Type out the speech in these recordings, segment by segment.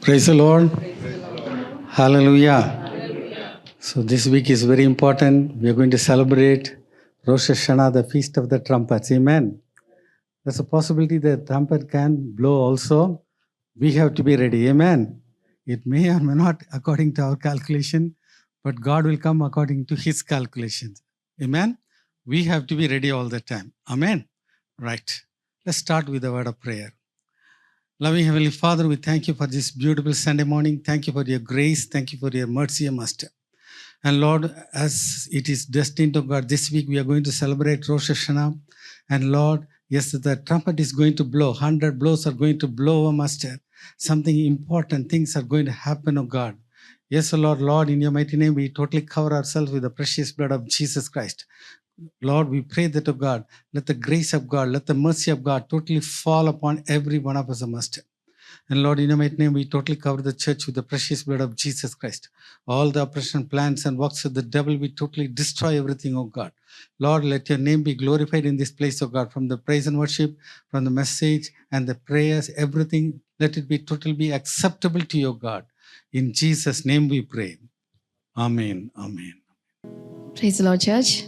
Praise the Lord. Hallelujah. So this week is very important. We are going to celebrate Rosh Hashanah, the Feast of the Trumpets. Amen. There's a possibility that trumpet can blow also. We have to be ready. Amen. It may or may not according to our calculation, but God will come according to His calculations. Amen. We have to be ready all the time. Amen. Right. Let's start with a word of prayer. Loving Heavenly Father, we thank you for this beautiful Sunday morning. Thank you for your grace. Thank you for your mercy, Master. And Lord, as it is destined to God, this week we are going to celebrate Rosh Hashanah. And Lord, yes, the trumpet is going to blow. 100 blows are going to blow, O Master. Something important things are going to happen, O God. Yes, O Lord, in your mighty name, we totally cover ourselves with the precious blood of Jesus Christ. Lord, we pray that, O God, let the grace of God, let the mercy of God totally fall upon every one of us, O Master. And Lord, in your mighty name, we totally cover the church with the precious blood of Jesus Christ. All the oppression plans and works of the devil, we totally destroy everything, O God. Lord, let your name be glorified in this place, O God, from the praise and worship, from the message and the prayers, everything, let it be totally acceptable to you, God. In Jesus' name we pray. Amen. Amen. Praise the Lord, church.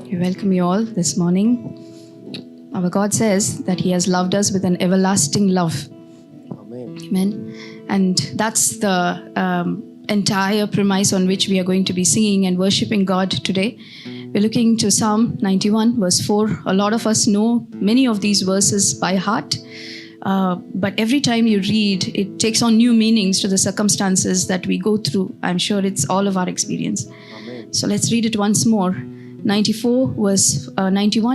We welcome you all this morning. Our God says that He has loved us with an everlasting love. Amen. And that's the entire premise on which we are going to be singing and worshiping God today. We're looking to Psalm 91, verse 4. A lot of us know many of these verses by heart. But every time you read, it takes on new meanings to the circumstances that we go through. I'm sure it's all of our experience. Amen. So let's read it once more. 91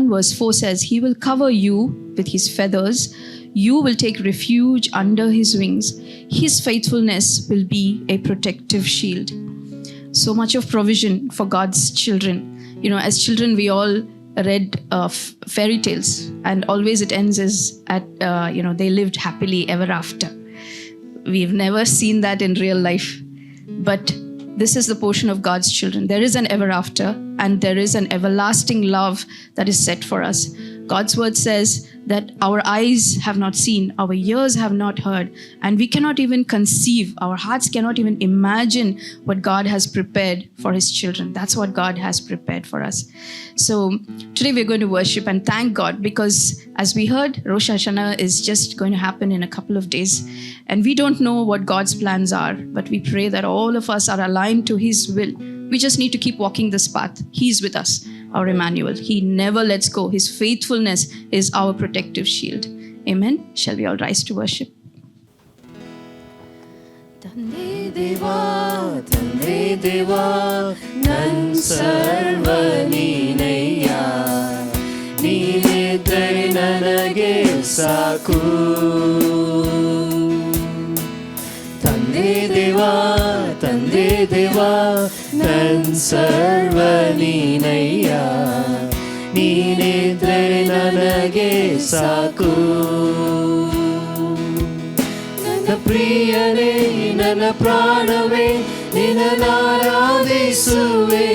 verse 4 says, He will cover you with His feathers. You will take refuge under His wings. His faithfulness will be a protective shield. So much of provision for God's children. You know, as children, we all read fairy tales, and always it ends as they lived happily ever after. We've never seen that in real life, but this is the portion of God's children. There is an ever after, and there is an everlasting love that is set for us. God's word says that our eyes have not seen, our ears have not heard, and we cannot even conceive, our hearts cannot even imagine what God has prepared for His children. That's what God has prepared for us. So today we're going to worship and thank God, because as we heard, Rosh Hashanah is just going to happen in a couple of days. And we don't know what God's plans are, but we pray that all of us are aligned to His will. We just need to keep walking this path. He's with us, our Emmanuel. He never lets go. His faithfulness is our protective shield. Amen. Shall we all rise to worship? Tande deva, nan sarva neenayya, neeniddare nanage saaku. Tande deva, nan sarva neenayya, neeniddare nanage saaku. ನನ್ನ ಪ್ರಿಯನೇ, ನನ್ನ ಪ್ರಾಣವೇ, ನಿನ್ನನ್ನಾರಾಧಿಸುವೆ.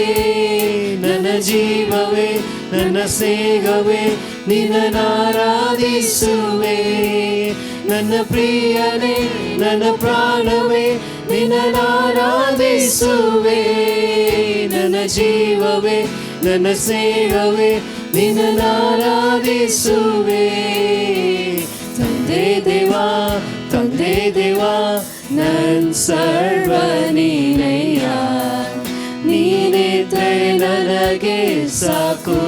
ನನ್ನ ಜೀವವೇ, ನನ್ನ ಸ್ನೇಹವೇ, ನಿನ್ನನ್ನಾರಾಧಿಸುವೆ. ನನ್ನ ಪ್ರಿಯನೇ, ನನ್ನ ಪ್ರಾಣವೇ, ನಿನ್ನನ್ನಾರಾಧಿಸುವೆ. ನನ್ನ ಜೀವವೇ, ನನ್ನ ಸ್ನೇಹವೇ, ನಿನ್ನನ್ನಾರಾಧಿಸುವೆ. ತಂದೆ ದೇವಾ, ನನ್ ಸರ್ವ ನೀನಯ್ಯ, ನೀನಿದ್ರೆ ನನಗೆ ಸಾಕು.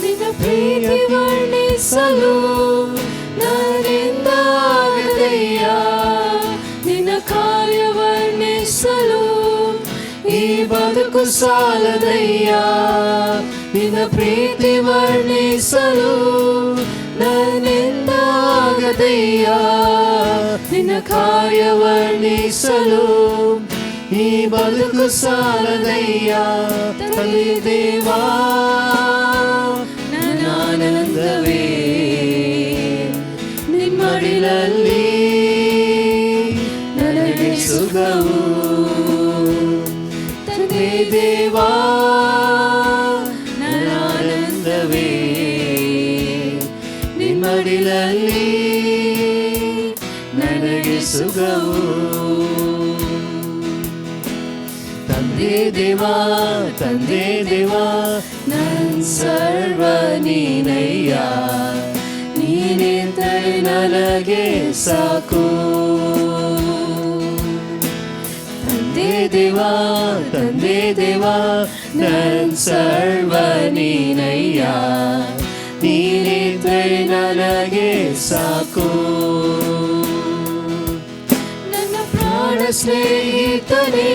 ನಿನ್ನ ಪ್ರೀತಿ ವರ್ಣಿಸಲು ನನ್ನಿಂದ ಆಗದಯ್ಯ, ನಿನ್ನ ಕಾರ್ಯ ವರ್ಣಿಸಲು ಈ ಬದುಕು ಸಾಲದಯ್ಯ. ನಿನ್ನ ಪ್ರೀತಿ ವರ್ಣಿಸಲು ನನ್ನಿಂದ ಆಗದಯ್ಯ, ನಿನ್ನ ಕಾರ್ಯ ವರ್ಣಿಸಲು ಈ ಬದುಕು ಸಾಲದಯ್ಯ. ತಂದೆ ದೇವಾ, ನನ್ನ ಆನಂದವೇ ನಿಮ್ಮಡಿಲಲ್ಲಿ ನನಗೆ ಸುಖವು. ತಂದೆ ದೇವಾ, ನನ್ನ ಆನಂದವೇ ನಿಮ್ಮಡಿಲಲ್ಲಿ ನನಗೆ ಸುಖವು. ತಂದೆ ದೇವಾ ತಂದೆ ದೇವಾ ನನ್ ಸರ್ವ ನೀನಯ್ಯ, ನೀನಿದ್ದರೆ ನನಗೆ ಸಾಕು. ತಂದೆ ದೇವಾ ತಂದೆ ದೇವಾ ನನ್ ಸರ್ವ ನೀನಯ್ಯ, ನೀನಿದ್ದರೆ ನನಗೆ ಸಾಕು. ನನ್ನ ಪ್ರಾಣ ಸ್ನೇಹಿತನೇ,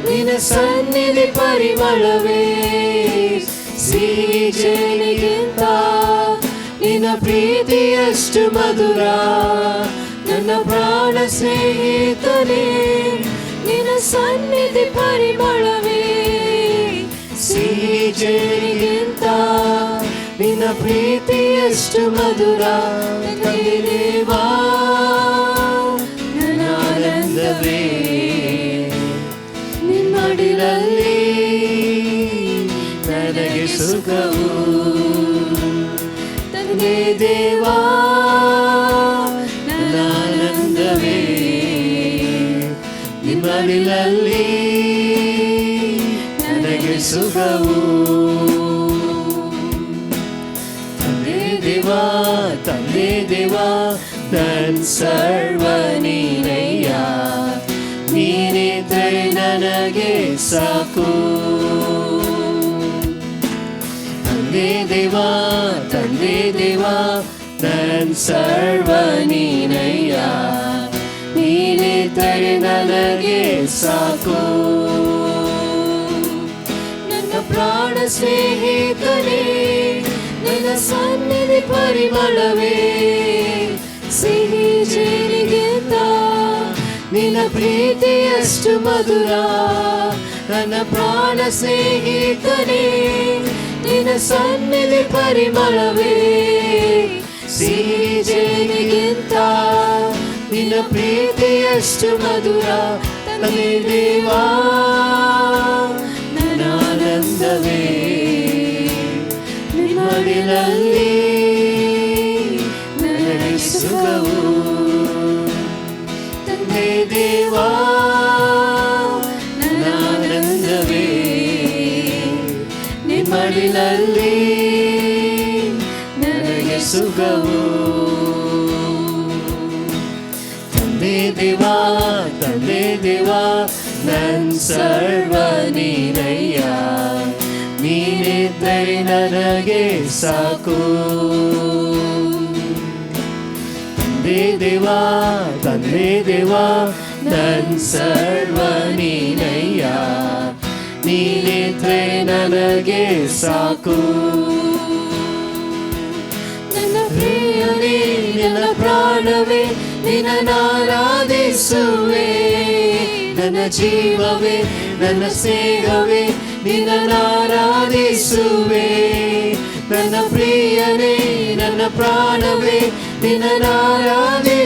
ನಿನ್ನ ಸನ್ನಿಧಿ ಪರಿಮಳವೇ ಸಿಹಿ ಜೇನಿಗಿಂತ ನಿನ್ನ ಪ್ರೀತಿಯಷ್ಟು ಮಧುರ. ನನ್ನ ಪ್ರಾಣ ಸ್ನೇಹಿತನೇ, ನಿನ್ನ ಸನ್ನಿಧಿ ಪರಿಮಳವೇ ಸಿಹಿ ಜೇನಿಗಿಂತ ನಿನ್ನ ಪ್ರೀತಿಯಷ್ಟು ಮಧುರ. ತಂದೆ ದೇವಾ ನನ್ನ ಆನಂದವೇ, ನಿಮ್ಮಡಿಲಲ್ಲಿ ನನಗೆ ಸುಖವು. ತಂದೆ ದೇವಾ ನನ್ನ ಆನಂದವೇ, ನಿಮ್ಮಡಿಲಲ್ಲಿ ನನಗೆ ಸುಖವು. ತಂದೆ ದೇವಾ ತಂದೆ ದೇವಾ ನನ್ ಸರ್ವ ನೀನಯ್ಯ, ನೀನಿದ್ದರೆ ನನಗೆ ಸಾಕು. ತಂದೆ ದೇವಾ ತಂದೆ ದೇವಾ ನನ್ ಸರ್ವ ನೀನಯ್ಯ, ನೀನಿದ್ದರೆ ನನಗೆ ಸಾಕು. ನನ್ನ ಪ್ರಾಣ ಸ್ನೇಹಿತನೇ, ನಿನ್ನ ಸನ್ನಿಧಿ ಪರಿಮಳವೇ ಸಿಹಿ ಜೇನಿಗಿಂತ ನಿನ್ನ ಪ್ರೀತಿಯಷ್ಟು ಮಧುರ. ನನ್ನ ಪ್ರಾಣ ಸ್ನೇಹಿತನೇ, ನಿನ್ನ ಸನ್ನಿಧಿ ಪರಿಮಳವೇ ಸಿಹಿ ಜೇನಿಗಿಂತ ನಿನ್ನ ಪ್ರೀತಿಯಷ್ಟು ಮಧುರ. ತಂದೆ ದೇವಾ ನನ್ನ ಆನಂದವೇ, ನಿಮ್ಮಡಿಲಲ್ಲಿ ನನಗೆ ಸುಖವು. ತಂದೆ ದೇವಾ ನನ್ನ ಆನಂದವೇ, ನಿಮ್ಮಡಿಲಲ್ಲಿ ನನಗೆ ಸುಖವು. ತಂದೆ ದೇವಾ ತಂದೆ ದೇವಾ ನನ್ ಸರ್ವ ನೀನಯ್ಯ, ನೀನಿದ್ದರೆ ನನಗೆ ಸಾಕು. ತಂದೆ ದೇವಾ ತಂದೆ ದೇವಾ ನನ್ ಸರ್ವ ನೀನಯ್ಯ, ನೀನಿದ್ದರೆ ನನಗೆ ಸಾಕು. ನನ್ನ ಪ್ರಿಯನೇ ನನ್ನ ಪ್ರಾಣವೇ ನಿನ್ನನ್ನಾರಾಧಿಸುವೆ. ನನ್ನ ಜೀವವೇ ನನ್ನ ಸ್ನೇಹವೇ ನಿನ್ನನ್ನಾರಾಧಿಸುವೆ. ನನ್ನ ಪ್ರಿಯನೇ ನನ್ನ ಪ್ರಾಣವೇ ನಿನ್ನನ್ನಾರಾಧಿಸುವೆ.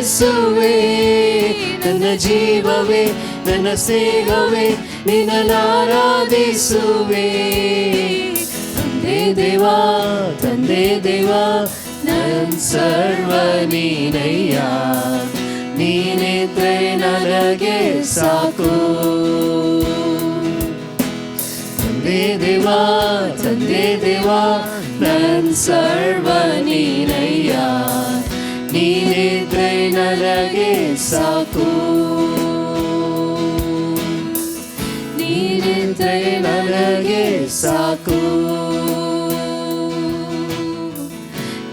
ನನ್ನ ಜೀವವೇ ನನ್ನ ಸ್ನೇಹವೇ ನಿನ್ನನ್ನಾರಾಧಿಸುವೆ. ತಂದೆ ದೇವಾ ತಂದೆ ದೇವಾ ನನ್ ಸರ್ವ ನೀನಯ್ಯ, ನೀನಿದ್ದರೆ ನನಗೆ ಸಾಕು. ತಂದೆ ದೇವಾ ತಂದೆ ದೇವಾ ನನ್ ಸರ್ವ ನೀನಯ್ಯ, ನೀನಿದ್ದರೆ ನನಗೆ ಸಾಕು. ನೀನಿದ್ದರೆ ನನಗೆ ಸಾಕು.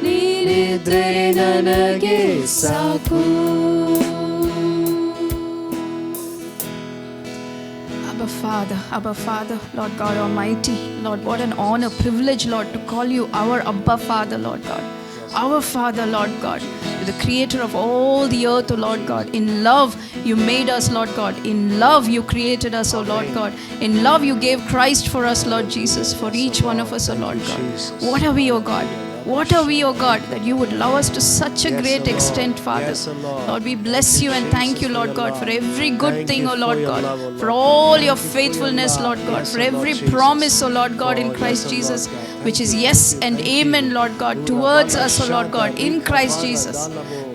ನೀನಿದ್ದರೆ ನನಗೆ ಸಾಕು. Abba Father, Lord God Almighty, Lord, what an honor, privilege, Lord, to call you our Abba Father, Lord God. Our Father, Lord God, you're the creator of all the earth, O Lord God. In love, you made us, Lord God. In love, you created us, O Lord God. In love, you gave Christ for us, Lord Jesus, for each one of us, O Lord God. What are we, O God? What are we, O God, that you would love us to such a great extent, Father. Lord, we bless you and thank you, Lord God, for every good thing, O Lord God, for all your faithfulness, Lord God, for every promise, O Lord God, in Christ Jesus, which is yes and amen, Lord God, towards us, O Lord God, in Christ Jesus.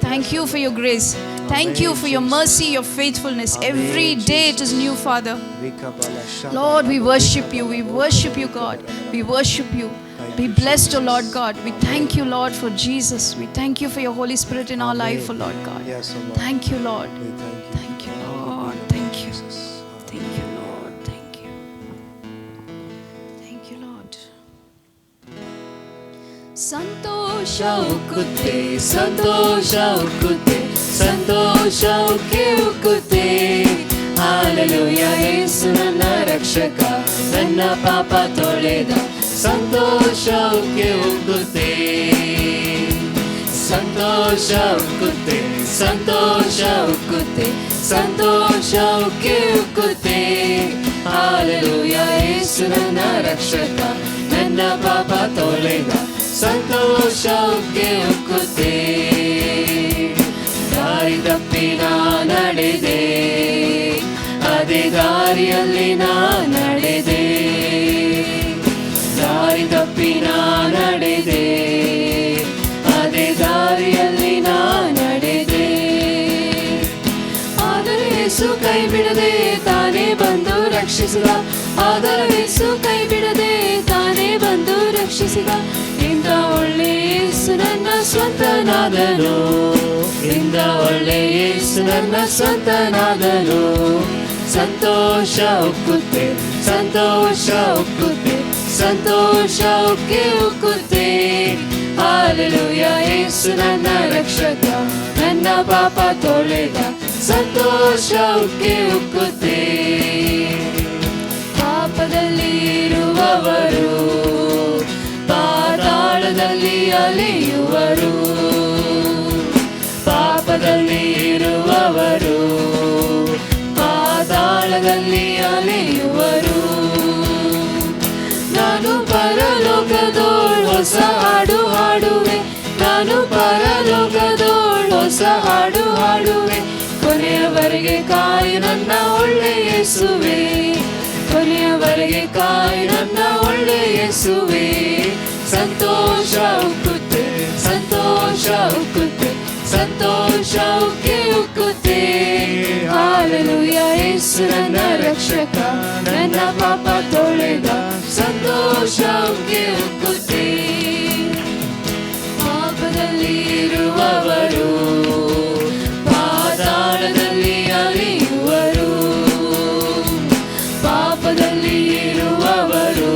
Thank you for your grace. Thank you for your mercy, your faithfulness. Every day it is new, Father. Lord, we worship you. We worship you, God. We worship you. Be blessed, O Lord God. We thank you, Lord, for Jesus. We thank you for your Holy Spirit in our life, O Lord God. Yes, O Lord. Thank you, Lord. We thank you. Thank you, Lord. Thank you. Thank you, Lord. Thank you. Thank you, Lord. ಸಂತೋಷ ಉಕ್ಕುತ್ತೆ ಸಂತೋಷ ಉಕ್ಕುತ್ತೆ ಸಂತೋಷ ಉಕ್ಕಿ ಉಕ್ಕುತ್ತೆ hallelujah ಯೇಸು ನನ್ನ ರಕ್ಷಕ ನನ್ನ ಪಾಪ ತೊಳೆದ ಸಂತೋಷ ಉಕ್ಕಿ ಉಕ್ಕುತ್ತೆ ಸಂತೋಷ ಉಕ್ಕುತ್ತೆ ಸಂತೋಷ ಉಕ್ಕುತ್ತೆ ಸಂತೋಷ ಉಕ್ಕಿ ಉಕ್ಕುತ್ತೆ hallelujah ಯೇಸು ನನ್ನ ರಕ್ಷಕ ನನ್ನ ಪಾಪ ತೊಳೆದ ಸಂತೋಷ ಉಕ್ಕಿ ಉಕ್ಕುತ್ತೆ ದಾರಿ ತಪ್ಪಿ ನಾ ನಡೆದೆ ಅದೇ ದಾರಿಯಲ್ಲಿ ನಾ ನಡೆದೆ ದಾರಿ ತಪ್ಪಿ ನಾ ನಡೆದೆ ಅದೇ ದಾರಿಯಲ್ಲಿ ನಾ ನಡೆದೆ ಆದರೆ ಯೇಸು ಕೈ ಬಿಡದೆ ತಾನೇ ಬಂದು ರಕ್ಷಿಸಿದ ಆದರೆ ಯೇಸು ಕೈ ಬಿಡದೆ ತಾನೇ ಬಂದು ರಕ್ಷಿಸಿದ ಇಂದ ಒಳ್ಳೆ ಯೇಸು ನನ್ನ ಸ್ವಂತನಾದನು ಇಂದ ಒಳ್ಳೆ ಯೇಸು ನನ್ನ ಸ್ವಂತನಾದನು ಸಂತೋಷ ಉಕ್ಕುತ್ತೆ ಸಂತೋಷ ಉಕ್ಕುತ್ತೆ ಸಂತೋಷ ಉಕ್ಕಿ ಉಕ್ಕುತ್ತೆ ಹಾಲೆಲೂಯ ಯೇಸು ನನ್ನ ರಕ್ಷಕ ನನ್ನ ಪಾಪ ತೊಳೆದ ಸಂತೋಷ ಉಕ್ಕಿ ಉಕ್ಕುತ್ತೆ ಪಾಪದಲ್ಲಿ ಇರುವವರು ಪಾತಾಳದಲ್ಲಿ ಅಲೆಯುವರು ಪಾಪದಲ್ಲಿ ಇರುವವರು ಪಾತಾಳದಲ್ಲಿ ಅಲೆಯುವರು ನಾನು ಪರಲೋಕದೋಳ್ ಹೊಸ ಹಾಡು ಹಾಡುವೆ ನಾನು ಪರಲೋಕದೋಳ್ ಹೊಸ ಹಾಡು ಹಾಡುವೆ ಕೊನೆಯವರೆಗೆ ಕಾಯು ನನ್ನ ಒಳ್ಳೆ ಯೇಸುವೆ ಕೊನೆಯವರೆಗೆ ಕಾಯು ನನ್ನ ಒಳ್ಳೆ ಯೇಸುವೆ ಸಂತೋಷ ಉಕ್ಕುತ್ತೆ ಸಂತೋಷ ಉಕ್ಕುತ್ತೆ ಸಂತೋಷ ಉಕ್ಕಿ ಉಕ್ಕುತ್ತೆ ಹಾಲೆಲೂಯ ಯೇಸು ನನ್ನ ರಕ್ಷಕ ನನ್ನ ಪಾಪ ತೊಳೆದ ಸಂತೋಷ ಉಕ್ಕಿ ಉಕ್ಕುತ್ತೆ ಪಾಪದಲ್ಲಿ ಇರುವವರು ಪಾತಾಳದಲ್ಲಿ ಅಲೆಯುವರು ಪಾಪದಲ್ಲಿ ಇರುವವರು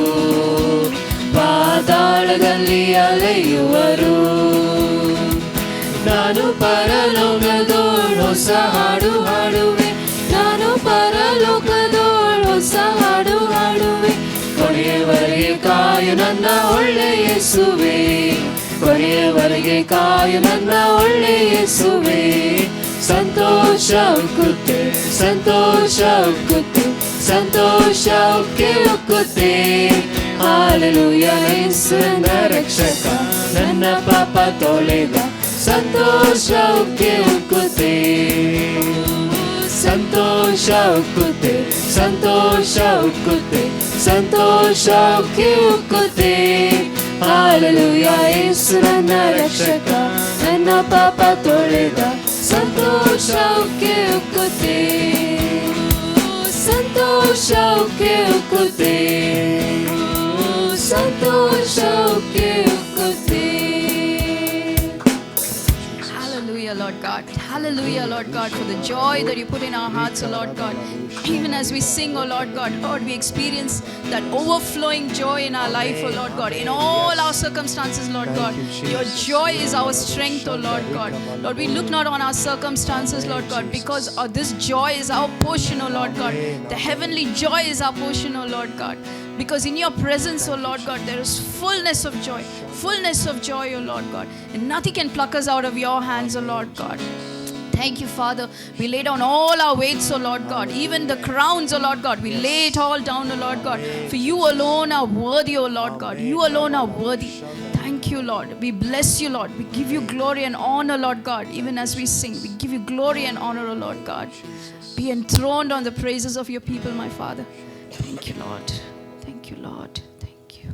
ಪಾತಾಳದಲ್ಲಿ ಅಲೆಯುವರು ನಾನು ಪರಲೋಕದೋಳ್ ಹೊಸ ಹಾಡು ಹಾಡುವೆ ನಾನು ಪರಲೋಕದೋಳ್ ಹೊಸ ಹಾಡು ಹಾಡುವೆ ಕೊನೆಯವರೆಗೆ ಕಾಯು ನನ್ನ ಒಳ್ಳೆ ಯೇಸುವೆ ಕೊನೆಯವರೆಗೆ ಕಾಯು ನನ್ನ ಒಳ್ಳೆ ಯೇಸುವೆ ಸಂತೋಷ ಉಕ್ಕುತ್ತೆ ಸಂತೋಷ ಉಕ್ಕುತ್ತೆ ಸಂತೋಷ ಉಕ್ಕಿ ಉಕ್ಕುತ್ತೆ ಹಾಲೆಲೂಯ ಯೇಸು ನನ್ನ ರಕ್ಷಕ ನನ್ನ ಪಾಪ ತೊಳೆದ ಸಂತೋಷ ಉಕ್ಕಿ ಉಕ್ಕುತ್ತೆ ಸಂತೋಷ ಉಕ್ಕುತ್ತೆ ಸಂತೋಷ ಉಕ್ಕುತ್ತೆ ಸಂತೋಷ ಉಕ್ಕಿ ಉಕ್ಕುತ್ತೆ ಹಾಲೆಲೂಯ ಯೇಸು ನನ್ನ ರಕ್ಷಕ ನನ್ನ ಪಾಪ ತೊಳೆದ ಸಂತೋಷ ಉಕ್ಕಿ ಉಕ್ಕುತ್ತೆ ಸಂತೋಷ ಉಕ್ಕಿ ಉಕ್ಕುತ್ತೆ ಸಂತೋಷ ಉಕ್ಕಿ ಉಕ್ಕುತ್ತೆ Hallelujah, Lord God. Hallelujah, Lord God, for the joy that you put in our hearts, O Lord God. Even as we sing, O Lord God, Lord, we experience that overflowing joy in our life, O Lord God, in all our circumstances, Lord God. Your joy is our strength, O Lord God. Lord, we look not on our circumstances, Lord God, because this joy is our portion, O Lord God. The heavenly joy is our portion, O Lord God. Because in your presence, O Lord God, there is fullness of joy, O Lord God. And nothing can pluck us out of your hands, O Lord God. Thank you, Father. We lay down all our weights, O Lord God. Even the crowns, O Lord God. We lay it all down, O Lord God. For you alone are worthy, O Lord God. You alone are worthy. Thank you, Lord. We bless you, Lord. We give you glory and honor, Lord God. Even as we sing, we give you glory and honor, O Lord God. Be enthroned on the praises of your people, my Father. Thank you, Lord. Thank you, Lord. Thank you.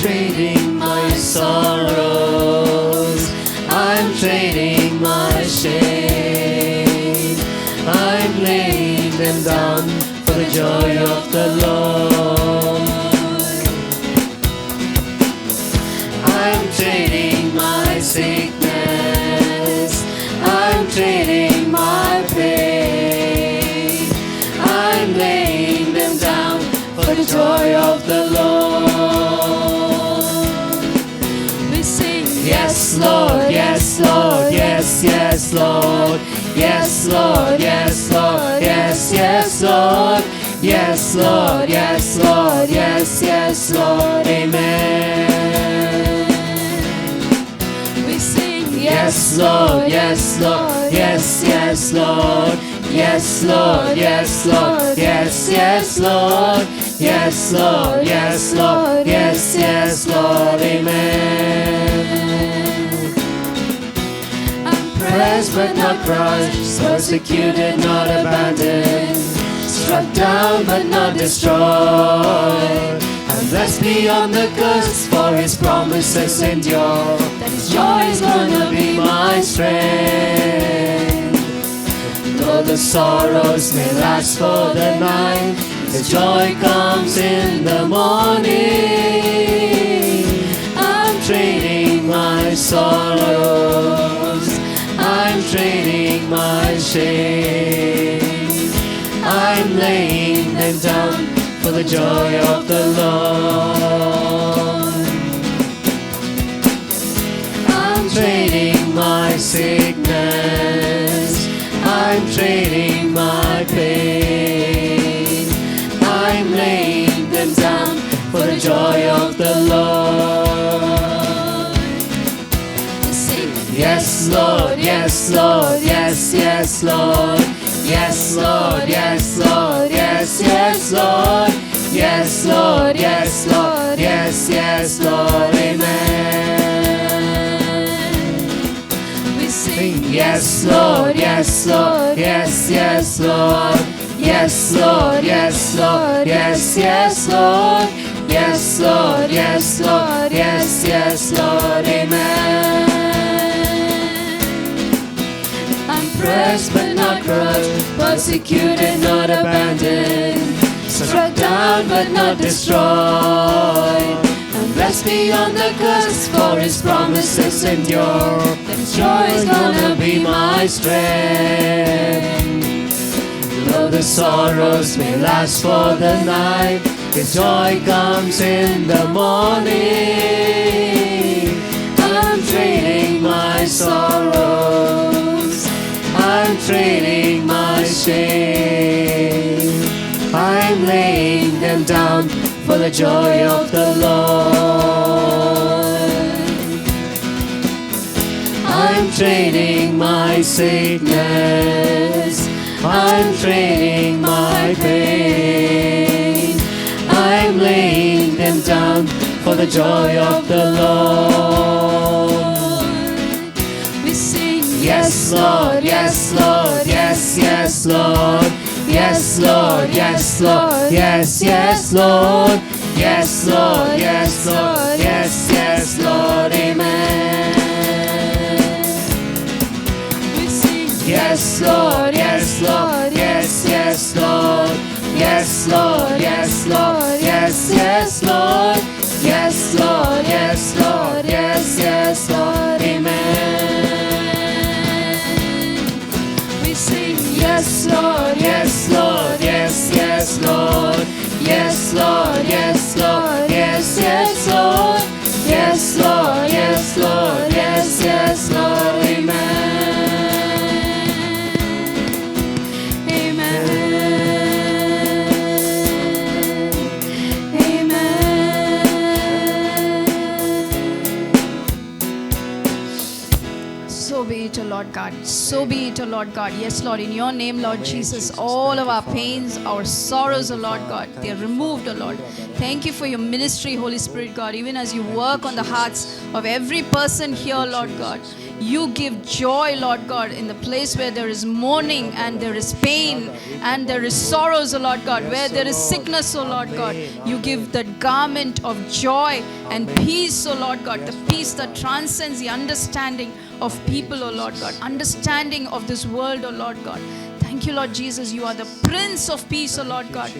trading my sorrows. I'm trading my shame. I'm laying them down for the joy of the Lord. I'm trading my sickness. I'm trading my pain. I'm laying them down for the joy of the Lord. We sing, yes, Lord, yes, Lord, yes, yes, Lord. Yes, Lord, yes, Lord, yes, yes, Lord. Yes, Lord, yes, Lord, yes, yes, Lord. Amen. We sing, yes, Lord, yes, Lord, yes, yes, Lord. Yes, Lord, yes, Lord, yes, yes, Lord. Yes, Lord, yes, Lord, yes, yes, Lord. Amen. I'm pressed but not crushed, persecuted, not abandoned, struck down but not destroyed. I'm blessed beyond the curse, for His promises endure. That His joy is gonna be my strength. Though the sorrows may last for the night, His joy comes in the morning. I'm trading my sorrows. I'm trading my shame. I'm laying them down for the joy of the Lord. I'm trading my sickness. I'm trading my pain. I'm laying them down for the joy of the Lord. Sing, yes, Lord, yes, Lord, yes, yes, Lord. Yes, Lord, yes, Lord, yes, yes, Lord. Yes, Lord, yes, Lord, yes, yes, Lord. Amen. We sing, yes, Lord, yes, Lord, yes, yes, Lord. Yes, Lord, yes, Lord, yes, yes, Lord. Yes, Lord, yes, Lord, yes, yes, Lord. Amen. I'm pressed but not crushed, persecuted, not abandoned, struck down but not destroyed. I'm blessed beyond the curse, for His promises endure. That His joy is gonna be my strength. Though the sorrows may last for the night, His joy comes in the morning. I'm trading my sorrows. I'm trading my shame. I'm laying them down for the joy of the Lord. I'm trading my sickness. I'm trading my pain. I'm laying them down for the joy of the Lord. We sing, yes, Lord, yes, Lord, yes, yes, Lord. Yes, Lord, yes, Lord, yes, yes, Lord. Yes, Lord, yes, Lord, yes, yes, Lord. Amen. Yes, Lord, yes, Lord, yes, yes, Lord. Yes, Lord, yes, Lord, yes, yes, Lord. Yes, Lord, yes, Lord, yes, yes, Lord. Amen. We sing, yes, Lord, yes, Lord, yes, yes, Lord. Yes, Lord, yes, Lord, yes, yes, Lord. Yes, Lord, yes, Lord, yes, yes, Lord. Amen. So be it, O Lord God. So be it, O Lord God. Yes, Lord, in your name, Lord Jesus, all of our pains, our sorrows, O Lord God, they are removed, O Lord. Thank you for your ministry, Holy Spirit, God, even as you work on the hearts of every person here, Lord God. You give joy, Lord God, in the place where there is mourning and there is pain and there is sorrows, O Lord God, where there is sickness, O Lord God. You give that garment of joy and peace, O Lord God, the peace that transcends the understanding of people, O Lord God, understanding of this world, O Lord God. Thank you, Lord Jesus. You are the Prince of Peace, O Lord God.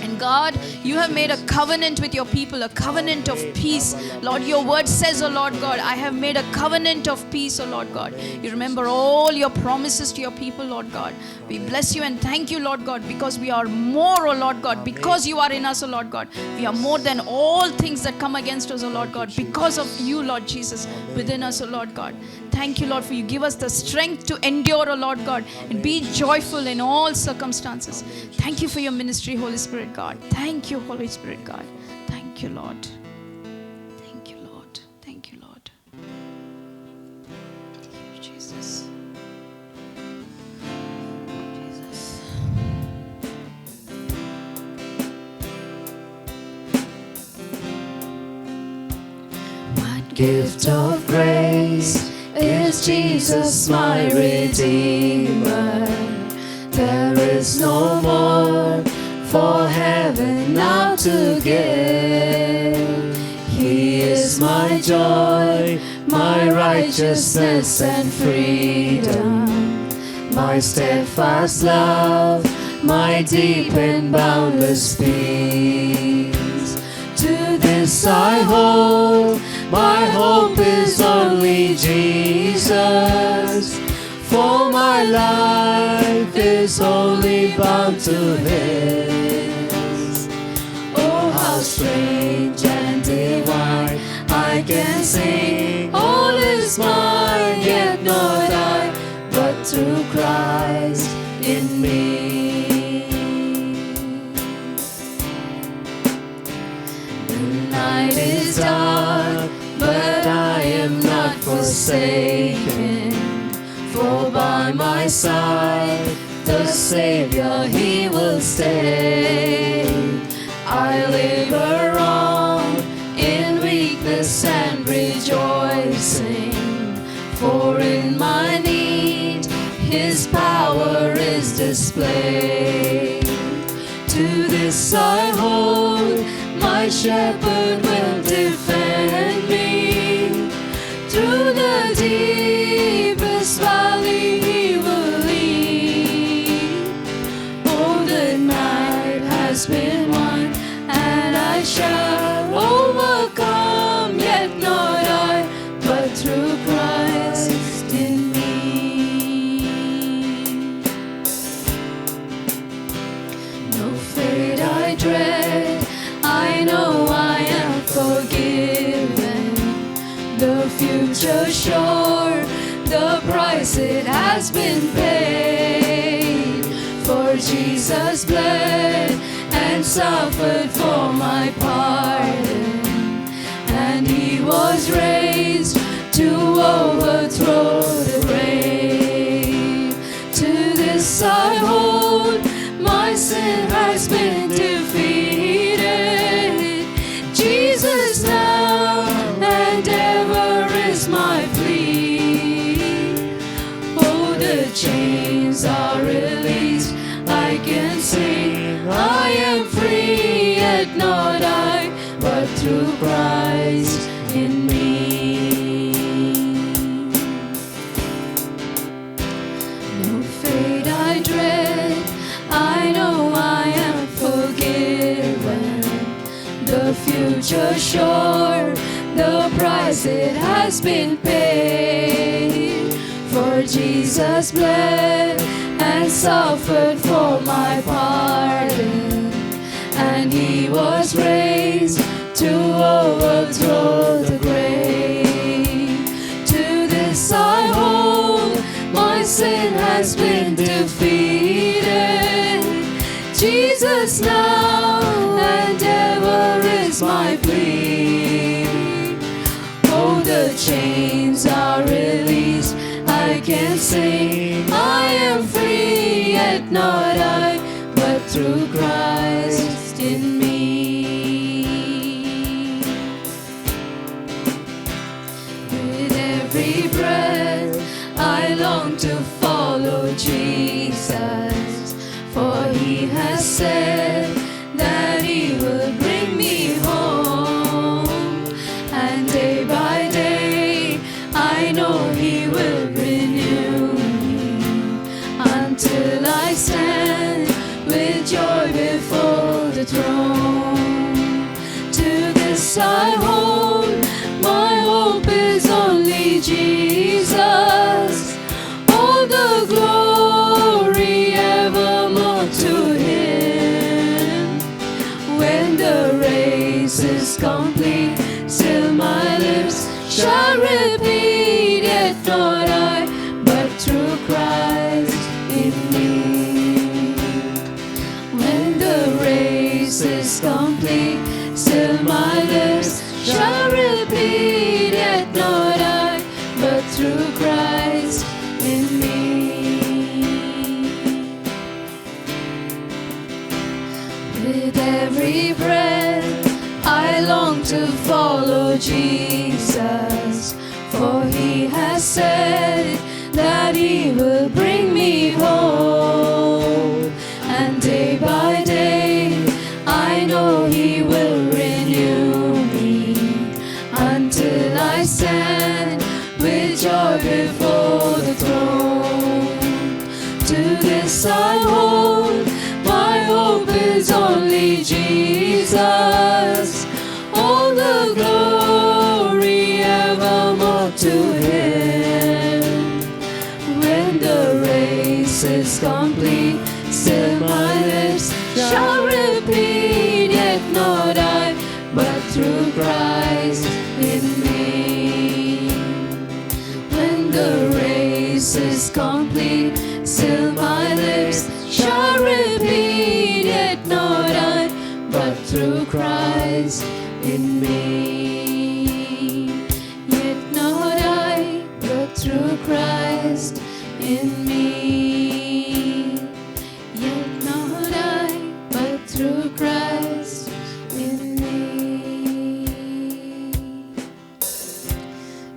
And God, you have made a covenant with your people, a covenant of peace. Lord, your word says, O Lord God, I have made a covenant of peace, O Lord God. You remember all your promises to your people, Lord God. We bless you and thank you, Lord God, because we are more, O Lord God, because you are in us, O Lord God. We are more than all things that come against us, O Lord God, because of you, Lord Jesus, within us, O Lord God. Thank you, Lord, for you give us the strength to endure, O Lord God, and be joyful in all circumstances. Thank you for your ministry, Holy Spirit God. Thank you, Holy Spirit God. Thank you, Lord. Thank you, Lord. Thank you, Lord. Thank you, Jesus. Jesus. What gift of grace is Jesus my Redeemer? There is no more for heaven now to give. He is my joy, my righteousness and freedom, my steadfast love, my deep and boundless peace. To this I hold, my hope is only Jesus, for my life is only bound to His. Oh, how strange and divine, I can sing, all is mine, yet not I, but through Christ in me. The night is dark, but I am not forsaken, for by my side the Savior He will stay. I labor on in weakness and rejoicing, for in my need His power is displayed. To this I hold, my shepherd will defend me. Through the deepest valley He will lead. Oh, the night has been won, and I shall overcome, yet not I, but through Christ in me. No fate I dread, I know I am forgiven. The future sure, the price it has been paid. For Jesus bled and suffered for my pardon, and He was raised to overthrow the grave. To this I hold, my sin has been defeated. Jesus now and ever is my plea. Oh, the chains are released, I can sing, I am free, yet not I, but through Christ in me. No fate I dread, I know I am forgiven. The future sure, the price it has been paid. For Jesus bled and suffered for my pardon, and He was raised to overthrow the grave. To this I hold, my sin has been defeated. Jesus now and ever is my plea. Oh, the chains are released, I can sing, I am free, yet not I, but through Christ in me. With every breath this I hold, my hope is only Jesus. All the glory evermore to Him. When the race is complete, still my lips shall repeat, yet not I, but through Christ in me. When the race is complete, still my lips shall repeat, yet not I, but through Christ in me. With every breath I long to follow Jesus, for He has said that He will bring me home, and day by day I know He will renew me, until I stand with joy before the throne. To this I hold, my hope is only Jesus. All the glory evermore to Him. When the race is complete, still my lips shall repeat, yet not I, but through Christ in me. When the race is complete, still my lips shall repeat, yet not I, but through Christ in me. Yet not I, but through Christ in me. Yet not I, but through Christ in me.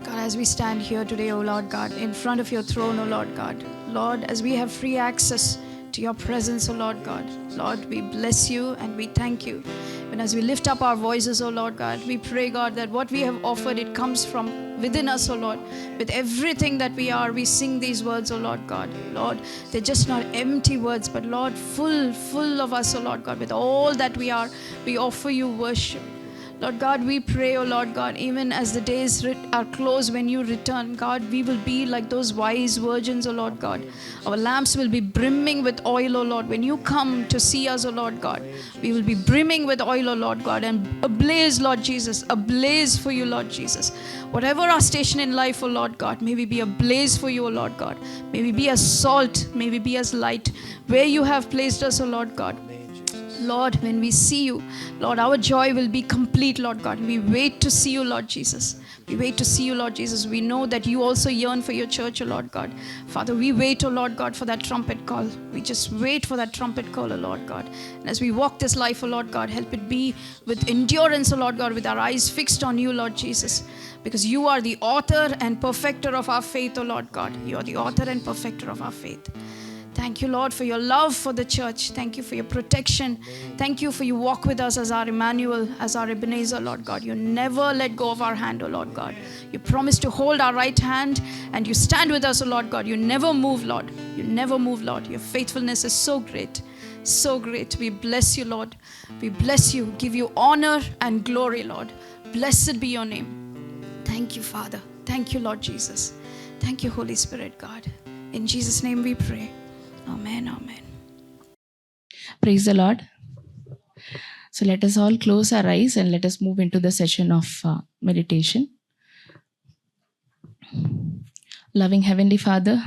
God, as we stand here today, O Lord God, in front of your throne, O Lord God, Lord, as we have free access to your presence, O Lord God, Lord, we bless you and we thank you. And as we lift up our voices, O Lord God, we pray, God, that what we have offered, it comes from within us, O Lord. With everything that we are, we sing these words, O Lord God. Lord, they're just not empty words, but Lord, full of us, O Lord God. With all that we are, we offer you worship. Lord God, we pray, oh Lord God, even as the days are close when you return, God, we will be like those wise virgins, oh Lord God. Our lamps will be brimming with oil, oh Lord. When you come to see us, oh Lord God, we will be brimming with oil, oh Lord God, and ablaze, Lord Jesus, ablaze for you, Lord Jesus. Whatever our station in life, oh Lord God, may we be ablaze for you, oh Lord God. May we be as salt, may we be as light, where you have placed us, oh Lord God. Lord, when we see you, Lord, our joy will be complete, Lord God. We wait to see you, Lord Jesus. We wait to see you, Lord Jesus. We know that you also yearn for your church, O Lord God. Father, we wait, O Lord God, for that trumpet call. We just wait for that trumpet call, O Lord God. And as we walk this life, O Lord God, help it be with endurance, O Lord God, with our eyes fixed on you, Lord Jesus. Because you are the author and perfecter of our faith, O Lord God. You are the author and perfecter of our faith. Thank you, Lord, for your love for the church. Thank you for your protection. Thank you for you walk with us as our Emmanuel, as our Ebenezer, Lord God. You never let go of our hand, O Lord God. You promise to hold our right hand and you stand with us, O Lord God. You never move, Lord. You never move, Lord. Your faithfulness is so great. So great. We bless you, Lord. We bless you. Give you honor and glory, Lord. Blessed be your name. Thank you, Father. Thank you, Lord Jesus. Thank you, Holy Spirit, God. In Jesus' name we pray. Amen, amen. Praise the Lord. So let us all close our eyes and let us move into the session of meditation. Loving Heavenly Father,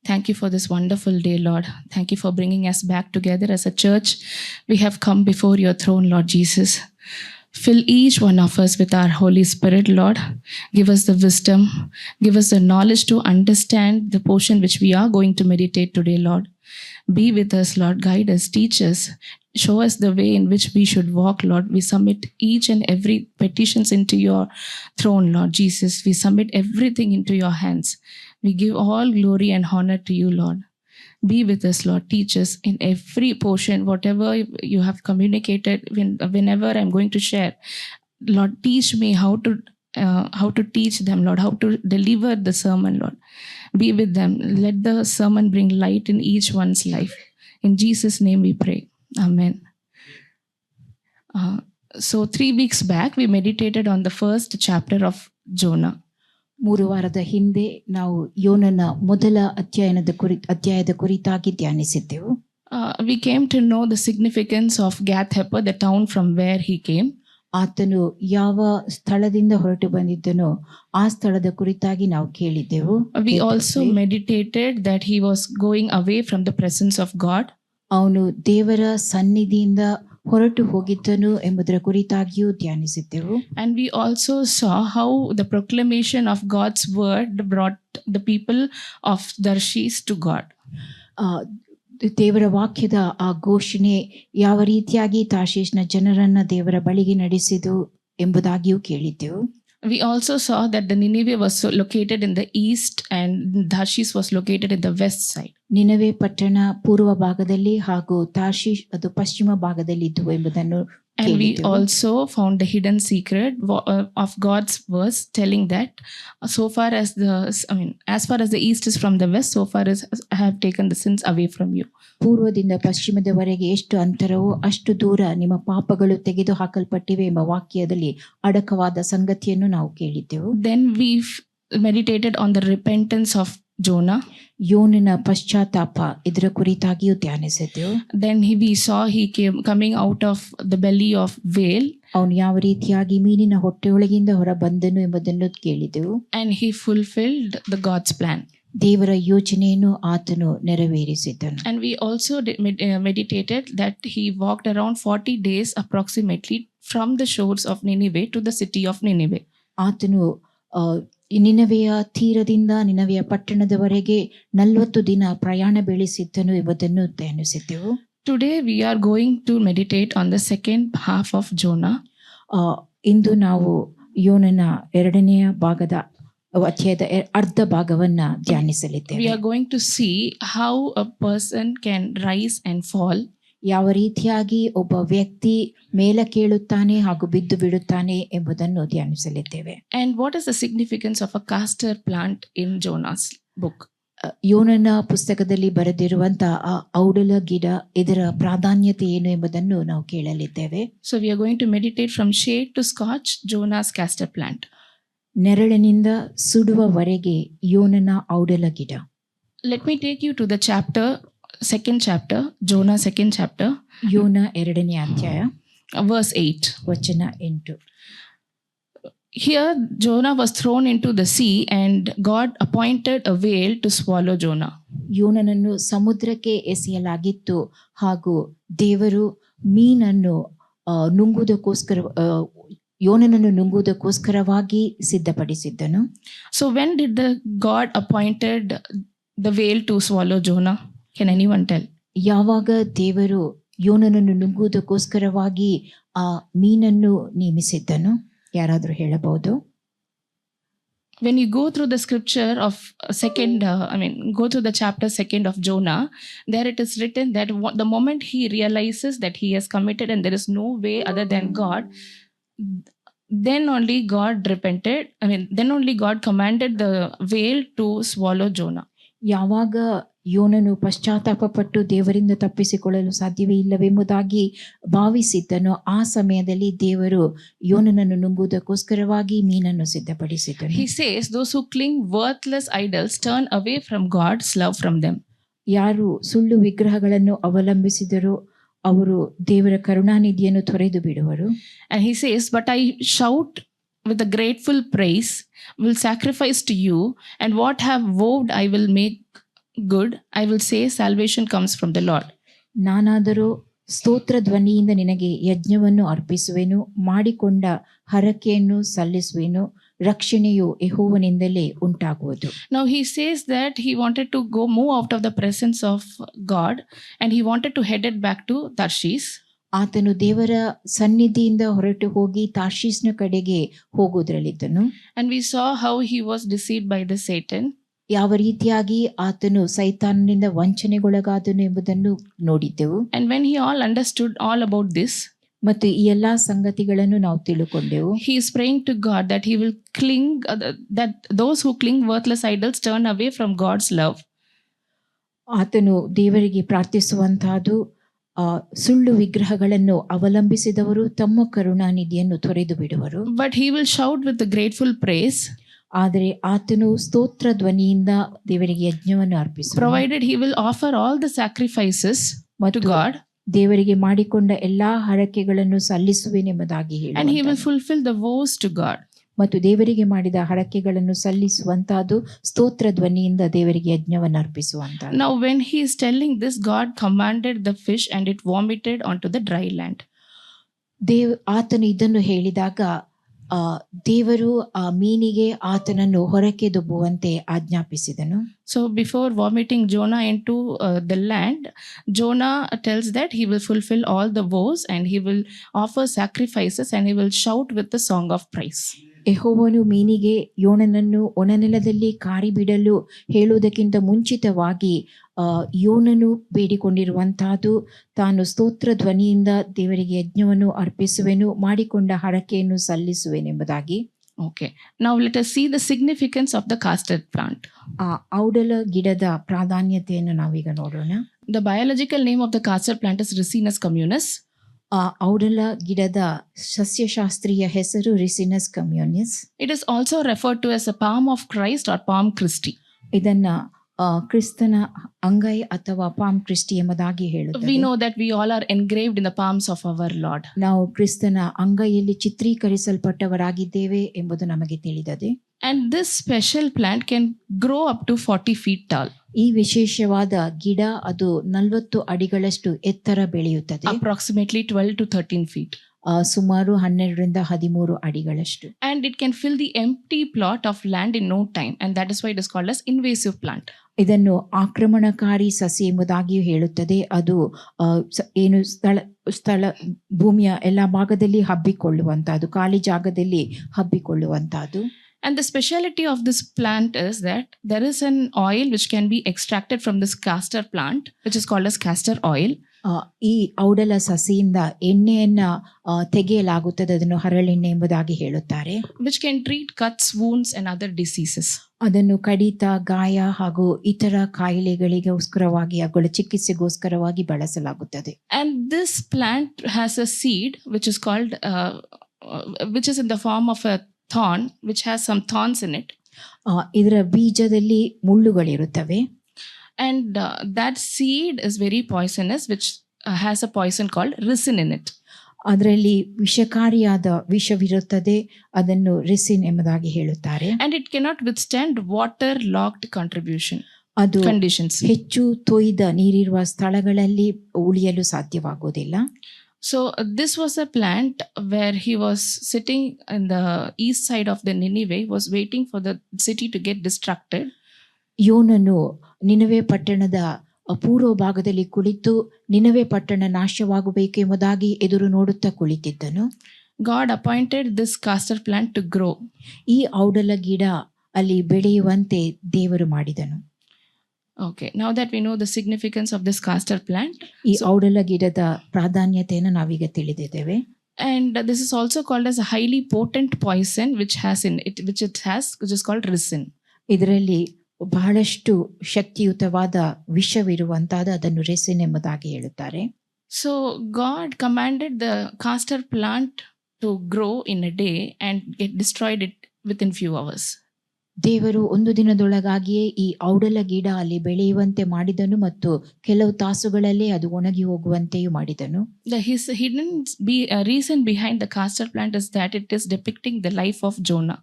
thank you for this wonderful day, Lord. Thank you for bringing us back together as a church. We have come before your throne, Lord Jesus. Fill each one of us with our Holy Spirit, Lord. Give us the wisdom. Give us the knowledge to understand the portion which we are going to meditate today, Lord. Be with us, Lord. Guide us, teach us. Show us the way in which we should walk, Lord. We submit each and every petitions into your throne, Lord Jesus. We submit everything into your hands. We give all glory and honor to you, Lord. Be with us, Lord. Teach us in every portion, whatever you have communicated, whenever I'm going to share. Lord, teach me how to teach them, Lord, how to deliver the sermon, Lord. Be with them. Let the sermon bring light in each one's life. In Jesus' name we pray. Amen. So 3 weeks back, we meditated on the first chapter of Jonah. 3 ವಾರದ ಹಿಂದೆ ನಾವು ಯೋನನ ಮೊದಲ ಅಧ್ಯಾಯದ ಕುರಿತಾಗಿ ಧ್ಯಾನಿಸಿದ್ದೆವು. We came to know the significance of Gath-hepher, the town from where he came. ಆತನು ಯಾವ ಸ್ಥಳದಿಂದ ಹೊರಟು ಬಂದಿದ್ದನೋ ಆ ಸ್ಥಳದ ಕುರಿತಾಗಿ ನಾವು ಕೇಳಿದ್ದೆವು. We also meditated that he was going away from the presence of God. ಅವನು ದೇವರ ಸನ್ನಿಧಿಯಿಂದ ಹೊರಟು ಹೋಗಿದ್ದನು ಎಂಬುದರ ಕುರಿತಾಗಿಯೂ ಧ್ಯಾನಿಸಿದ್ದೆವು. And we also saw how the proclamation of God's word brought the people of Tarshish to God. ದೇವರ ವಾಕ್ಯದ ಆ ಘೋಷಣೆ ಯಾವ ರೀತಿಯಾಗಿ ತಾರ್ಷೀಷ್ನ ಜನರನ್ನ ದೇವರ ಬಳಿಗೆ ನಡೆಸಿದು ಎಂಬುದಾಗಿಯೂ ಕೇಳಿದ್ದೆವು. We also saw that the Nineveh was located in the east and Tarshish was located in the west side. Nineveh ಪಟ್ಟಣ ಪೂರ್ವ ಭಾಗದಲ್ಲಿ ಹಾಗೂ ತಾರ್ಷೀಷ್ ಅದು ಪಶ್ಚಿಮ ಭಾಗದಲ್ಲಿ ಇದ್ದವು ಎಂಬುದನ್ನು And we ಕೇಳಿದ್ದೆವು. also found the hidden secret of God's verse telling that as far as the east is from the west, so far as I have taken the sins away from you. ಪೂರ್ವದಿಂದ ಪಶ್ಚಿಮದವರೆಗೆ ಎಷ್ಟು ಅಂತರವೋ ಅಷ್ಟು ದೂರ ನಿಮ್ಮ ಪಾಪಗಳು ತೆಗೆದು ಹಾಕಲ್ಪಟ್ಟಿವೆ ಎಂಬ ವಾಕ್ಯದಲ್ಲಿ ಅಡಕವಾದ ಸಂಗತಿಯನ್ನು ನಾವು ಕೇಳಿದ್ದೆವು. Then we meditated on the repentance of Jonah. ಯೋನನ ಪಶ್ಚಾತ್ತಾಪ ಇದರ ಕುರಿತಾಗಿಯೂ ಧ್ಯಾನಿಸಿದ್ದೆವು. Then we saw he came coming out of the belly of whale. ಅವನು ಯಾವ ರೀತಿಯಾಗಿ ಮೀನಿನ ಹೊಟ್ಟೆಯೊಳಗಿಂದ ಹೊರ ಬಂದನು ಎಂಬುದನ್ನು ಕೇಳಿದೆವು. And he fulfilled the God's plan. ದೇವರ ಯೋಜನೆಯನ್ನು ಆತನು ನೆರವೇರಿಸಿದ್ದನು. And we also meditated that he walked around 40 days approximately from the shores of Nineveh to the city of Nineveh. ಆತನು ನಿನವೆಯ ತೀರದಿಂದ ನಿನವೆಯ ಪಟ್ಟಣದವರೆಗೆ 40 ದಿನ ಪ್ರಯಾಣ ಬೆಳೆಸಿದ್ದನು ಎಂಬುದನ್ನು ಧ್ಯಾನಿಸಿದ್ದೆವು. Today we are going to meditate on the second half of Jonah. ಇಂದು ನಾವು ಯೋನನ ಎರಡನೆಯ ಭಾಗದ ಅಧ್ಯಾಯದ ಅರ್ಧ ಭಾಗವನ್ನ ಧ್ಯಾನಿಸಲಿದ್ದೇವೆ. We are going to see how a person can rise and fall. ಯಾವ ರೀತಿಯಾಗಿ ಒಬ್ಬ ವ್ಯಕ್ತಿ ಮೇಲಕ್ಕೇಳುತ್ತಾನೆ ಹಾಗೂ ಬಿದ್ದು ಬಿಡುತ್ತಾನೆ ಎಂಬುದನ್ನು ಧ್ಯಾನಿಸಲಿದ್ದೇವೆ. And what is the significance of a castor plant in Jonah's book? ಯೋನನ ಪುಸ್ತಕದಲ್ಲಿ ಬರೆದಿರುವಂತಹ ಆ ಔಡಲ ಗಿಡ ಇದರ ಪ್ರಾಧಾನ್ಯತೆ ಏನು ಎಂಬುದನ್ನು ನಾವು ಕೇಳಲಿದ್ದೇವೆ. So we are going to meditate from shade to scorch, Jonah's castor plant. ನೆರಳಿನಿಂದ ಸುಡುವವರೆಗೆ ಯೋನನ ಔಡಲ ಗಿಡ. Let me take you to the second chapter, Jonah second chapter. ಯೋನ ಎರಡನೇ ಅಧ್ಯಾಯ verse 8. ವಚನ 8. Here Jonah was thrown into the sea and God appointed a whale to swallow Jonah. ಯೋನನನ್ನು ಸಮುದ್ರಕ್ಕೆ ಎಸೆಯಲಾಗಿತ್ತು ಹಾಗೂ ದೇವರು ಮೀನನ್ನು ಯೋನನನ್ನು ನುಂಗುವುದಕ್ಕೋಸ್ಕರವಾಗಿ ಸಿದ್ಧಪಡಿಸಿದ್ದನು. So when did the God appointed the whale to swallow Jonah? Can anyone tell? ಯಾವಾಗ ದೇವರು ಯೋನನನ್ನು ನುಂಗುವುದಕ್ಕೋಸ್ಕರವಾಗಿ ಆ ಮೀನನ್ನು ನೇಮಿಸಿದ್ದನು? ಯಾರಾದರೂ ಹೇಳಬಹುದು? When you go through the scripture of go through the chapter 2 of Jonah, there it is written that the moment he realizes that he has committed and there is no way other than God, then only God repented. Then only God commanded the whale to swallow Jonah. ಯಾವಾಗ ಯೋನನು ಪಶ್ಚಾತ್ತಾಪಪಟ್ಟು ದೇವರಿಂದ ತಪ್ಪಿಸಿಕೊಳ್ಳಲು ಸಾಧ್ಯವೇ ಇಲ್ಲವೆಂಬುದಾಗಿ ಭಾವಿಸಿದ್ದನು ಆ ಸಮಯದಲ್ಲಿ ದೇವರು ಯೋನನನ್ನು ನುಂಗುವುದಕ್ಕೋಸ್ಕರವಾಗಿ ಮೀನನ್ನು ಸಿದ್ಧಪಡಿಸಿದನು. He says those who cling worthless idols turn away from God's love from them. ಯಾರು ಸುಳ್ಳು ವಿಗ್ರಹಗಳನ್ನು ಅವಲಂಬಿಸಿದರೋ ಅವರು ದೇವರ ಕರುಣಾನಿಧಿಯನ್ನು ತೊರೆದು ಬಿಡುವರು. And he says, but I shout with a grateful praise, will sacrifice to you, and what have vowed I will make good. I will say salvation comes from the Lord. ನಾನಾದರೂ ಸ್ತೋತ್ರ ಧ್ವನಿಯಿಂದ ನಿನಗೆ ಯಜ್ಞವನ್ನು ಅರ್ಪಿಸುವೆನು, ಮಾಡಿಕೊಂಡ ಹರಕೆಯನ್ನು ಸಲ್ಲಿಸುವೆನು, ರಕ್ಷಣೆಯು ಯೆಹೋವನಿಂದಲೇ ಉಂಟಾಗುವುದು. Now he says that he wanted to move out of the presence of God and he wanted to head it back to Tarshish. ಆತನು ದೇವರ ಸನ್ನಿಧಿಯಿಂದ ಹೊರಟು ಹೋಗಿ ತಾರ್ಷೀಷ್ನ ಕಡೆಗೆ ಹೋಗುವುದರಲ್ಲಿದ್ದನು. And we saw how he was deceived by the Satan. ಯಾವ ರೀತಿಯಾಗಿ ಆತನು ಸೈತಾನನಿಂದ ವಂಚನೆಗೊಳಗಾದನು ಎಂಬುದನ್ನು ನೋಡಿದ್ದೆವು. And when he all understood all about this, ಮತ್ತು ಈ ಎಲ್ಲಾ ಸಂಗತಿಗಳನ್ನು ನಾವು ತಿಳುಕೊಂಡೆವು. He is praying to God that he will cling, that those who cling worthless idols turn away from God's love. ಆತನು ದೇವರಿಗೆ ಪ್ರಾರ್ಥಿಸುವಂತಹದ್ದು ಸುಳ್ಳು ವಿಗ್ರಹಗಳನ್ನು ಅವಲಂಬಿಸಿದವರು ತಮ್ಮ ಕರುಣಾನಿಧಿಯನ್ನು ತೊರೆದು ಬಿಡುವರು. But he will shout with the grateful praise, ಆದರೆ ಆತನು ಸ್ತೋತ್ರ ಧ್ವನಿಯಿಂದ ದೇವರಿಗೆ ಯಜ್ಞವನ್ನು ಅರ್ಪಿಸುವ, provided he will offer all the sacrifices to ಮತ್ತು God, ದೇವರಿಗೆ ಮಾಡಿಕೊಂಡ ಎಲ್ಲಾ ಹರಕೆಗಳನ್ನು ಸಲ್ಲಿಸುವೆನೆಂಬುದಾಗಿ and he will ಹೇಳುವಂತ, fulfill the vows to God. ಮತ್ತು ದೇವರಿಗೆ ಮಾಡಿದ ಹರಕೆಗಳನ್ನು ಸಲ್ಲಿಸುವಂತಹದ್ದು ಸ್ತೋತ್ರ ಧ್ವನಿಯಿಂದ ದೇವರಿಗೆ ಯಜ್ಞವನ್ನು ಅರ್ಪಿಸುವಂತ. Now when he is telling this, God commanded the fish and it vomited onto the dry land. ಆತನು ಇದನ್ನು ಹೇಳಿದಾಗ ದೇವರು ಆ ಮೀನಿಗೆ ಆತನನ್ನು ಹೊರಕ್ಕೆ ದೊಬ್ಬುವಂತೆ ಆಜ್ಞಾಪಿಸಿದನು. So before vomiting Jonah into the land, Jonah tells that he will fulfill all the vows and he will offer sacrifices and he will shout with the song of praise. ಯೆಹೋವನು ಮೀನಿಗೆ ಯೋನನನ್ನು ಒಣನೆಲದಲ್ಲಿ ಕಾರಿ ಬಿಡಲು ಹೇಳುವುದಕ್ಕಿಂತ ಮುಂಚಿತವಾಗಿ ಯೋನನು ಬೇಡಿಕೊಂಡಿರುವಂತಹದ್ದು, ತಾನು ಸ್ತೋತ್ರ ಧ್ವನಿಯಿಂದ ದೇವರಿಗೆ ಯಜ್ಞವನ್ನು ಅರ್ಪಿಸುವೆನು, ಮಾಡಿಕೊಂಡ ಹರಕೆಯನ್ನು ಸಲ್ಲಿಸುವೆನೆಂಬುದಾಗಿ. Okay, now let us see the significance of the custard plant. ಆ ಔಡಲ ಗಿಡದ ಪ್ರಾಧಾನ್ಯತೆಯನ್ನು ನಾವೀಗ ನೋಡೋಣ. The biological name of the custard plant is Ricinus communis. ಆ ಔಡಲ ಗಿಡದ ಸಸ್ಯಶಾಸ್ತ್ರೀಯ ಹೆಸರು ರಿಸಿನಸ್ ಕಮ್ಯುನಿಸ್. It is also referred to as a palm of Christ or palm Christi. ಇದನ್ನ ಕ್ರಿಸ್ತನ ಅಂಗೈ ಅಥವಾ ಪಾಮ್ ಕ್ರಿಸ್ಟಿ ಎಂಬುದಾಗಿ We ಹೇಳುತ್ತದೆ. know that we all are engraved in the palms of our Lord. ನಾವು ಕ್ರಿಸ್ತನ ಅಂಗೈಯಲ್ಲಿ ಚಿತ್ರೀಕರಿಸಲ್ಪಟ್ಟವರಾಗಿದ್ದೇವೆ ಎಂಬುದು ನಮಗೆ ತಿಳಿದದೆ. And this special plant can grow up to 40 feet tall. ಈ ವಿಶೇಷವಾದ ಗಿಡ ಅದು 40 ಅಡಿಗಳಷ್ಟು ಎತ್ತರ ಬೆಳೆಯುತ್ತದೆ. Approximately 12 to 13 feet. ಸುಮಾರು 12ರಿಂದ 13 ಅಡಿಗಳಷ್ಟು. And it can fill the empty plot of land in no time. And that is why it is called as invasive plant. ಇದನ್ನು ಆಕ್ರಮಣಕಾರಿ ಸಸಿ ಎಂಬುದಾಗಿಯೂ ಹೇಳುತ್ತದೆ. ಅದು ಏನು ಸ್ಥಳ ಭೂಮಿಯ ಎಲ್ಲ ಭಾಗದಲ್ಲಿ ಹಬ್ಬಿಕೊಳ್ಳುವಂತಹದ್ದು, ಖಾಲಿ ಜಾಗದಲ್ಲಿ ಹಬ್ಬಿಕೊಳ್ಳುವಂತಹದ್ದು. And the speciality of this plant is that there is an oil which can be extracted from this castor plant, which is called as castor oil. ಈ ಔಡಲ ಸಸಿಯಿಂದ ಎಣ್ಣೆಯನ್ನ ತೆಗೆಯಲಾಗುತ್ತದೆ, ಅದನ್ನು ಹರಳೆಣ್ಣೆ ಎಂಬುದಾಗಿ ಹೇಳುತ್ತಾರೆ. Which can treat cuts, wounds and other diseases. ಅದನ್ನು ಕಡಿತ, ಗಾಯ ಹಾಗೂ ಇತರ ಕಾಯಿಲೆಗಳಿಗೋಸ್ಕರವಾಗಿ ಅವುಗಳ ಚಿಕಿತ್ಸೆಗೋಸ್ಕರವಾಗಿ ಬಳಸಲಾಗುತ್ತದೆ. And this plant has a seed which is called, which is in the form of a thorn, which has some thorns in it. ಇದರ ಬೀಜದಲ್ಲಿ ಮುಳ್ಳುಗಳಿರುತ್ತವೆ. And that seed is very poisonous, which has a poison called ricin in it. ಅದರಲ್ಲಿ ವಿಷಕಾರಿಯಾದ ವಿಷವಿರುತ್ತದೆ, ಅದನ್ನು ricin ಎಂಬುದಾಗಿ ಹೇಳುತ್ತಾರೆ. And it cannot withstand water locked ಅದು conditions. ಹೆಚ್ಚು ತೊಯ್ದ ನೀರಿರುವ ಸ್ಥಳಗಳಲ್ಲಿ ಉಳಿಯಲು ಸಾಧ್ಯವಾಗುವುದಿಲ್ಲ. So this was a plant where he was sitting in the east side of the Nineveh, was waiting for the city to get destructed. ಯೋನನು Nineveh ಪಟ್ಟಣದ ಪೂರ್ವ ಭಾಗದಲ್ಲಿ ಕುಳಿತು ನಿನವೆ ಪಟ್ಟಣ ನಾಶವಾಗಬೇಕೆಂಬುದಾಗಿ ಎದುರು ನೋಡುತ್ತಾ ಕುಳಿತಿದ್ದನು. God appointed this castor plant to grow. ಈ ಔಡಲ ಗಿಡ ಅಲ್ಲಿ ಬೆಳೆಯುವಂತೆ ದೇವರು ಮಾಡಿದನು. Okay, now that we know the significance of this castor plant, ಈ ಔಡಲ ಗಿಡದ ಪ್ರಾಧಾನ್ಯತೆಯನ್ನು ನಾವೀಗ ತಿಳಿದಿದ್ದೇವೆ. and this is also called as a highly potent poison which is called ricin. ಇದರಲ್ಲಿ ಬಹಳಷ್ಟು ಶಕ್ತಿಯುತವಾದ ವಿಷವಿರುವಂತಹದ್ದು, ಅದನ್ನು ರೆಸಿನ್ ಎಂಬುದಾಗಿ ಹೇಳುತ್ತಾರೆ. So God commanded the castor plant to grow in a day and destroyed it within few hours. ದೇವರು ಒಂದು ದಿನದೊಳಗಾಗಿಯೇ ಈ ಔಡಲ ಗಿಡ ಅಲ್ಲಿ ಬೆಳೆಯುವಂತೆ ಮಾಡಿದನು ಮತ್ತು ಕೆಲವು ತಾಸುಗಳಲ್ಲೇ ಅದು ಒಣಗಿ ಹೋಗುವಂತೆಯೂ ಮಾಡಿದನು. The hidden reason behind the castor plant is that it is depicting the life of Jonah.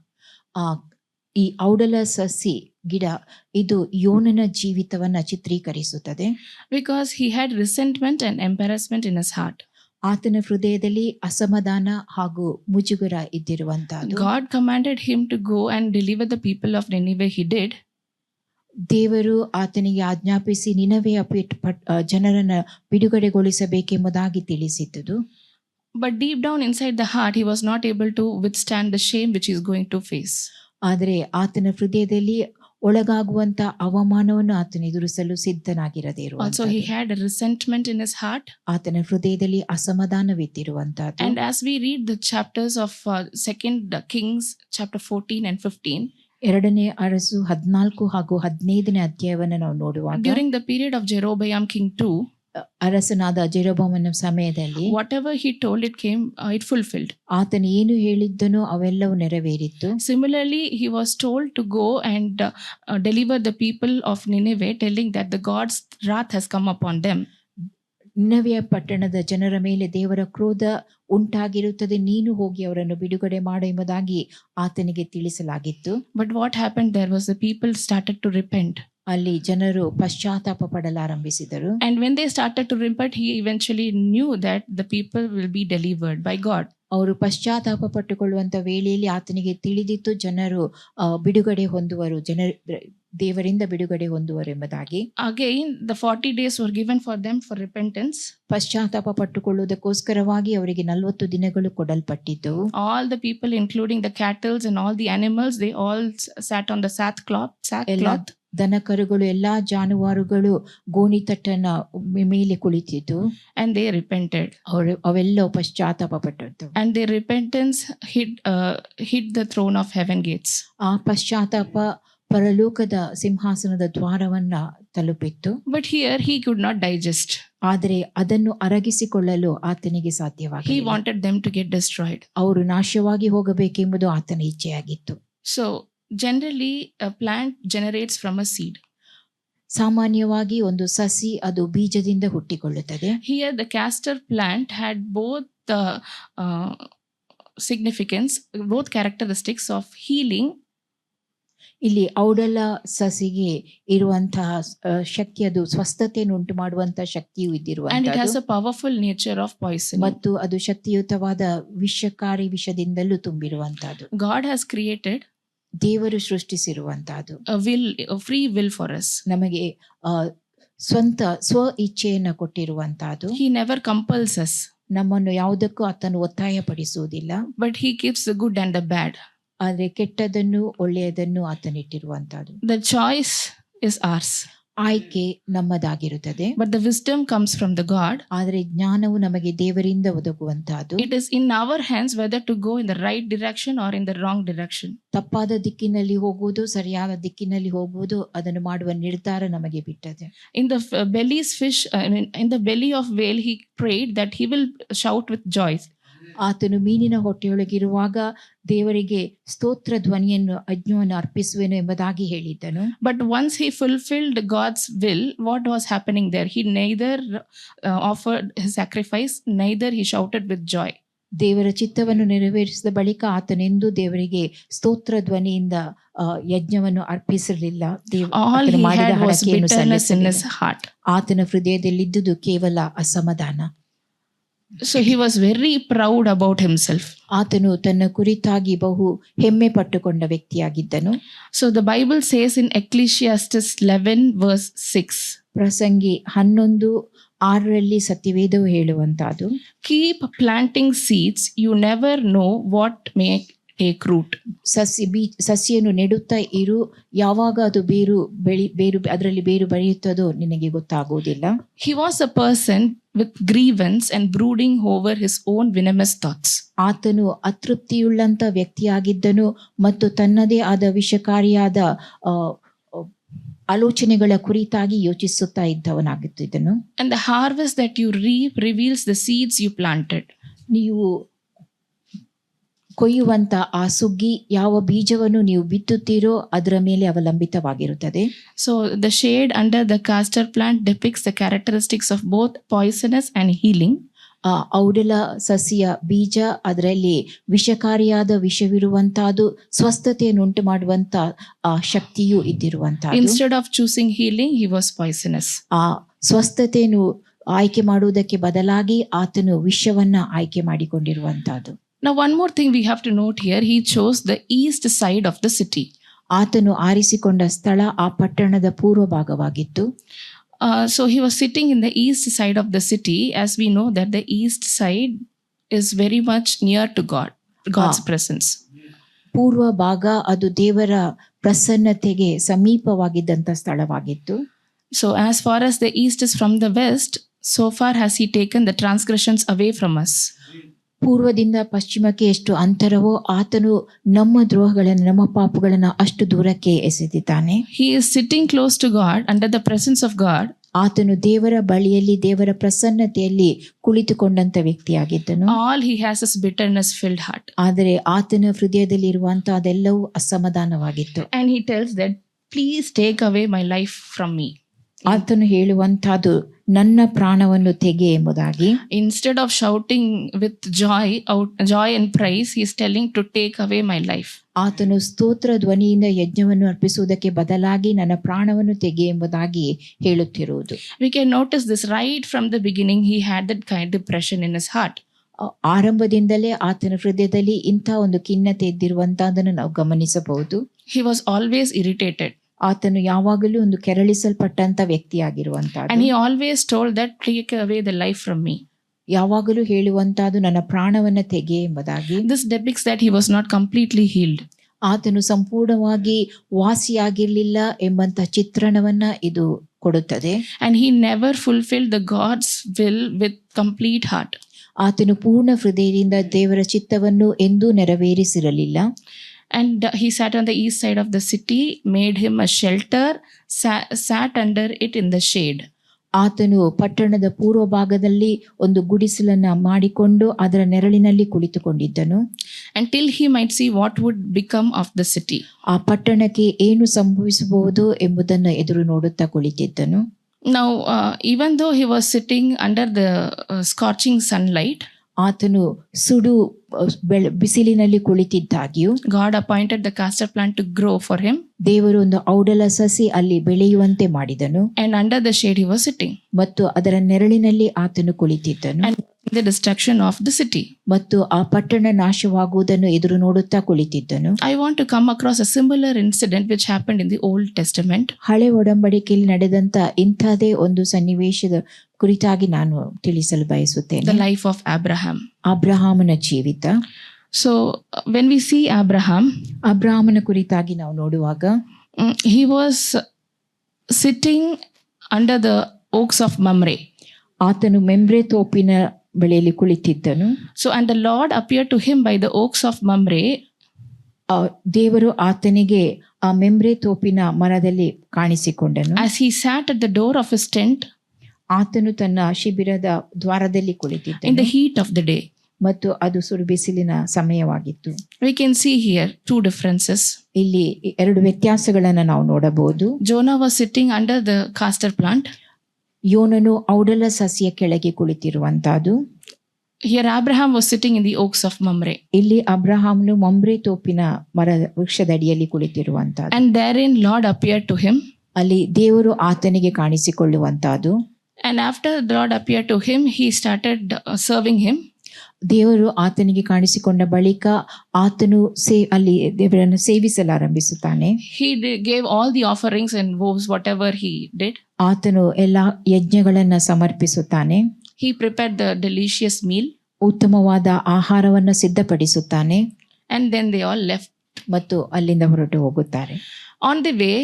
ಈ ಔಡಲ ಸಸಿ ಗಿಡ ಇದು ಯೋನನ ಜೀವಿತವನ್ನ ಚಿತ್ರೀಕರಿಸುತ್ತದೆ. Because he had resentment and embarrassment in his heart. ಆತನ ಹೃದಯದಲ್ಲಿ ಅಸಮಾಧಾನ ಹಾಗೂ ಮುಜುಗರ ಇದ್ದಿರುವಂತಹದ್ದು. God commanded him to go and deliver the people of Nineveh. He did. ದೇವರು ಆತನಿಗೆ ಆಜ್ಞಾಪಿಸಿ ನಿನವೆಯ ಜನರನ್ನ ಬಿಡುಗಡೆಗೊಳಿಸಬೇಕೆಂಬುದಾಗಿ ತಿಳಿಸಿದ್ದುದು. But deep down inside the heart, he was not able to withstand the shame which he is going to face. ಆದರೆ ಆತನ ಹೃದಯದಲ್ಲಿ ಒಳಗಾಗುವಂತ ಅವಮಾನವನ್ನು ಆತನ ಎದುರಿಸಲು ಸಿದ್ಧನಾಗಿರದೇ ಇರುವಂತ. Also he had a resentment in his heart. ಆತನ ಹೃದಯದಲ್ಲಿ ಅಸಮಾಧಾನವಿದ್ದಿರುವಂತಹದ್ದು. And as we read the chapters of 2 Kings chapter 14 and 15, ಎರಡನೇ ಅರಸು 14 ಹಾಗೂ 15ನೇ ಅಧ್ಯಾಯವನ್ನು ನಾವು ನೋಡುವಾಗ, during the period of Jeroboam king 2, ಅರಸನಾದ ಜೆರೊಬಾಮನ ಸಮಯದಲ್ಲಿ whatever he told, it fulfilled. ಆತನು ಏನು ಹೇಳಿದ್ದನೋ ಅವೆಲ್ಲವೂ ನೆರವೇರಿತ್ತು. Similarly, he was told to go and deliver the people of Nineveh, telling that the God's wrath has come upon them. ನಿನವೆಯ ಪಟ್ಟಣದ ಜನರ ಮೇಲೆ ದೇವರ ಕ್ರೋಧ ಉಂಟಾಗಿರುತ್ತದೆ, ನೀನು ಹೋಗಿ ಅವರನ್ನು ಬಿಡುಗಡೆ ಮಾಡು ಎಂಬುದಾಗಿ ಆತನಿಗೆ ತಿಳಿಸಲಾಗಿತ್ತು. But what happened there was the people started to repent. ಅಲ್ಲಿ ಜನರು ಪಶ್ಚಾತ್ತಾಪ ಪಡಲಾರಂಭಿಸಿದರು. And when they started to repent, he eventually knew that the people will be delivered by God. ಅವರು ಪಶ್ಚಾತ್ತಾಪ ಪಟ್ಟುಕೊಳ್ಳುವಂತ ವೇಳೆಯಲ್ಲಿ ಆತನಿಗೆ ತಿಳಿದಿತ್ತು ಜನರು ಬಿಡುಗಡೆ ಹೊಂದುವರು, ದೇವರಿಂದ ಬಿಡುಗಡೆ ಹೊಂದುವರು ಎಂಬುದಾಗಿ. Again, the 40 days were given for them for repentance. ಪಶ್ಚಾತ್ತಾಪ ಪಟ್ಟುಕೊಳ್ಳುವುದಕ್ಕೋಸ್ಕರವಾಗಿ ಅವರಿಗೆ 40 ದಿನಗಳು ಕೊಡಲ್ಪಟ್ಟಿದ್ದವು. All the people, including the cattle and all the animals, they all sat on the sackcloth. ದನ ಕರುಗಳು ಎಲ್ಲಾ ಜಾನುವಾರುಗಳು ಗೋಣಿತಟ್ಟನ ಮೇಲೆ ಕುಳಿತಿದ್ದು. And they repented. ಅವೆಲ್ಲವೂ ಪಶ್ಚಾತ್ತಾಪ ಪಟ್ಟದ್ದು. And their repentance hit the throne of heaven gates. ಆ ಪಶ್ಚಾತ್ತಾಪ ಪರಲೋಕದ ಸಿಂಹಾಸನದ ದ್ವಾರವನ್ನ ತಲುಪಿತ್ತು. But here he could not digest. ಆದರೆ ಅದನ್ನು ಅರಗಿಸಿಕೊಳ್ಳಲು ಆತನಿಗೆ He ಸಾಧ್ಯವಾಗಿಲ್ಲ. wanted them to get destroyed. ಅವರು ನಾಶವಾಗಿ ಹೋಗಬೇಕೆಂಬುದು ಆತನ ಇಚ್ಛೆಯಾಗಿತ್ತು. So generally a plant generates from a seed. ಸಾಮಾನ್ಯವಾಗಿ ಒಂದು ಸಸಿ ಅದು ಬೀಜದಿಂದ ಹುಟ್ಟಿಕೊಳ್ಳುತ್ತದೆ. Here the castor plant had both the significance, both characteristics of healing. ಇಲ್ಲಿ ಔಡಲ ಸಸಿಗೆ ಇರುವಂತಹ ಶಕ್ತಿ, ಅದು ಸ್ವಸ್ಥತೆಯನ್ನು ಉಂಟು ಮಾಡುವಂತಹ ಶಕ್ತಿಯು And it has ಇದ್ದಿರುವಂತಹದ್ದು a powerful nature of poison. ಮತ್ತು ಅದು ಶಕ್ತಿಯುತವಾದ ವಿಷಕಾರಿ ವಿಷದಿಂದಲೂ ತುಂಬಿರುವಂತಹದ್ದು. God has created ದೇವರು ಸೃಷ್ಟಿಸಿರುವಂತಹದ್ದು a free will for us. ನಮಗೆ ಸ್ವಂತ ಸ್ವ ಇಚ್ಛೆಯನ್ನು ಕೊಟ್ಟಿರುವಂತಹದ್ದು. He never compels us, ನಮ್ಮನ್ನು ಯಾವುದಕ್ಕೂ ಆತನು ಒತ್ತಾಯ ಪಡಿಸುವುದಿಲ್ಲ. but he gives the good and the bad. ಆದ್ರೆ ಕೆಟ್ಟದನ್ನು ಒಳ್ಳೆಯದನ್ನು ಆತನಿಟ್ಟಿರುವಂತಹದ್ದು. The choice is ours, ಆಯ್ಕೆ ನಮ್ಮದಾಗಿರುತ್ತದೆ. but the wisdom comes from the God. ಆದ್ರೆ ಜ್ಞಾನವು ನಮಗೆ ದೇವರಿಂದ ಒದಗುವಂತಹದ್ದು. It is in our hands whether to go in the right direction or in the wrong direction. ತಪ್ಪಾದ ದಿಕ್ಕಿನಲ್ಲಿ ಹೋಗುವುದು, ಸರಿಯಾದ ದಿಕ್ಕಿನಲ್ಲಿ ಹೋಗುವುದು, ಅದನ್ನು ಮಾಡುವ ನಿರ್ಧಾರ ನಮಗೆ ಬಿಟ್ಟದೆ. In the in the belly of whale, he prayed that he will shout with joy. ಆತನು ಮೀನಿನ ಹೊಟ್ಟೆಯೊಳಗಿರುವಾಗ ದೇವರಿಗೆ ಸ್ತೋತ್ರ ಧ್ವನಿಯನ್ನು ಅಜ್ಞವನ್ನು ಅರ್ಪಿಸುವೆನು ಎಂಬುದಾಗಿ ಹೇಳಿದ್ದನು. But once he fulfilled God's will, what was happening there? He neither offered his sacrifice, neither he shouted with joy. ದೇವರ ಚಿತ್ತವನ್ನು ನೆರವೇರಿಸಿದ ಬಳಿಕ ಆತನೆಂದು ದೇವರಿಗೆ ಸ್ತೋತ್ರ ಧ್ವನಿಯಿಂದ ಯಜ್ಞವನ್ನು ಅರ್ಪಿಸಲಿಲ್ಲ. All he had was bitterness in his heart. ಆತನ ಹೃದಯದಲ್ಲಿದ್ದುದು ಕೇವಲ ಅಸಮಾಧಾನ. So he was very proud about himself. ಆತನು ತನ್ನ ಕುರಿತಾಗಿ ಬಹು ಹೆಮ್ಮೆ ಪಟ್ಟುಕೊಂಡ ವ್ಯಕ್ತಿಯಾಗಿದ್ದನು. So the Bible says in Ecclesiastes 11 verse 6. ಪ್ರಸಂಗಿ 11:6 ಸತ್ಯವೇದವು ಹೇಳುವಂತಹದ್ದು, Keep planting seeds, you never know what may take root. ಸಸಿಯನ್ನು ನೆಡುತ್ತಾ ಇರು, ಯಾವಾಗ ಅದು ಬೇರು ಅದರಲ್ಲಿ ಬೇರು ಬೆಳೆಯುತ್ತದೋ ನಿನಗೆ ಗೊತ್ತಾಗುವುದಿಲ್ಲ. He was a person with grievance and brooding over his own venomous thoughts. ಆತನು ಅತೃಪ್ತಿಯುಳ್ಳಂತ ವ್ಯಕ್ತಿಯಾಗಿದ್ದನು ಮತ್ತು ತನ್ನದೇ ಆದ ವಿಷಕಾರಿಯಾದ ಆಲೋಚನೆಗಳ ಕುರಿತಾಗಿ ಯೋಚಿಸುತ್ತಾ ಇದ್ದವನಾಗುತ್ತಿದ್ದನು. And the harvest that you reap reveals the seeds you planted. ನೀವು ಕೊಯ್ಯುವಂತ ಆ ಸುಗ್ಗಿ ಯಾವ ಬೀಜವನ್ನು ನೀವು ಬಿತ್ತುತ್ತೀರೋ ಅದರ ಮೇಲೆ ಅವಲಂಬಿತವಾಗಿರುತ್ತದೆ. So the shade under the castor plant depicts the characteristics of both poisonous and healing. ಆ ಔಡಲ ಸಸಿಯ ಬೀಜ ಅದರಲ್ಲಿ ವಿಷಕಾರಿಯಾದ ವಿಷವಿರುವಂತಹದ್ದು, ಸ್ವಸ್ಥತೆಯನ್ನು ಉಂಟು ಮಾಡುವಂತ ಆ ಶಕ್ತಿಯು ಇದ್ದಿರುವಂತಹದ್ದು. Instead of choosing healing, he was poisonous. ಆ ಸ್ವಸ್ಥತೆಯನ್ನು ಆಯ್ಕೆ ಮಾಡುವುದಕ್ಕೆ ಬದಲಾಗಿ ಆತನು ವಿಷವನ್ನ ಆಯ್ಕೆ ಮಾಡಿಕೊಂಡಿರುವಂತಹದ್ದು. Now one more thing we have to note here, he chose the east side of the city. ಆತನು ಆರಿಸಿಕೊಂಡ ಸ್ಥಳ ಆ ಪಟ್ಟಣದ ಪೂರ್ವ ಭಾಗವಾಗಿತ್ತು. So he was sitting in the east side of the city, as we know that the east side is very much near to God's presence. ಪೂರ್ವ ಭಾಗ ಅದು ದೇವರ ಪ್ರಸನ್ನತೆಗೆ ಸಮೀಪವಾಗಿದ್ದಂತ ಸ್ಥಳವಾಗಿತ್ತು. So as far as the east is from the west, so far has he taken the transgressions away from us. ಪೂರ್ವದಿಂದ ಪಶ್ಚಿಮಕ್ಕೆ ಎಷ್ಟು ಅಂತರವೋ ಆತನು ನಮ್ಮ ದ್ರೋಹಗಳನ್ನು, ನಮ್ಮ ಪಾಪಗಳನ್ನು ಅಷ್ಟು ದೂರಕ್ಕೆ ಎಸೆದಿದ್ದಾನೆ. He is sitting close to God, under the presence of God. ಆತನು ದೇವರ ಬಳಿಯಲ್ಲಿ ದೇವರ ಪ್ರಸನ್ನತೆಯಲ್ಲಿ ಕುಳಿತುಕೊಂಡಂತ ವ್ಯಕ್ತಿಯಾಗಿದ್ದನು. All he has is bitterness filled heart. ಆದರೆ ಆತನ ಹೃದಯದಲ್ಲಿ ಇರುವಂತಹ ಅದೆಲ್ಲವೂ ಅಸಮಾಧಾನವಾಗಿತ್ತು. And he tells that, please take away my life from me. ಆತನು ಹೇಳುವಂತಹದ್ದು ನನ್ನ ಪ್ರಾಣವನ್ನು ತೆಗೆ ಎಂಬುದಾಗಿ. Instead of shouting with joy and praise, he is telling to take away my life. ಆತನು ಸ್ತೋತ್ರ ಧ್ವನಿಯಿಂದ ಯಜ್ಞವನ್ನು ಅರ್ಪಿಸುವುದಕ್ಕೆ ಬದಲಾಗಿ ನನ್ನ ಪ್ರಾಣವನ್ನು ತೆಗೆ ಎಂಬುದಾಗಿ ಹೇಳುತ್ತಿರುವುದು. We can notice this right from the beginning. He had that kind of depression in his heart. ಆರಂಭದಿಂದಲೇ ಆತನ ಹೃದಯದಲ್ಲಿ ಇಂಥ ಒಂದು ಖಿನ್ನತೆ ಇದ್ದಿರುವಂತಹದನ್ನು ನಾವು ಗಮನಿಸಬಹುದು. He was always irritated. ಆತನು ಯಾವಾಗಲೂ ಒಂದು ಕೆರಳಿಸಲ್ಪಟ್ಟಂತ ವ್ಯಕ್ತಿಯಾಗಿರುವಂತಹ. And he always told that, take away the life from me. ಯಾವಾಗಲೂ ಹೇಳುವಂತಹದ್ದು ನನ್ನ ಪ್ರಾಣವನ್ನ ತೆಗೆ ಎಂಬುದಾಗಿ. This depicts that he was not completely healed. ಆತನು ಸಂಪೂರ್ಣವಾಗಿ ವಾಸಿಯಾಗಿರ್ಲಿಲ್ಲ ಎಂಬಂತ ಚಿತ್ರಣವನ್ನ ಇದು ಕೊಡುತ್ತದೆ. And he never fulfilled the God's will with complete heart. ಆತನು ಪೂರ್ಣ ಹೃದಯದಿಂದ ದೇವರ ಚಿತ್ತವನ್ನು ಎಂದೂ ನೆರವೇರಿಸಿರಲಿಲ್ಲ. And he sat on the east side of the city, made him a shelter, sat under it in the shade. ಆತನು ಪಟ್ಟಣದ ಪೂರ್ವ ಭಾಗದಲ್ಲಿ ಒಂದು ಗುಡಿಸಲನ್ನ ಮಾಡಿಕೊಂಡು ಅದರ ನೆರಳಿನಲ್ಲಿ ಕುಳಿತುಕೊಂಡಿದ್ದನು. Until he might see what would become of the city. ಆ ಪಟ್ಟಣಕ್ಕೆ ಏನು ಸಂಭವಿಸಬಹುದು ಎಂಬುದನ್ನು ಎದುರು ನೋಡುತ್ತಾ ಕುಳಿತಿದ್ದನು. Now, even though he was sitting under the scorching sunlight, ಆತನು ಸುಡು ಬಿಸಿಲಿನಲ್ಲಿ ಕುಳಿತಿದ್ದಾಗ್ಯೂ God appointed the castor plant to grow for him. ದೇವರು ಒಂದು ಔಡಲ ಸಸಿ ಅಲ್ಲಿ ಬೆಳೆಯುವಂತೆ ಮಾಡಿದನು. And under the shade he was sitting. ಮತ್ತು ಅದರ ನೆರಳಿನಲ್ಲಿ ಆತನು ಕುಳಿತಿದ್ದನು. And the destruction of the city. ಮತ್ತು ಆ ಪಟ್ಟಣ ನಾಶವಾಗುವುದನ್ನು ಎದುರು ನೋಡುತ್ತಾ ಕುಳಿತಿದ್ದನು. I want to come across a similar incident which happened in the Old Testament. ಹಳೆ ಒಡಂಬಡಿಕೆಯಲ್ಲಿ ನಡೆದಂತ ಇಂಥದೇ ಒಂದು ಸನ್ನಿವೇಶದ ಕುರಿತಾಗಿ ನಾನು ತಿಳಿಸಲು ಬಯಸುತ್ತೇನೆ. The life of Abraham. ಅಬ್ರಹಾಮನ ಜೀವಿತ. So when we see Abraham, ಅಬ್ರಹಾಮನ ಕುರಿತಾಗಿ ನಾವು ನೋಡುವಾಗ he was sitting under the oaks of Mamre. ಆತನು ಮೆಮ್ರೆ ತೋಪಿನ ಬಳಿಯಲ್ಲಿ ಕುಳಿತಿದ್ದನು. So and the Lord appeared to him by the oaks of Mamre. ದೇವರು ಆತನಿಗೆ ಆ ಮೆಮ್ರೆ ತೋಪಿನ ಮರದಲ್ಲಿ ಕಾಣಿಸಿಕೊಂಡನು. As he sat at the door of his tent, ಆತನು ತನ್ನ ಶಿಬಿರದ ದ್ವಾರದಲ್ಲಿ in ಕುಳಿತಿದ್ದನು. the heat of the day. ಮತ್ತು ಅದು ಸುಡು ಬಿಸಿಲಿನ ಸಮಯವಾಗಿತ್ತು. We can see here two differences. ಇಲ್ಲಿ ಎರಡು ವ್ಯತ್ಯಾಸಗಳನ್ನ ನಾವು ನೋಡಬಹುದು. Jonah was sitting under the castor plant. ಯೋನನು ಔಡಲ ಸಸಿಯ ಕೆಳಗೆ ಕುಳಿತಿರುವಂತಹದ್ದು. Here Abraham was sitting in the oaks of Mamre. ಇಲ್ಲಿ ಅಬ್ರಹಾಮನು ಮಮ್ರೆ ತೋಪಿನ ಮರ ವೃಕ್ಷದ ಅಡಿಯಲ್ಲಿ ಕುಳಿತಿರುವಂತಹದ್ದು. And therein Lord appeared to him. ಅಲ್ಲಿ ದೇವರು ಆತನಿಗೆ ಕಾಣಿಸಿಕೊಳ್ಳುವಂತಹದ್ದು. And after the Lord appeared to him, he started serving him. ದೇವರು ಆತನಿಗೆ ಕಾಣಿಸಿಕೊಂಡ ಬಳಿಕ ಆತನು ಅಲ್ಲಿ ದೇವರನ್ನು ಸೇವಿಸಲಾರಂಭಿಸುತ್ತಾನೆ. He gave all the offerings and vows, whatever he did. ಆತನು ಎಲ್ಲಾ ಯಜ್ಞಗಳನ್ನ ಸಮರ್ಪಿಸುತ್ತಾನೆ. He prepared the delicious meal. ಉತ್ತಮವಾದ ಆಹಾರವನ್ನು ಸಿದ್ಧಪಡಿಸುತ್ತಾನೆ. And then they all left. ಮತ್ತು ಅಲ್ಲಿಂದ ಹೊರಟು ಹೋಗುತ್ತಾರೆ. On the way,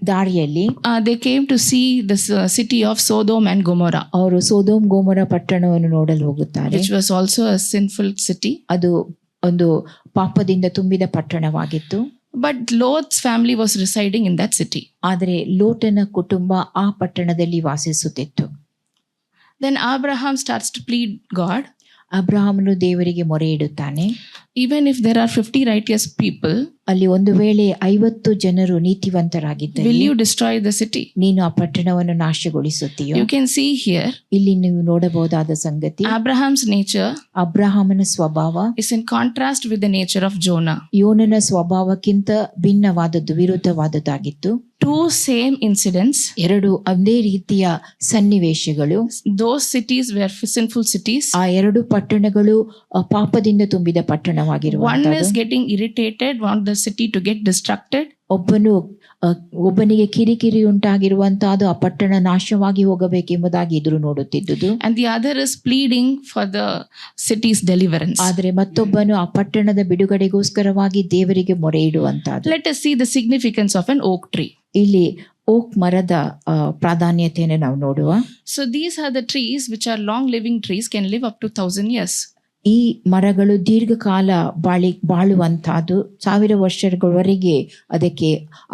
ದಾರಿಯಲ್ಲಿ they came to see the city of Sodom and Gomorrah. ಅವರು ಸೋದೋಮ್ ಗೋಮೊರ ಪಟ್ಟಣವನ್ನು ನೋಡಲು ಹೋಗುತ್ತಾರೆ. Which was also a sinful city. ಅದು ಒಂದು ಪಾಪದಿಂದ ತುಂಬಿದ ಪಟ್ಟಣವಾಗಿತ್ತು. But Lot's family was residing in that city. ಆದರೆ ಲೋಟನ ಕುಟುಂಬ ಆ ಪಟ್ಟಣದಲ್ಲಿ ವಾಸಿಸುತ್ತಿತ್ತು. Then Abraham starts to plead God. ಅಬ್ರಹಾಮನು ದೇವರಿಗೆ ಮೊರೆ ಇಡುತ್ತಾನೆ. Even if there are 50 righteous people, ಅಲ್ಲಿ ಒಂದು ವೇಳೆ 50 ಜನರು ನೀತಿವಂತರಾಗಿದ್ದರೆ, will you destroy the city? ನೀನು ಆ ಪಟ್ಟಣವನ್ನು ನಾಶಗೊಳಿಸುತ್ತೀಯೋ? You can see here, ಇಲ್ಲಿ ನೀವು ನೋಡಬಹುದಾದ ಸಂಗತಿ, Abraham's nature, ಅಬ್ರಹಾಮನ ಸ್ವಭಾವ is in contrast with the nature of Jonah. ಯೋನನ ಸ್ವಭಾವಕ್ಕಿಂತ ಭಿನ್ನವಾದದ್ದು, ವಿರುದ್ಧವಾದದ್ದಾಗಿತ್ತು. Two same incidents. ಎರಡು ಒಂದೇ ರೀತಿಯ ಸನ್ನಿವೇಶಗಳು. Those cities were sinful cities. ಆ ಎರಡು ಪಟ್ಟಣಗಳು ಪಾಪದಿಂದ ತುಂಬಿದ ಪಟ್ಟಣವಾಗಿರುವಂತದ್ದು. One is getting irritated, want the city to get destructed. ಒಬ್ಬನಿಗೆ ಕಿರಿಕಿರಿ ಉಂಟಾಗಿರುವಂತಹದ್ದು ಆ ಪಟ್ಟಣ ನಾಶವಾಗಿ ಹೋಗಬೇಕೆಂಬುದಾಗಿ ಎದುರು ನೋಡುತ್ತಿದ್ದುದು. And the other is pleading for the city's deliverance. ಆದರೆ ಮತ್ತೊಬ್ಬನು ಆ ಪಟ್ಟಣದ ಬಿಡುಗಡೆಗೋಸ್ಕರವಾಗಿ ದೇವರಿಗೆ ಮೊರೆ ಇಡುವಂತಹದ್ದು. Let us see the significance of an oak tree. ಇಲ್ಲಿ ಓಕ್ ಮರದ ಪ್ರಾಧಾನ್ಯತೆಯನ್ನು ನಾವು ನೋಡುವ. So these are the trees which are long living trees, can live up to 1000 years. ಈ ಮರಗಳು ದೀರ್ಘಕಾಲ ಬಾಳುವಂತಹದ್ದು, 1000 ವರ್ಷಗಳವರೆಗೆ ಅದಕ್ಕೆ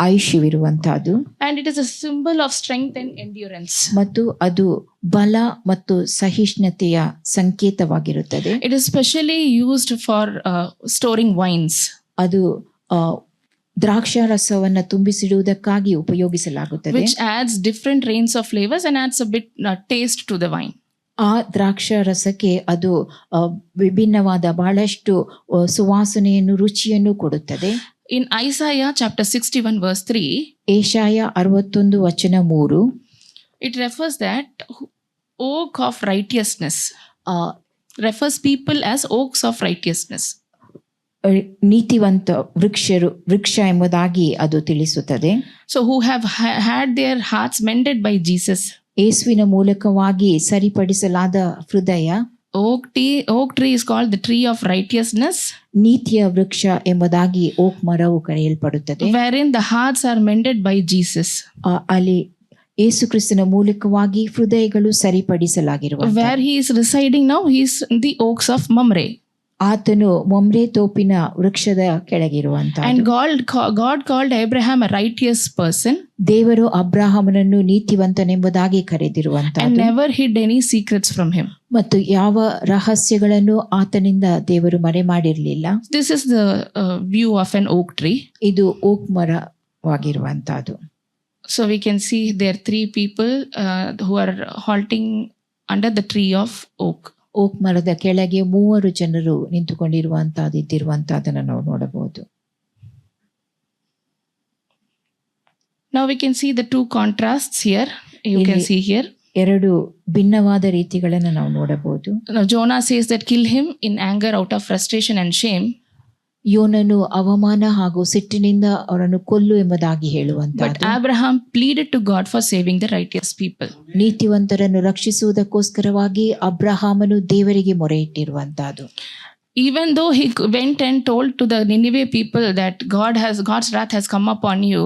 ಆಯುಷ್ಯವಿರುವಂತಹದ್ದು, and it is a symbol of strength and endurance. ಮತ್ತು ಅದು ಬಲ ಮತ್ತು ಸಹಿಷ್ಣುತೆಯ ಸಂಕೇತವಾಗಿರುತ್ತದೆ. It is specially used for storing wines. ಅದು ದ್ರಾಕ್ಷಾರಸವನ್ನು ತುಂಬಿಸಿಡುವುದಕ್ಕಾಗಿ ಉಪಯೋಗಿಸಲಾಗುತ್ತದೆ, which adds different range of flavors and adds a bit taste to the wine. ಆ ದ್ರಾಕ್ಷಾರಸಕ್ಕೆ ಅದು ವಿಭಿನ್ನವಾದ ಬಹಳಷ್ಟು ಸುವಾಸನೆಯನ್ನು, ರುಚಿಯನ್ನು ಕೊಡುತ್ತದೆ. In Isaiah chapter 61 verse 3, Yeshaya 61 ವಚನ 3, it refers that oak of righteousness, refers people as oaks of righteousness. ನೀತಿವಂತ ವೃಕ್ಷ ಎಂಬುದಾಗಿ ಅದು ತಿಳಿಸುತ್ತದೆ. So who have had their hearts mended by Jesus. ಯೇಸುವಿನ ಮೂಲಕವಾಗಿ ಸರಿಪಡಿಸಲಾದ ಹೃದಯ. Oak tree is called the tree of righteousness, ನೀತಿಯ ವೃಕ್ಷ ಎಂಬುದಾಗಿ ಓಕ್ ಮರವು ಕರೆಯಲ್ಪಡುತ್ತದೆ, wherein the hearts are mended by Jesus. ಅಲ್ಲಿ ಯೇಸು ಕ್ರಿಸ್ತನ ಮೂಲಕವಾಗಿ ಹೃದಯಗಳು ಸರಿಪಡಿಸಲಾಗಿರುವ, where he is residing now, he is in the oaks of Mamre. ಆತನು ಮಮ್ರೆ ತೋಪಿನ ವೃಕ್ಷದ ಕೆಳಗಿರುವಂತ. And God called Abraham a righteous person, ದೇವರು ಅಬ್ರಹಾಮನನ್ನು ನೀತಿವಂತನೆಂಬುದಾಗಿ ಕರೆದಿರುವಂತ, and never hid any secrets from him. ಮತ್ತು ಯಾವ ರಹಸ್ಯಗಳನ್ನು ಆತನಿಂದ ದೇವರು ಮರೆ ಮಾಡಿರಲಿಲ್ಲ. This is the view of an oak tree. ಇದು oak ಮರವಾಗಿರುವಂತಹದ್ದು. So we can see there are 3 people who are halting under the tree of oak. Oak ಮರದ ಕೆಳಗೆ 3 ಜನರು ನಿಂತುಕೊಂಡಿರುವಂತಹದ್ದು ಇದ್ದಿರುವಂತಹದನ್ನು ನಾವು ನೋಡಬಹುದು. Now we can see the 2 contrasts here. You can see here. 2 ಭಿನ್ನವಾದ ರೀತಿಗಳನ್ನು ನಾವು ನೋಡಬಹುದು. Now Jonah says that kill him in anger out of frustration and shame. ಯೋನನು ಅವಮಾನ ಹಾಗೂ ಸಿಟ್ಟಿನಿಂದ ಅವರನ್ನು ಕೊಲ್ಲು ಎಂಬುದಾಗಿ ಹೇಳುವಂತಹದ್ದು. But Abraham pleaded to God for saving the righteous people. ನೀತಿವಂತರನ್ನು ರಕ್ಷಿಸುವುದಕ್ಕೋಸ್ಕರವಾಗಿ ಅಬ್ರಹಾಮನು ದೇವರಿಗೆ ಮೊರೆ ಇಟ್ಟಿರುವಂತಹದ್ದು. Even though he went and told to the Nineveh people that God's wrath has come upon you.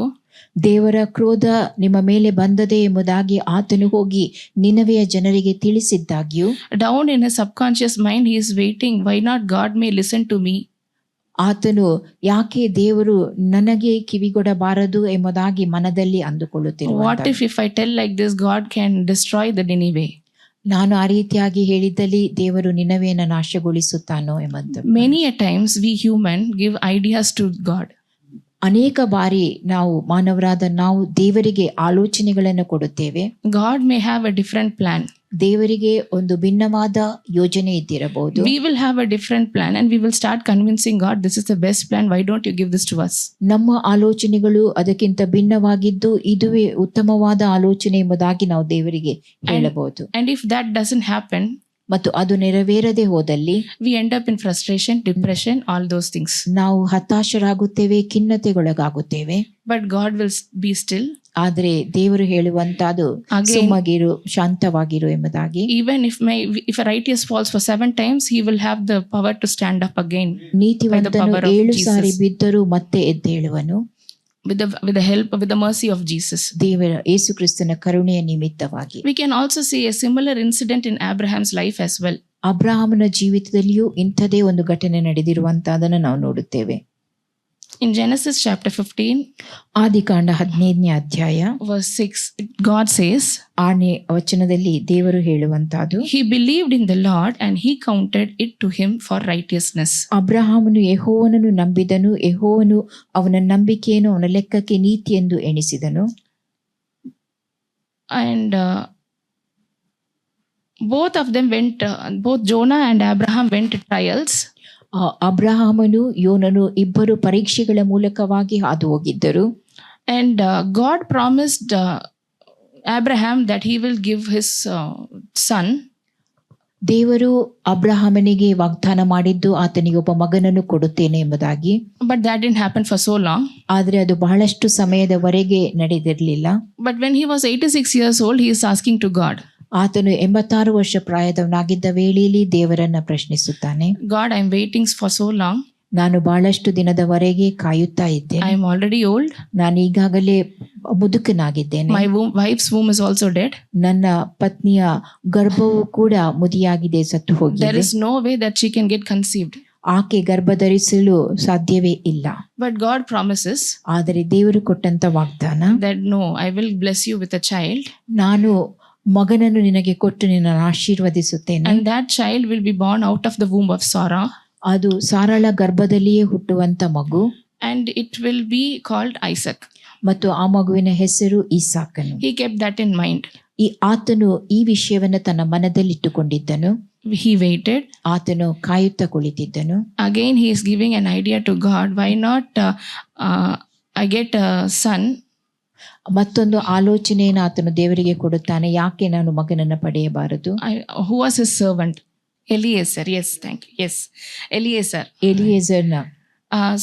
ದೇವರ ಕ್ರೋಧ ನಿಮ್ಮ ಮೇಲೆ ಬಂದದೆ ಎಂಬುದಾಗಿ ಆತನು ಹೋಗಿ ನಿನವೆಯ ಜನರಿಗೆ ತಿಳಿಸಿದ್ದಾಗ್ಯೂ, down in his subconscious mind he is waiting, why not God may listen to me. ಆತನು ಯಾಕೆ ದೇವರು ನನಗೆ ಕಿವಿಗೊಡಬಾರದು ಎಂಬುದಾಗಿ ಮನದಲ್ಲಿ ಅಂದುಕೊಳ್ಳುತ್ತಿರುವಂತ. What if I tell like this, God can destroy the Nineveh. ನಾನು ಆ ರೀತಿಯಾಗಿ ಹೇಳಿದಲ್ಲಿ ದೇವರು ನಿನವೆಯನ್ನು ನಾಶಗೊಳಿಸುತ್ತಾನೋ ಎಂಬಂತ. Many a times we human give ideas to God. ಅನೇಕ ಬಾರಿ ಮಾನವರಾದ ನಾವು ದೇವರಿಗೆ ಆಲೋಚನೆಗಳನ್ನು ಕೊಡುತ್ತೇವೆ. God may have a different plan. ದೇವರಿಗೆ ಒಂದು ಭಿನ್ನವಾದ ಯೋಜನೆ ಇದ್ದಿರಬಹುದು. We will have a different plan and we will start convincing God, this is the best plan, why don't you give this to us. ನಮ್ಮ ಆಲೋಚನೆಗಳು ಅದಕ್ಕಿಂತ ಭಿನ್ನವಾಗಿದ್ದು ಇದುವೇ ಉತ್ತಮವಾದ ಆಲೋಚನೆ ಎಂಬುದಾಗಿ ನಾವು ದೇವರಿಗೆ ಹೇಳಬಹುದು. And if that doesn't happen, ಮತ್ತು ಅದು ನೆರವೇರದೆ ಹೋದಲ್ಲಿ we end up in frustration, depression, all those things. ನಾವು ಹತಾಶರಾಗುತ್ತೇವೆ, ಖಿನ್ನತೆಗೊಳಗಾಗುತ್ತೇವೆ. But God will be still. ಆದರೆ ದೇವರು ಹೇಳುವಂತದ್ದು ಸುಮ್ಮಗಿರು, ಶಾಂತವಾಗಿರು ಎಂಬುದಾಗಿ. Even if a righteous falls for 7 times, he will have the power to stand up again. ನೀತಿವಂತನು 7 ಸಾರಿ ಬಿದ್ದರೂ ಮತ್ತೆ ಎದ್ದೇಳುವನು. With the help, with the mercy of Jesus. ದೇವರ ಯೇಸು ಕ್ರಿಸ್ತನ ಕರುಣೆಯ ನಿಮಿತ್ತವಾಗಿ. We can also see a similar incident in Abraham's life as well. ಅಬ್ರಹಾಮನ ಜೀವಿತದಲ್ಲಿಯೂ ಇಂಥದೇ ಒಂದು ಘಟನೆ ನಡೆದಿರುವಂತಹದನ್ನು ನಾವು ನೋಡುತ್ತೇವೆ. In Genesis chapter 15, ಆದಿಕಾಂಡ 15ನೇ ಅಧ್ಯಾಯ verse 6, God says, 6ನೇ ವಚನದಲ್ಲಿ ದೇವರು ಹೇಳುವಂತಹದ್ದು, he believed in the Lord and he counted it to him for righteousness. ಅಬ್ರಹಾಮನು ಯೆಹೋವನನ್ನು ನಂಬಿದನು, ಯೆಹೋವನು ಅವನ ನಂಬಿಕೆಯನ್ನು ಅವನ ಲೆಕ್ಕಕ್ಕೆ ನೀತಿ ಎಂದು ಎಣಿಸಿದನು. And both Jonah and Abraham went to trials. ಅಬ್ರಹಾಮನು ಯೋನನು ಇಬ್ಬರು ಪರೀಕ್ಷೆಗಳ ಮೂಲಕವಾಗಿ ಹಾದು ಹೋಗಿದ್ದರು. And God promised Abraham that he will give his son. ದೇವರು ಅಬ್ರಹಾಮನಿಗೆ ವಾಗ್ದಾನ ಮಾಡಿದ್ದು ಆತನಿಗೆ ಒಬ್ಬ ಮಗನನ್ನು ಕೊಡುತ್ತೇನೆ ಎಂಬುದಾಗಿ. But that didn't happen for so long. ಆದರೆ ಅದು ಬಹಳಷ್ಟು ಸಮಯದವರೆಗೆ ನಡೆದಿರಲಿಲ್ಲ. But when he was 86 years old, he is asking to God. ಆತನು 86 ವರ್ಷ ಪ್ರಾಯದವನಾಗಿದ್ದ ವೇಳೆಯಲ್ಲಿ ದೇವರನ್ನ ಪ್ರಶ್ನಿಸುತ್ತಾನೆ. God, I am waiting for so long. ನಾನು ಬಹಳಷ್ಟು ದಿನದವರೆಗೆ ಕಾಯುತ್ತಾ ಇದ್ದೇನೆ. I am already old. ನಾನು ಈಗಾಗಲೇ ಮುದುಕನಾಗಿದ್ದೇನೆ. My wife's womb is also dead. ನನ್ನ ಪತ್ನಿಯ ಗರ್ಭವು ಕೂಡ ಮುದಿಯಾಗಿದೆ, ಸತ್ತು There ಹೋಗಿದೆ. is no way that she can get conceived. ಆಕೆ ಗರ್ಭ ಧರಿಸಲು ಸಾಧ್ಯವೇ ಇಲ್ಲ. But God promises ಆದರೆ ದೇವರು ಕೊಟ್ಟಂತ ವಾಗ್ದಾನ, that no, I will bless you with a child, ನಾನು ಮಗನನ್ನು ನಿನಗೆ ಕೊಟ್ಟು ನಿನ್ನನ್ನು ಆಶೀರ್ವದಿಸುತ್ತೇನೆ. and that child will be born out of the womb of Sarah, ಅದು ಸಾರಳ ಗರ್ಭದಲ್ಲಿಯೇ ಹುಟ್ಟುವಂತ ಮಗು, and it will be called Isaac. ಮತ್ತು ಆ ಮಗುವಿನ ಹೆಸರು ಈಸಾಕನು. He kept that in mind. ಆತನು ಈ ವಿಷಯವನ್ನು ತನ್ನ ಮನದಲ್ಲಿಟ್ಟುಕೊಂಡಿದ್ದನು. He waited. ಆತನು ಕಾಯುತ್ತಾ ಕುಳಿತಿದ್ದನು. Again, he is giving an idea to God. Why not I get a son? ಮತ್ತೊಂದು ಆಲೋಚನೆಯನ್ನು ಆತನು ದೇವರಿಗೆ ಕೊಡುತ್ತಾನೆ, ಯಾಕೆ ನಾನು ಮಗನನ್ನು ಪಡೆಯಬಾರದು? Who was his servant? Eliezer. Yes, thank you. Yes, Eliezer. ಎಲಿಯೇಜರ್ನ.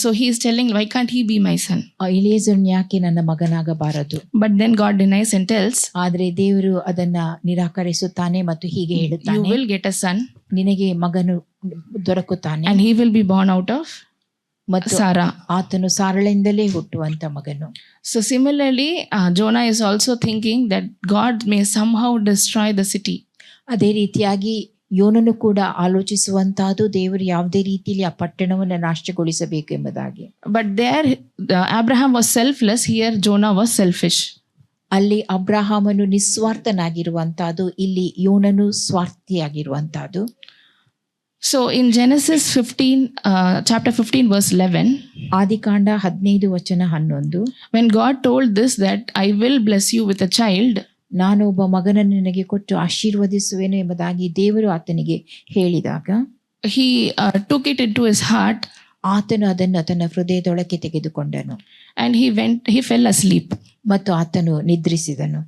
So he is telling, why can't he be my son? ಎಲಿಯೇಜರ್ನ ಯಾಕೆ ನನ್ನ ಮಗನಾಗಬಾರದು? But then God denies and tells, ಆದರೆ ದೇವರು ಅದನ್ನ ನಿರಾಕರಿಸುತ್ತಾನೆ ಮತ್ತು ಹೀಗೆ you ಹೇಳುತ್ತಾನೆ, will get a son, ನಿನಗೆ ಮಗನು ದೊರಕುತ್ತಾನೆ and he will be born out of ಮತ್ತು Sarah. ಆತನು ಸಾರಳಿಂದಲೇ ಹುಟ್ಟುವಂತ ಮಗನು. So similarly, Jonah is also thinking that God may somehow destroy the city. ಅದೇ ರೀತಿಯಾಗಿ ಯೋನನು ಕೂಡ ಆಲೋಚಿಸುವಂತಹದ್ದು, ದೇವರು ಯಾವುದೇ ರೀತಿಯಲ್ಲಿ ಆ ಪಟ್ಟಣವನ್ನು ನಾಶಗೊಳಿಸಬೇಕು ಎಂಬುದಾಗಿ. But there, Abraham was selfless. Here, Jonah was selfish. ಅಲ್ಲಿ ಅಬ್ರಹಾಮನು ನಿಸ್ವಾರ್ಥನಾಗಿರುವಂತಹದ್ದು, ಇಲ್ಲಿ ಯೋನನು ಸ್ವಾರ್ಥಿಯಾಗಿರುವಂತಹದ್ದು. So in Genesis 15, chapter 15, verse 11, ಆದಿಕಾಂಡ 15:11, when God told this, that I will bless you with a child, ನಾನು ಒಬ್ಬ ಮಗನನ್ನು ನಿನಗೆ ಕೊಟ್ಟು ಆಶೀರ್ವದಿಸುವೆನು ಎಂಬುದಾಗಿ ದೇವರು ಆತನಿಗೆ ಹೇಳಿದಾಗ, he took it into his heart, ಆತನು ಅದನ್ನು ತನ್ನ ಹೃದಯದೊಳಕ್ಕೆ ತೆಗೆದುಕೊಂಡನು and he fell asleep. ಮತ್ತು ಆತನು ನಿದ್ರಿಸಿದನು.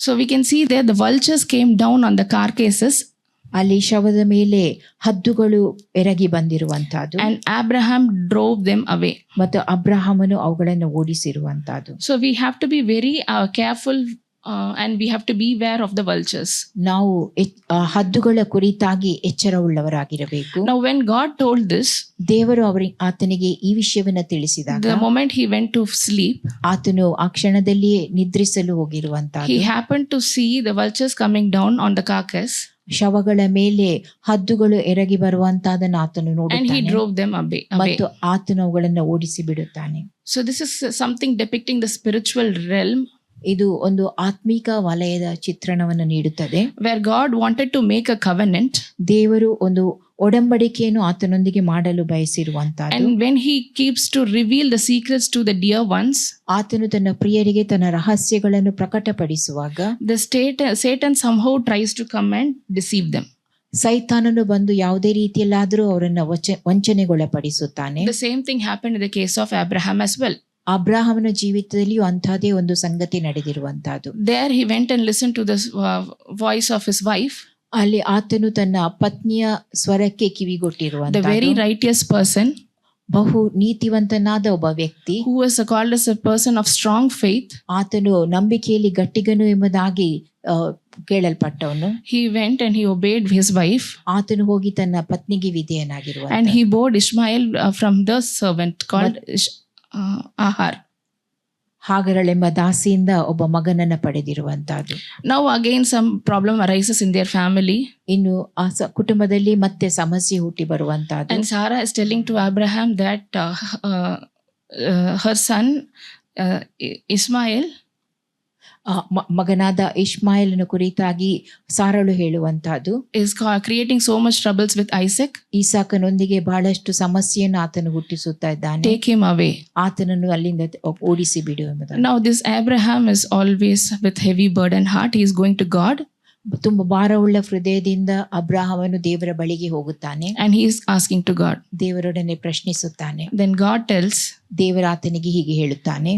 So we can see there the vultures came down on the carcasses, ಅಲ್ಲಿ ಶವದ ಮೇಲೆ ಹದ್ದುಗಳು ಎರಗಿ ಬಂದಿರುವಂತಹದ್ದು, and Abraham drove them away. ಮತ್ತು ಅಬ್ರಹಾಮನು ಅವುಗಳನ್ನು ಓಡಿಸಿರುವಂತಹದ್ದು. So we have to be very careful, and we have to beware of the vultures. ನಾವು ಹದ್ದುಗಳ ಕುರಿತಾಗಿ ಎಚ್ಚರವುಳ್ಳವರಾಗಿರಬೇಕು. Now when God told this, ದೇವರು ಆತನಿಗೆ ಈ ವಿಷಯವನ್ನ ತಿಳಿಸಿದಾಗ, the moment he went to sleep, ಆತನು ಆ ಕ್ಷಣದಲ್ಲಿಯೇ ನಿದ್ರಿಸಲು ಹೋಗಿರುವಂತಹದ್ದು, he happened to see the vultures coming down on the carcass, ಶವಗಳ ಮೇಲೆ ಹದ್ದುಗಳು ಎರಗಿ ಬರುವಂತಹದನ್ನು ಆತನು and he ನೋಡುತ್ತಾನೆ drove them away. ಮತ್ತು ಆತನು ಅವುಗಳನ್ನು ಓಡಿಸಿ ಬಿಡುತ್ತಾನೆ. So this is something depicting the spiritual realm, ಇದು ಒಂದು ಆತ್ಮಿಕ ವಲಯದ ಚಿತ್ರಣವನ್ನು ನೀಡುತ್ತದೆ, where God wanted to make a covenant, ದೇವರು ಒಂದು ಒಡಂಬಡಿಕೆಯನ್ನು ಆತನೊಂದಿಗೆ ಮಾಡಲು ಬಯಸಿರುವಂತಹದ್ದು. and when he keeps to reveal the secrets to the dear ones, ಆತನು ತನ್ನ ಪ್ರಿಯರಿಗೆ ತನ್ನ ರಹಸ್ಯಗಳನ್ನು ಪ್ರಕಟಪಡಿಸುವಾಗ, the Satan somehow tries to come and deceive them. ಸೈತಾನನು ಬಂದು ಯಾವುದೇ ರೀತಿಯಲ್ಲಾದರೂ ಅವರನ್ನು ವಂಚನೆಗೊಳಪಡಿಸುತ್ತಾನೆ. The same thing happened in the case of Abraham as well. ಅಬ್ರಹಾಮನ ಜೀವಿತದಲ್ಲಿಯೂ ಅಂತಹದೇ ಒಂದು ಸಂಗತಿ ನಡೆದಿರುವಂತಹದ್ದು. There he went and listened to the voice of his wife, ಅಲ್ಲಿ ಆತನು ತನ್ನ ಪತ್ನಿಯ ಸ್ವರಕ್ಕೆ the ಕಿವಿಗೊಟ್ಟಿರುವಂತ very righteous person, ಬಹು ನೀತಿವಂತನಾದ ಒಬ್ಬ ವ್ಯಕ್ತಿ, who was called as a person of strong faith. ಆತನು ನಂಬಿಕೆಯಲ್ಲಿ ಗಟ್ಟಿಗನು ಎಂಬುದಾಗಿ ಕೇಳಲ್ಪಟ್ಟವನು. He went and he obeyed his wife, ಆತನು ಹೋಗಿ ತನ್ನ ಪತ್ನಿಗೆ and ವಿಧೇಯನಾಗಿರುವಂತ, he bore Ishmael from the servant called Ahar. ಹಾಗರಳೆಂಬ ದಾಸಿಯಿಂದ ಒಬ್ಬ ಮಗನನ್ನ ಪಡೆದಿರುವಂತಹದ್ದು. Now again some problem arises in their family, ಇನ್ನು ಆ ಕುಟುಂಬದಲ್ಲಿ ಮತ್ತೆ ಸಮಸ್ಯೆ ಹುಟ್ಟಿ ಬರುವಂತಹದ್ದು. and Sarah is telling to Abraham that her son Ishmael ಮಗನಾದ ಇಷ್ಮಾಯೇಲನ ಕುರಿತಾಗಿ ಸಾರಳು ಹೇಳುವಂತಹದ್ದು, is creating so much troubles with Isaac. ಈಸಾಕನೊಂದಿಗೆ ಬಹಳಷ್ಟು ಸಮಸ್ಯೆಯನ್ನು ಆತನು ಹುಟ್ಟಿಸುತ್ತಾ ಇದ್ದಾನೆ, Take him away. ಆತನನ್ನು ಅಲ್ಲಿಂದ ಓಡಿಸಿ ಬಿಡು ಎಂಬುದಾಗಿ. Now this Abraham is always with heavy burden heart. He is going to God, ತುಂಬಾ ಭಾರವುಳ್ಳ ಹೃದಯದಿಂದ ಅಬ್ರಹಾಮನು ದೇವರ ಬಳಿಗೆ ಹೋಗುತ್ತಾನೆ, and he is asking to God. ದೇವರೊಡನೆ ಪ್ರಶ್ನಿಸುತ್ತಾನೆ. Then God tells, ದೇವರ ಆತನಿಗೆ ಹೀಗೆ ಹೇಳುತ್ತಾನೆ,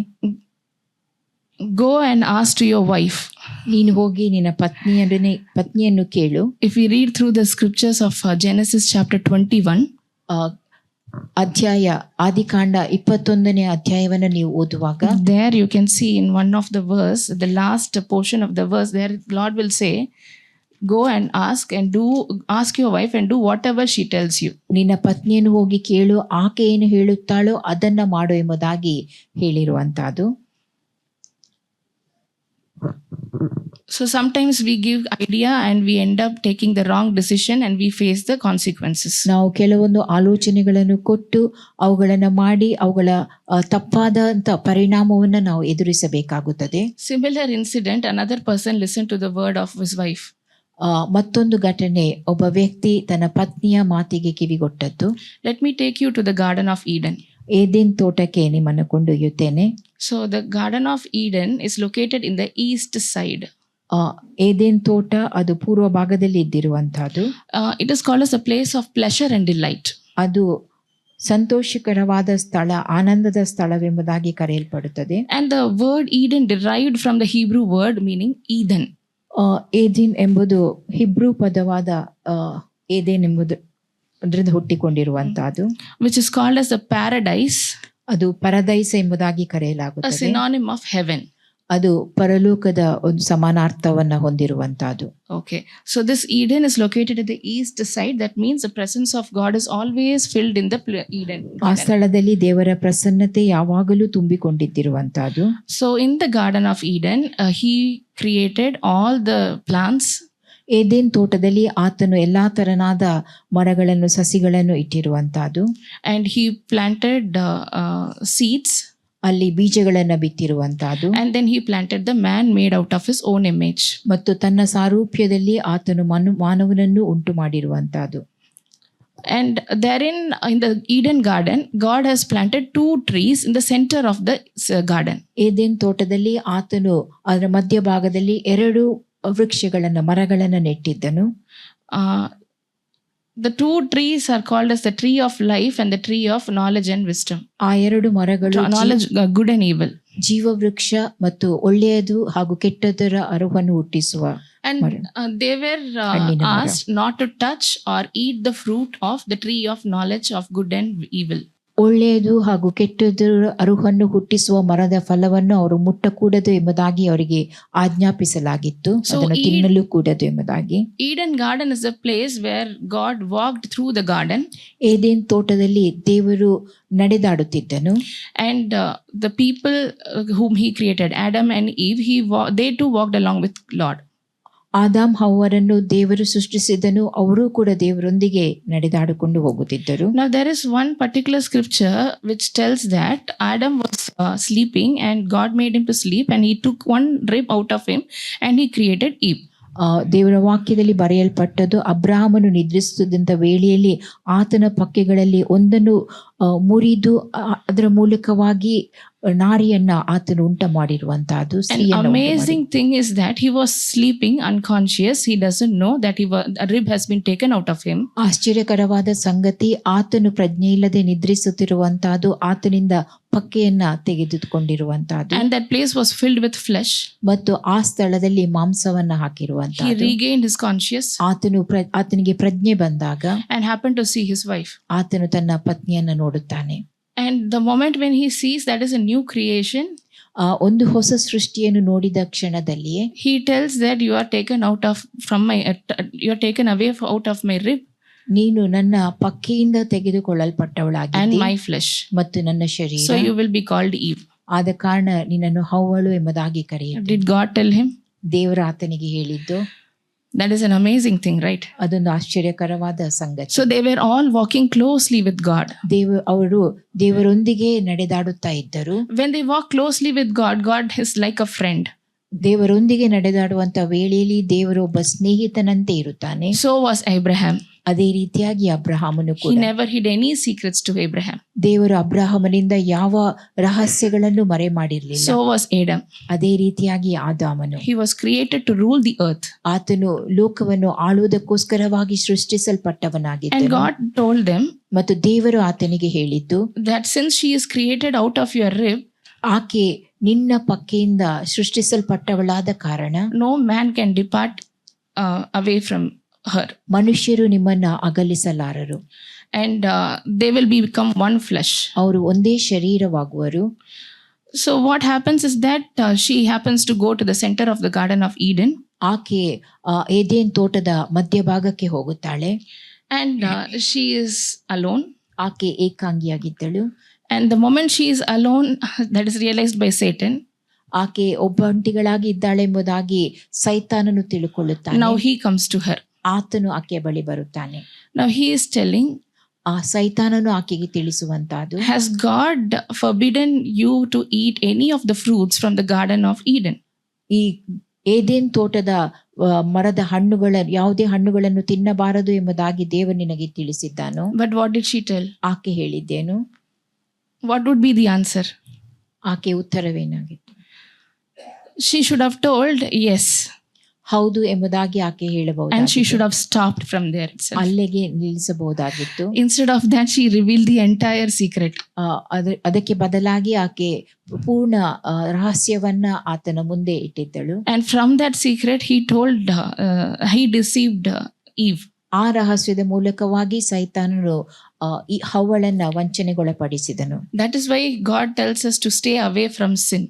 go and ask to your wife. ನೀನು ಹೋಗಿ ನಿನ್ನ ಪತ್ನಿಯನ್ನು ಕೇಳು. If we read through the scriptures of Genesis chapter 21, ಅಧ್ಯಾಯ ಆದಿಕಾಂಡ 21ನೇ ಅಧ್ಯಾಯವನ್ನು ನೀವು ಓದುವಾಗ, there you can see in one of the verse, the last portion of the verse, there Lord will say, go and ask your wife and do whatever she tells you. ನಿನ್ನ ಪತ್ನಿಯನ್ನು ಹೋಗಿ ಕೇಳು, ಆಕೆ ಏನು ಹೇಳುತ್ತಾಳೋ ಅದನ್ನ ಮಾಡು ಎಂಬುದಾಗಿ ಹೇಳಿರುವಂತಹದ್ದು. So sometimes we give idea and we end up taking the wrong decision and we face the consequences. ನಾವು ಕೆಲವೊಂದು ಆಲೋಚನೆಗಳನ್ನು ಕೊಟ್ಟು ಅವುಗಳನ್ನ ಮಾಡಿ ಅವುಗಳ ತಪ್ಪಾದಂತ ಪರಿಣಾಮವನ್ನು ನಾವು ಎದುರಿಸಬೇಕಾಗುತ್ತದೆ. Similar incident, another person listened to the word of his wife. ಮತ್ತೊಂದು ಘಟನೆ, ಒಬ್ಬ ವ್ಯಕ್ತಿ ತನ್ನ ಪತ್ನಿಯ ಮಾತಿಗೆ ಕಿವಿಗೊಟ್ಟದ್ದು. Let me take you to the Garden of Eden. Eden ತೋಟಕ್ಕೆ ನಿಮ್ಮನ್ನು ಕೊಂಡೊಯ್ಯುತ್ತೇನೆ. So the Garden of Eden is located in the east side. Eden ತೋಟ ಅದು ಪೂರ್ವ ಭಾಗದಲ್ಲಿ ಇದ್ದಿರುವಂತಹದ್ದು. It is called as a place of pleasure and delight. ಅದು ಸಂತೋಷಕರವಾದ ಸ್ಥಳ, ಆನಂದದ ಸ್ಥಳವೆಂಬುದಾಗಿ ಕರೆಯಲ್ಪಡುತ್ತದೆ. And the word Eden derived from the Hebrew word meaning Eden. ಏದಿನ್ ಎಂಬುದು ಹಿಬ್ರೂ ಪದವಾದ Eden ಎಂಬುದು ಅದರಿಂದ ಹುಟ್ಟಿಕೊಂಡಿರುವಂತಹದ್ದು, which is called as the paradise, ಅದು ಪರದೈಸ ಎಂಬುದಾಗಿ a ಕರೆಯಲಾಗುತ್ತದೆ. synonym of heaven. ಅದು ಪರಲೋಕದ ಒಂದು ಸಮಾನಾರ್ಥವನ್ನ ಹೊಂದಿರುವಂತಹದ್ದು. Okay, so this Eden is located at the east side. That means the presence of God is always filled in the Eden. ಆ ಸ್ಥಳದಲ್ಲಿ ದೇವರ ಪ್ರಸನ್ನತೆ ಯಾವಾಗಲೂ ತುಂಬಿಕೊಂಡಿದ್ದಿರುವಂತಹದ್ದು. So in the Garden of Eden, he created all the plants. Eden ತೋಟದಲ್ಲಿ ಆತನು ಎಲ್ಲಾ ತರನಾದ ಮರಗಳನ್ನು, ಸಸಿಗಳನ್ನು ಇಟ್ಟಿರುವಂತಹದ್ದು. And he planted seeds. ಅಲ್ಲಿ ಬೀಜಗಳನ್ನ ಬಿತ್ತಿರುವಂತಹದ್ದು. And then he planted the man made out of his own image. ಮತ್ತು ತನ್ನ ಸಾರೂಪ್ಯದಲ್ಲಿ ಆತನು ಮಾನವನನ್ನು ಉಂಟು ಮಾಡಿರುವಂತಹದ್ದು. And therein, in the Eden garden, God has planted 2 trees in the center of the garden. Eden ತೋಟದಲ್ಲಿ ಆತನು ಅದರ ಮಧ್ಯಭಾಗದಲ್ಲಿ 2 ವೃಕ್ಷಗಳನ್ನ, ಮರಗಳನ್ನ ನೆಟ್ಟಿದ್ದನು. The 2 trees are called as the tree of life and the tree of knowledge and wisdom. ಆ 2 ಮರಗಳು Knowledge, good and evil. ಜೀವವೃಕ್ಷ ಮತ್ತು ಒಳ್ಳೆಯದು ಹಾಗೂ ಕೆಟ್ಟದರ ಅರಿವನ್ನು ಹುಟ್ಟಿಸುವ. And they were asked not to touch or eat the fruit of the tree of knowledge of good and evil. ಒಳ್ಳೆಯದು ಹಾಗೂ ಕೆಟ್ಟದರ ಅರಿವನ್ನು ಹುಟ್ಟಿಸುವ ಮರದ ಫಲವನ್ನು ಅವರು ಮುಟ್ಟಕೂಡದು ಎಂಬುದಾಗಿ ಅವರಿಗೆ ಆಜ್ಞಾಪಿಸಲಾಗಿತ್ತು. ಅದನ್ನು ತಿನ್ನಲು ಕೂಡದು ಎಂಬುದಾಗಿ. Eden garden is a place where God walked through the garden. Eden ತೋಟದಲ್ಲಿ ದೇವರು ನಡೆದಾಡುತ್ತಿದ್ದನು. And the people whom he created, Adam and Eve, they too walked along with Lord. Adam ಹವ್ವರನ್ನು ದೇವರು ಸೃಷ್ಟಿಸಿದನು, ಅವರು ಕೂಡ ದೇವರೊಂದಿಗೆ ನಡೆದಾಡಿಕೊಂಡು ಹೋಗುತ್ತಿದ್ದರು. Now there is one particular scripture which tells that Adam was sleeping and God made him to sleep and he took one rib out of him and he created Eve. ದೇವರ ವಾಕ್ಯದಲ್ಲಿ ಬರೆಯಲ್ಪಟ್ಟದ್ದು, ಅಬ್ರಹಾಮನು ನಿದ್ರಿಸುತ್ತಿದ್ದಂಥ ವೇಳೆಯಲ್ಲಿ ಆತನ ಪಕ್ಕೆಗಳಲ್ಲಿ ಒಂದನ್ನು ಮುರಿದು ಅದರ ಮೂಲಕವಾಗಿ ನಾರಿಯನ್ನ ಆತನು ಉಂಟ ಮಾಡಿರುವಂತಹದ್ದು. An amazing thing is that he was sleeping unconscious. He doesn't know that a rib has been taken out of him. ಆಶ್ಚರ್ಯಕರವಾದ ಸಂಗತಿ, ಆತನು ಪ್ರಜ್ಞೆ ಇಲ್ಲದೆ ನಿದ್ರಿಸುತ್ತಿರುವಂತಹದ್ದು, ಆತನಿಂದ ಪಕ್ಕೆಯನ್ನ ತೆಗೆದುಕೊಂಡಿರುವಂತಹದ್ದು. And that place was filled with flesh. ಮತ್ತು ಆ ಸ್ಥಳದಲ್ಲಿ ಮಾಂಸವನ್ನ ಹಾಕಿರುವಂತಹದ್ದು. He regained his conscious. ಆತನಿಗೆ ಪ್ರಜ್ಞೆ ಬಂದಾಗ and happened to see his wife. ಆತನು ತನ್ನ ಪತ್ನಿಯನ್ನ ನೋಡುತ್ತಾನೆ. And the moment when he sees that is a new creation, ಒಂದು ಹೊಸ ಸೃಷ್ಟಿಯನ್ನು ನೋಡಿದ ಕ್ಷಣದಲ್ಲಿಯೇ he tells that you are taken out of you are taken away out of my rib. ನೀನು ನನ್ನ ಪಕ್ಕೆಯಿಂದ ತೆಗೆದುಕೊಳ್ಳಲ್ಪಟ್ಟವಳಾಗಿದ್ದಿ and my flesh. ಮತ್ತು ನನ್ನ ಶರೀರ. So you will be called Eve. ಆದ ಕಾರಣ ನಿನ್ನನ್ನು ಹವ್ವಳು ಎಂಬುದಾಗಿ ಕರೆಯುತ್ತಾರೆ. Did God tell him? ದೇವರು ಆತನಿಗೆ ಹೇಳಿದ್ದು. That is an amazing thing, right? ಅದೊಂದು ಆಶ್ಚರ್ಯಕರವಾದ ಸಂಗತಿ. So they were all walking closely with God. ಅವರು ದೇವರೊಂದಿಗೆ ನಡೆದಾಡುತ್ತಾ ಇದ್ದರು. When they walk closely with God, God is like a friend. ದೇವರೊಂದಿಗೆ ನಡೆದಾಡುವಂತ ವೇಳೆಯಲ್ಲಿ ದೇವರು ಒಬ್ಬ ಸ್ನೇಹಿತನಂತೆ ಇರುತ್ತಾನೆ. So was Abraham. ಅದೇ ರೀತಿಯಾಗಿ ಅಬ್ರಹಾಮನು ಕೂಡ. He never hid any secrets to Abraham. ದೇವರು ಅಬ್ರಹಾಮನಿಂದ ಯಾವ ರಹಸ್ಯಗಳನ್ನು ಮರೆ ಮಾಡಿರಲಿಲ್ಲ. So was Adam. ಅದೇ ರೀತಿಯಾಗಿ ಆದಾಮನು. He was created to rule the earth. ಆತನು ಲೋಕವನ್ನು ಆಳುವುದಕ್ಕೋಸ್ಕರವಾಗಿ ಸೃಷ್ಟಿಸಲ್ಪಟ್ಟವನಾಗಿದ್ದನು. And God told them, ಮತ್ತು ದೇವರು ಆತನಿಗೆ ಹೇಳಿದ್ದು, that since she is created out of your rib, ಆಕೆ ನಿನ್ನ ಪಕ್ಕೆಯಿಂದ ಸೃಷ್ಟಿಸಲ್ಪಟ್ಟವಳಾದ ಕಾರಣ no man can depart away from her. ಮನುಷ್ಯರು ನಿಮ್ಮನ್ನ ಅಗಲಿಸಲಾರರು. And they will become one flesh. ಅವರು ಒಂದೇ ಶರೀರವಾಗುವರು. So what happens is that she happens to go to the center of the Garden of Eden, ಆಕೆ ಏದೇನ್ ತೋಟದ ಮಧ್ಯಭಾಗಕ್ಕೆ ಹೋಗುತ್ತಾಳೆ. and she is alone. ಆಕೆ ಏಕಾಂಗಿಯಾಗಿದ್ದಳು. And the moment she is alone, that is realized by Satan. ಆಕೆ ಒಬ್ಬಂಟಿಗಳಾಗಿ ಇದ್ದಾಳೆ ಎಂಬುದಾಗಿ ಸೈತಾನನು ತಿಳುಕೊಳ್ಳುತ್ತಾನೆ. Now he comes to her. ಆತನು ಆಕೆಯ ಬಳಿ ಬರುತ್ತಾನೆ. Now he is telling, ಆ ಸೈತಾನನು ಆಕೆಗೆ ತಿಳಿಸುವಂತಹದ್ದು, has God forbidden you to eat any of the fruits from the Garden of Eden? ಈ ಏದೇನ್ ತೋಟದ ಮರದ ಯಾವುದೇ ಹಣ್ಣುಗಳನ್ನು ತಿನ್ನಬಾರದು ಎಂಬುದಾಗಿ ದೇವರು ನಿನಗೆ ತಿಳಿಸಿದ್ದಾನು. But what did she tell? ಆಕೆ ಹೇಳಿದ್ದೇನು? What would be the answer? ಆಕೆ ಉತ್ತರವೇನಾಗಿತ್ತು? She should have told yes, ಹೌದು ಎಂಬುದಾಗಿ ಆಕೆ and she ಹೇಳಬಹುದು. should have stopped from there itself. ಅಲ್ಲಿಗೆ ನಿಲ್ಲಿಸಬಹುದಾಗಿತ್ತು. Instead of that, she revealed the entire secret. ಅದಕ್ಕೆ ಬದಲಾಗಿ ಆಕೆ ಪೂರ್ಣ ರಹಸ್ಯವನ್ನ ಆತನ ಮುಂದೆ ಇಟ್ಟಿದ್ದಳು. And from that secret, he deceived Eve. ಆ ರಹಸ್ಯದ ಮೂಲಕವಾಗಿ ಸೈತಾನನು ಈ ಹವ್ವಳನ್ನ ವಂಚನೆಗೊಳಪಡಿಸಿದನು. That is why God tells us to stay away from sin.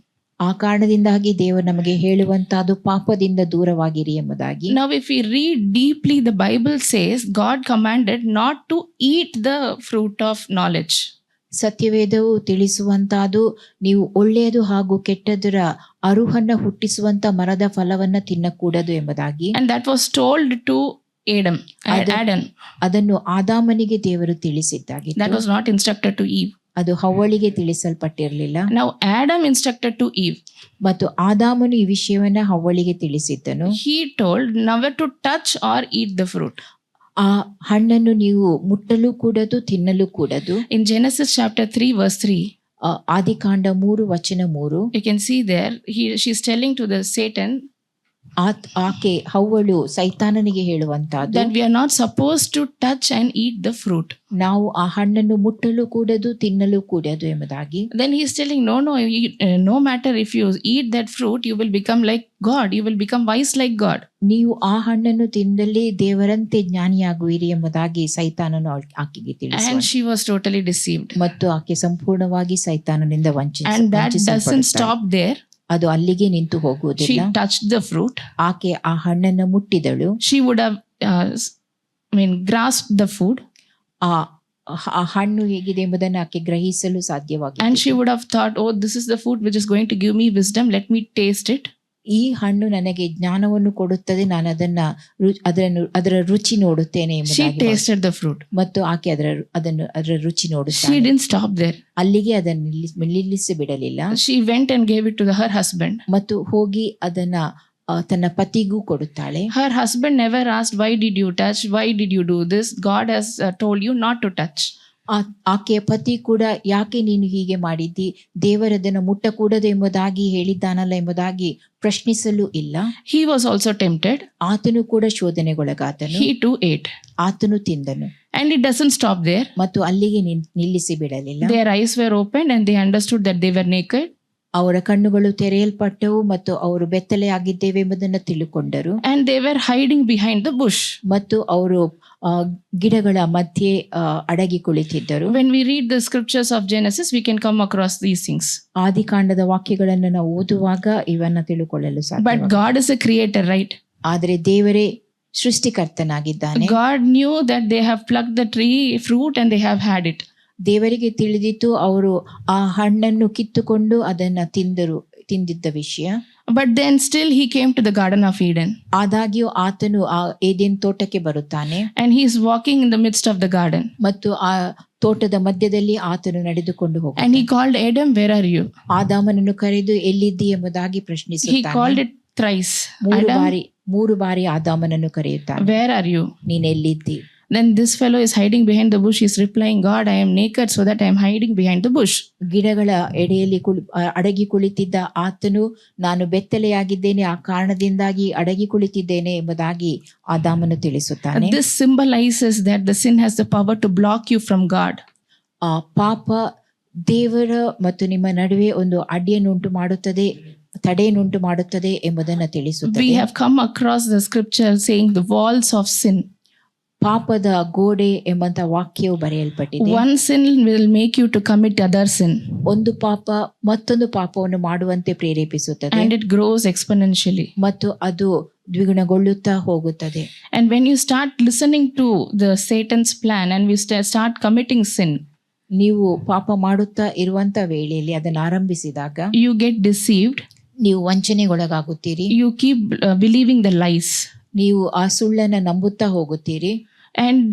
ಆ ಕಾರಣದಿಂದಾಗಿ ದೇವರು ನಮಗೆ ಹೇಳುವಂತಹದ್ದು ಪಾಪದಿಂದ ದೂರವಾಗಿರಿ ಎಂಬುದಾಗಿ. Now, if we read deeply, the Bible says God commanded not to eat the fruit of knowledge. ಸತ್ಯವೇದವು ತಿಳಿಸುವಂತಹದ್ದು ನೀವು ಒಳ್ಳೆಯದು ಹಾಗೂ ಕೆಟ್ಟದರ ಅರುಹನ್ನ ಹುಟ್ಟಿಸುವಂತ ಮರದ ಫಲವನ್ನ ತಿನ್ನಕೂಡದು ಎಂಬುದಾಗಿ. And that was told to Adam. ಅದನ್ನು ಆದಾಮನಿಗೆ ದೇವರು ತಿಳಿಸಿದ್ದಾಗಿತ್ತು. That was not instructed to Eve. ಅದು ಹವ್ವಳಿಗೆ ತಿಳಿಸಲ್ಪಟ್ಟಿರಲಿಲ್ಲ. Now Adam instructed to Eve. ಮತ್ತು ಆದಾಮನು ಈ ವಿಷಯವನ್ನ ಹವ್ವಳಿಗೆ ತಿಳಿಸಿದ್ದನು. He told never to touch or eat the fruit. ಆ ಹಣ್ಣನ್ನು ನೀವು ಮುಟ್ಟಲು ಕೂಡದು, ತಿನ್ನಲು ಕೂಡದು. In Genesis chapter 3 verse 3, ಆದಿಕಾಂಡ 3:3 you can see there, she's telling to the Satan ಆಕೆ ಹವ್ವಳು ಸೈತಾನನಿಗೆ ಹೇಳುವಂತಹದ್ದು, that we are not supposed to touch and eat the fruit. ನಾವು ಆ ಹಣ್ಣನ್ನು ಮುಟ್ಟಲು ಕೂಡದು, ತಿನ್ನಲು ಕೂಡದು ಎಂಬುದಾಗಿ. Then he is telling, no matter if you eat that fruit, you will become like God. You will become wise like God. ನೀವು ಆ ಹಣ್ಣನ್ನು ತಿಂದಲ್ಲಿ ದೇವರಂತೆ ಜ್ಞಾನಿಯಾಗುವಿರಿ ಎಂಬುದಾಗಿ ಸೈತಾನನು ಆಕೆಗೆ ತಿಳಿಸಿದ. And she was totally deceived. ಮತ್ತು ಆಕೆ ಸಂಪೂರ್ಣವಾಗಿ ಸೈತಾನನಿಂದ And that doesn't stop there. ಅದು ಅಲ್ಲಿಗೆ ನಿಂತು She ಹೋಗುವುದಿಲ್ಲ. touched the fruit. ಆಕೆ ಆ ಹಣ್ಣನ್ನು ಮುಟ್ಟಿದಳು. She would have grasped the food. ಆ ಹಣ್ಣು ಹೇಗಿದೆ ಎಂಬುದನ್ನು ಆಕೆ ಗ್ರಹಿಸಲು And ಸಾಧ್ಯವಾಗಿತ್ತು. she would have thought, oh, this is the food which is going to give me wisdom. Let me taste it. ಈ ಹಣ್ಣು ನನಗೆ ಜ್ಞಾನವನ್ನು ಕೊಡುತ್ತದೆ, ನಾನು ಅದರ ರುಚಿ ನೋಡುತ್ತೇನೆ She ಎಂಬುದಾಗಿ tasted the fruit. ಮತ್ತು ಆಕೆ ಅದರ ರುಚಿ She ನೋಡುತ್ತಾಳೆ. didn't stop there. ಅಲ್ಲಿಗೆ ಅದನ್ನು ನಿಲ್ಲಿಸಿ ಬಿಡಲಿಲ್ಲ. She went and gave it to her husband. ಮತ್ತು ಹೋಗಿ ಅದನ್ನ ತನ್ನ ಪತಿಗೂ ಕೊಡುತ್ತಾಳೆ. Her husband never asked, why did you touch? Why did you do this? God has told you not to touch. ಆಕೆಯ ಪತಿ ಕೂಡ ಯಾಕೆ ನೀನು ಹೀಗೆ ಮಾಡಿದ್ದಿ, ದೇವರದನ್ನು ಮುಟ್ಟಕೂಡದು ಎಂಬುದಾಗಿ ಹೇಳಿದ್ದಾನಲ್ಲ ಎಂಬುದಾಗಿ ಪ್ರಶ್ನಿಸಲು ಇಲ್ಲ. He was also tempted. ಆತನು ಕೂಡ ಶೋಧನೆಗೊಳಗಾದನು. He too ate. ಆತನು ತಿಂದನು. And it doesn't stop there. ಮತ್ತು ಅಲ್ಲಿಗೆ ನಿಲ್ಲಿಸಿ ಬಿಡಲಿಲ್ಲ. Their eyes were opened and they understood that they were naked. ಅವರ ಕಣ್ಣುಗಳು ತೆರೆಯಲ್ಪಟ್ಟವು ಮತ್ತು ಅವರು ಬೆತ್ತಲೆಯಾಗಿದ್ದೇವೆ ಎಂಬುದನ್ನು ತಿಳುಕೊಂಡರು. And they were hiding behind the bush. ಮತ್ತು ಅವರು ಗಿಡಗಳ ಮಧ್ಯೆ ಅಡಗಿ ಕುಳಿತಿದ್ದರು. When we read the scriptures of Genesis, we can come across these things. ಆದಿಕಾಂಡದ ವಾಕ್ಯಗಳನ್ನು ನಾವು ಓದುವಾಗ ಇವನ್ನ ತಿಳುಕೊಳ್ಳಲು ಸಾಧ್ಯ. But God is a creator, right? ಆದರೆ ದೇವರೇ ಸೃಷ್ಟಿಕರ್ತನಾಗಿದ್ದಾನೆ. God knew that they have plucked the fruit and they have had it. ದೇವರಿಗೆ ತಿಳಿದಿತ್ತು ಅವರು ಆ ಹಣ್ಣನ್ನು ಕಿತ್ತುಕೊಂಡು ಅದನ್ನ ತಿಂದಿದ್ದ ವಿಷಯ. But then still he came to the Garden of Eden. ಆದಾಗ್ಯೂ ಆತನು ಆ ಏದೆನ್ ತೋಟಕ್ಕೆ ಬರುತ್ತಾನೆ. And he is walking in the midst of the garden. ಮತ್ತು ಆ ತೋಟದ ಮಧ್ಯದಲ್ಲಿ ಆತನು ನಡೆದುಕೊಂಡು ಹೋಗುತ್ತಾನೆ. And he called Adam, where are you? ಆದಾಮನನ್ನು ಕರೆದು ಎಲ್ಲಿದ್ದಿ ಎಂಬುದಾಗಿ ಪ್ರಶ್ನಿಸುತ್ತಾನೆ. He called it thrice. ಮೂರು ಬಾರಿ ಆದಾಮನನ್ನು ಕರೆಯುತ್ತಾನೆ. Where are you? ನೀನೆಲ್ಲಿದ್ದಿ? Then this fellow is hiding behind the bush. He is replying, God, I am naked, so that I am hiding behind the bush. ಗಿಡಗಳ ಎಡೆಯಲ್ಲಿ ಅಡಗಿ ಕುಳಿತಿದ್ದ ಆತನು ನಾನು ಬೆತ್ತಲೆಯಾಗಿದ್ದೇನೆ, ಆ ಕಾರಣದಿಂದಾಗಿ ಅಡಗಿ ಕುಳಿತಿದ್ದೇನೆ ಎಂಬುದಾಗಿ ಆದಾಮನು ತಿಳಿಸುತ್ತಾನೆ. This symbolizes that the sin has the power to block you from God. ಪಾಪ ದೇವರ ಮತ್ತು ನಿಮ್ಮ ನಡುವೆ ಒಂದು ಅಡ್ಡಿಯನ್ನುಂಟು ಮಾಡುತ್ತದೆ, ತಡೆಯನ್ನುಂಟು ಮಾಡುತ್ತದೆ ಎಂಬುದನ್ನು ತಿಳಿಸುತ್ತದೆ. We have come across the scripture saying the walls of sin. ಪಾಪದ ಗೋಡೆ ಎಂಬಂತ ವಾಕ್ಯವು ಬರೆಯಲ್ಪಟ್ಟಿದೆ. One sin will make you to commit other sin, ಒಂದು ಪಾಪ ಮತ್ತೊಂದು ಪಾಪವನ್ನು ಮಾಡುವಂತೆ ಪ್ರೇರೇಪಿಸುತ್ತದೆ and it grows exponentially. ಮತ್ತು ಅದು ದ್ವಿಗುಣಗೊಳ್ಳುತ್ತಾ ಹೋಗುತ್ತದೆ. And when you start listening to the Satan's plan and we start committing sin, ನೀವು ಪಾಪ ಮಾಡುತ್ತಾ ಇರುವಂತ ವೇಳೆಯಲ್ಲಿ ಅದನ್ನು ಆರಂಭಿಸಿದಾಗ you get deceived, ನೀವು ವಂಚನೆಗೊಳಗಾಗುತ್ತೀರಿ, you keep believing the lies, ನೀವು ಆ ಸುಳ್ಳನ್ನ ನಂಬುತ್ತಾ ಹೋಗುತ್ತೀರಿ. and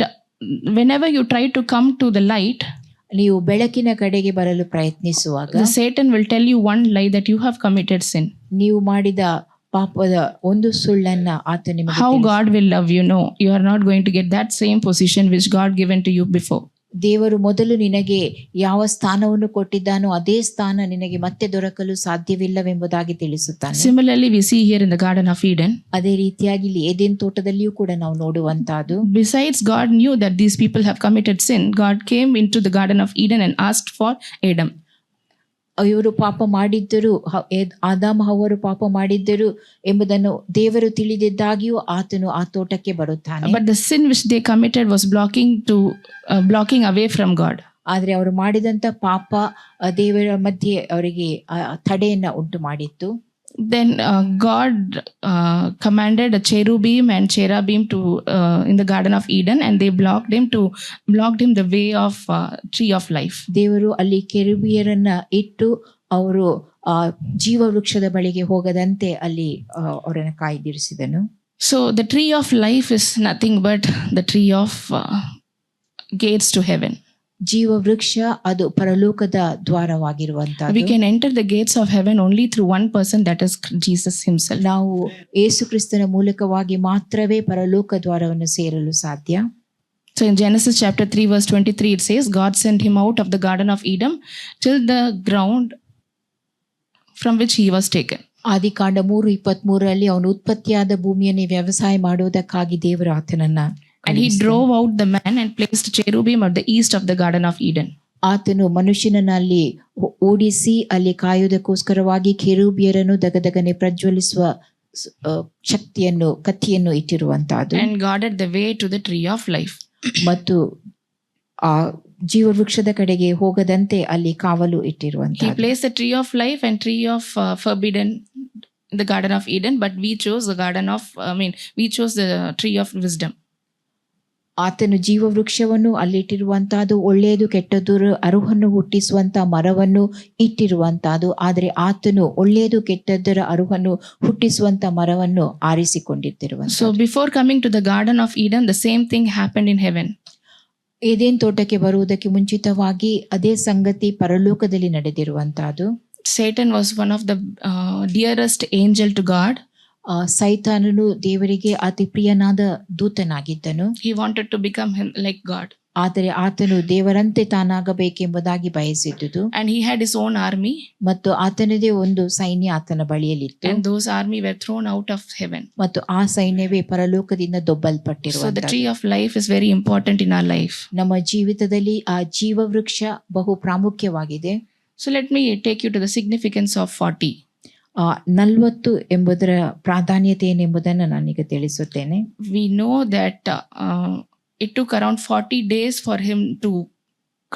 whenever you try to come to the light, ನೀವು ಬೆಳಕಿನ ಕಡೆಗೆ ಬರಲು ಪ್ರಯತ್ನಿಸುವಾಗ the Satan will tell you one lie that you have committed sin. ನೀವು ಮಾಡಿದ ಪಾಪದ ಒಂದು ಸುಳ್ಳನ್ನ ಆತ ನಿಮಗೆ How God will love you? No, you are not going to get that same position which God given to you before. ದೇವರು ಮೊದಲು ನಿನಗೆ ಯಾವ ಸ್ಥಾನವನ್ನು ಕೊಟ್ಟಿದ್ದಾನೋ ಅದೇ ಸ್ಥಾನ ನಿನಗೆ ಮತ್ತೆ ದೊರಕಲು ಸಾಧ್ಯವಿಲ್ಲವೆಂಬುದಾಗಿ ತಿಳಿಸುತ್ತಾನೆ. Similarly, we see here in the Garden of Eden. ಅದೇ ರೀತಿಯಾಗಿ ಇಲ್ಲಿ ಏದೆನ್ ತೋಟದಲ್ಲಿಯೂ ಕೂಡ ನಾವು ನೋಡುವಂತಹದ್ದು. Besides, God knew that these people have committed sin. God came into the Garden of Eden and asked for Adam. ಇವರು ಪಾಪ ಮಾಡಿದ್ದರು, ಆದಾಮ ಹವ್ವರು ಪಾಪ ಮಾಡಿದ್ದರು ಎಂಬುದನ್ನು ದೇವರು ತಿಳಿದಿದ್ದಾಗಿಯೂ ಆತನು ಆ ತೋಟಕ್ಕೆ ಬರುತ್ತಾನೆ. But the sin which they committed was blocking away from God. ಆದ್ರೆ ಅವರು ಮಾಡಿದಂತ ಪಾಪ ದೇವರ ಮಧ್ಯೆ ಅವರಿಗೆ ತಡೆಯನ್ನ ಉಂಟು ಮಾಡಿತ್ತು. Then God commanded a cherubim and cherubim to in the Garden of Eden, and they blocked him the way of tree of life. ದೇವರು ಅಲ್ಲಿ ಕೆರೂಬಿಯರನ್ನ ಇಟ್ಟು ಅವರು ಜೀವ ವೃಕ್ಷದ ಬಳಿಗೆ ಹೋಗದಂತೆ ಅಲ್ಲಿ ಅವರನ್ನು ಕಾಯ್ದಿರಿಸಿದನು. So the tree of life is nothing but the tree of gates to heaven. ಜೀವ ವೃಕ್ಷ ಅದು ಪರಲೋಕದ ದ್ವಾರವಾಗಿರುವಂತಹ. We can enter the gates of heaven only through one person, that is Jesus himself. ನಾವು ಯೇಸು ಕ್ರಿಸ್ತನ ಮೂಲಕವಾಗಿ ಮಾತ್ರವೇ ಪರಲೋಕ ದ್ವಾರವನ್ನು ಸೇರಲು ಸಾಧ್ಯ. So in Genesis chapter 3 verse 23 it says, God sent him out of the Garden of Eden till the ground from which he was taken. ಆದಿಕಾಂಡ 3:23 ಅವನು ಉತ್ಪತ್ತಿಯಾದ ಭೂಮಿಯನ್ನು ವ್ಯವಸಾಯ ಮಾಡುವುದಕ್ಕಾಗಿ ದೇವರು ಆತನನ್ನ And he drove out the man and placed cherubim at the east of the Garden of Eden. ಆತನು ಮನುಷ್ಯನನ್ನು ಅಲ್ಲಿ ಓಡಿಸಿ ಅಲ್ಲಿ ಕಾಯುವುದಕ್ಕೋಸ್ಕರವಾಗಿ ಕೆರೂಬಿಯರನ್ನು ದಗದಗನೆ ಪ್ರಜ್ವಲಿಸುವ ಶಕ್ತಿಯನ್ನು ಕತ್ತಿಯನ್ನು ಇಟ್ಟಿರುವಂತಹದ್ದು. And guarded the way to the tree of life. ಮತ್ತು ಆ ಜೀವ ವೃಕ್ಷದ ಕಡೆಗೆ ಹೋಗದಂತೆ ಅಲ್ಲಿ ಕಾವಲು ಇಟ್ಟಿರುವಂತಹ. He placed the tree of life and tree of forbidden in the Garden of Eden, but we chose the tree of wisdom. ಆತನು ಜೀವ ವೃಕ್ಷವನ್ನು ಅಲ್ಲಿಟ್ಟಿರುವಂತಹದ್ದು, ಒಳ್ಳೆಯದು ಕೆಟ್ಟದ್ದು ಅರುಹನ್ನು ಹುಟ್ಟಿಸುವಂತ ಮರವನ್ನು ಇಟ್ಟಿರುವಂತಹದ್ದು. ಆದರೆ ಆತನು ಒಳ್ಳೆಯದು ಕೆಟ್ಟದ್ದರ ಅರುಹನ್ನು ಹುಟ್ಟಿಸುವಂತ ಮರವನ್ನು ಆರಿಸಿಕೊಂಡಿದ್ದಿರುವಂತ. So before coming to the Garden of Eden, the same thing happened in heaven. Eden ತೋಟಕ್ಕೆ ಬರುವುದಕ್ಕೆ ಮುಂಚಿತವಾಗಿ ಅದೇ ಸಂಗತಿ ಪರಲೋಕದಲ್ಲಿ ನಡೆದಿರುವಂತಹದ್ದು. Satan was one of the dearest angel to God. ಸೈತಾನನು ದೇವರಿಗೆ ಅತಿ ಪ್ರಿಯನಾದ ದೂತನಾಗಿದ್ದನು. He wanted to become him like God. ಆದರೆ ಆತನು ದೇವರಂತೆ ತಾನಾಗಬೇಕೆಂಬುದಾಗಿ ಬಯಸಿದ್ದುದು. And he had his own army. ಮತ್ತು ಆತನದೇ ಒಂದು ಸೈನ್ಯ ಆತನ ಬಳಿಯಲ್ಲಿತ್ತು. And those army were thrown out of heaven. ಮತ್ತು ಆ ಸೈನ್ಯವೇ ಪರಲೋಕದಿಂದ ದೊಬ್ಬಲ್ಪಟ್ಟಿರುವಂತ. So the tree of life is very important in our life. ನಮ್ಮ ಜೀವಿತದಲ್ಲಿ ಆ ಜೀವ ವೃಕ್ಷ ಬಹು ಪ್ರಾಮುಖ್ಯವಾಗಿದೆ. So let me take you to the significance of 40. 40 ಎಂಬುದರ ಪ್ರಾಧಾನ್ಯತೆ ಏನೆಂಬುದನ್ನು ನಾನೀಗ ತಿಳಿಸುತ್ತೇನೆ. We know that it took around 40 days for him to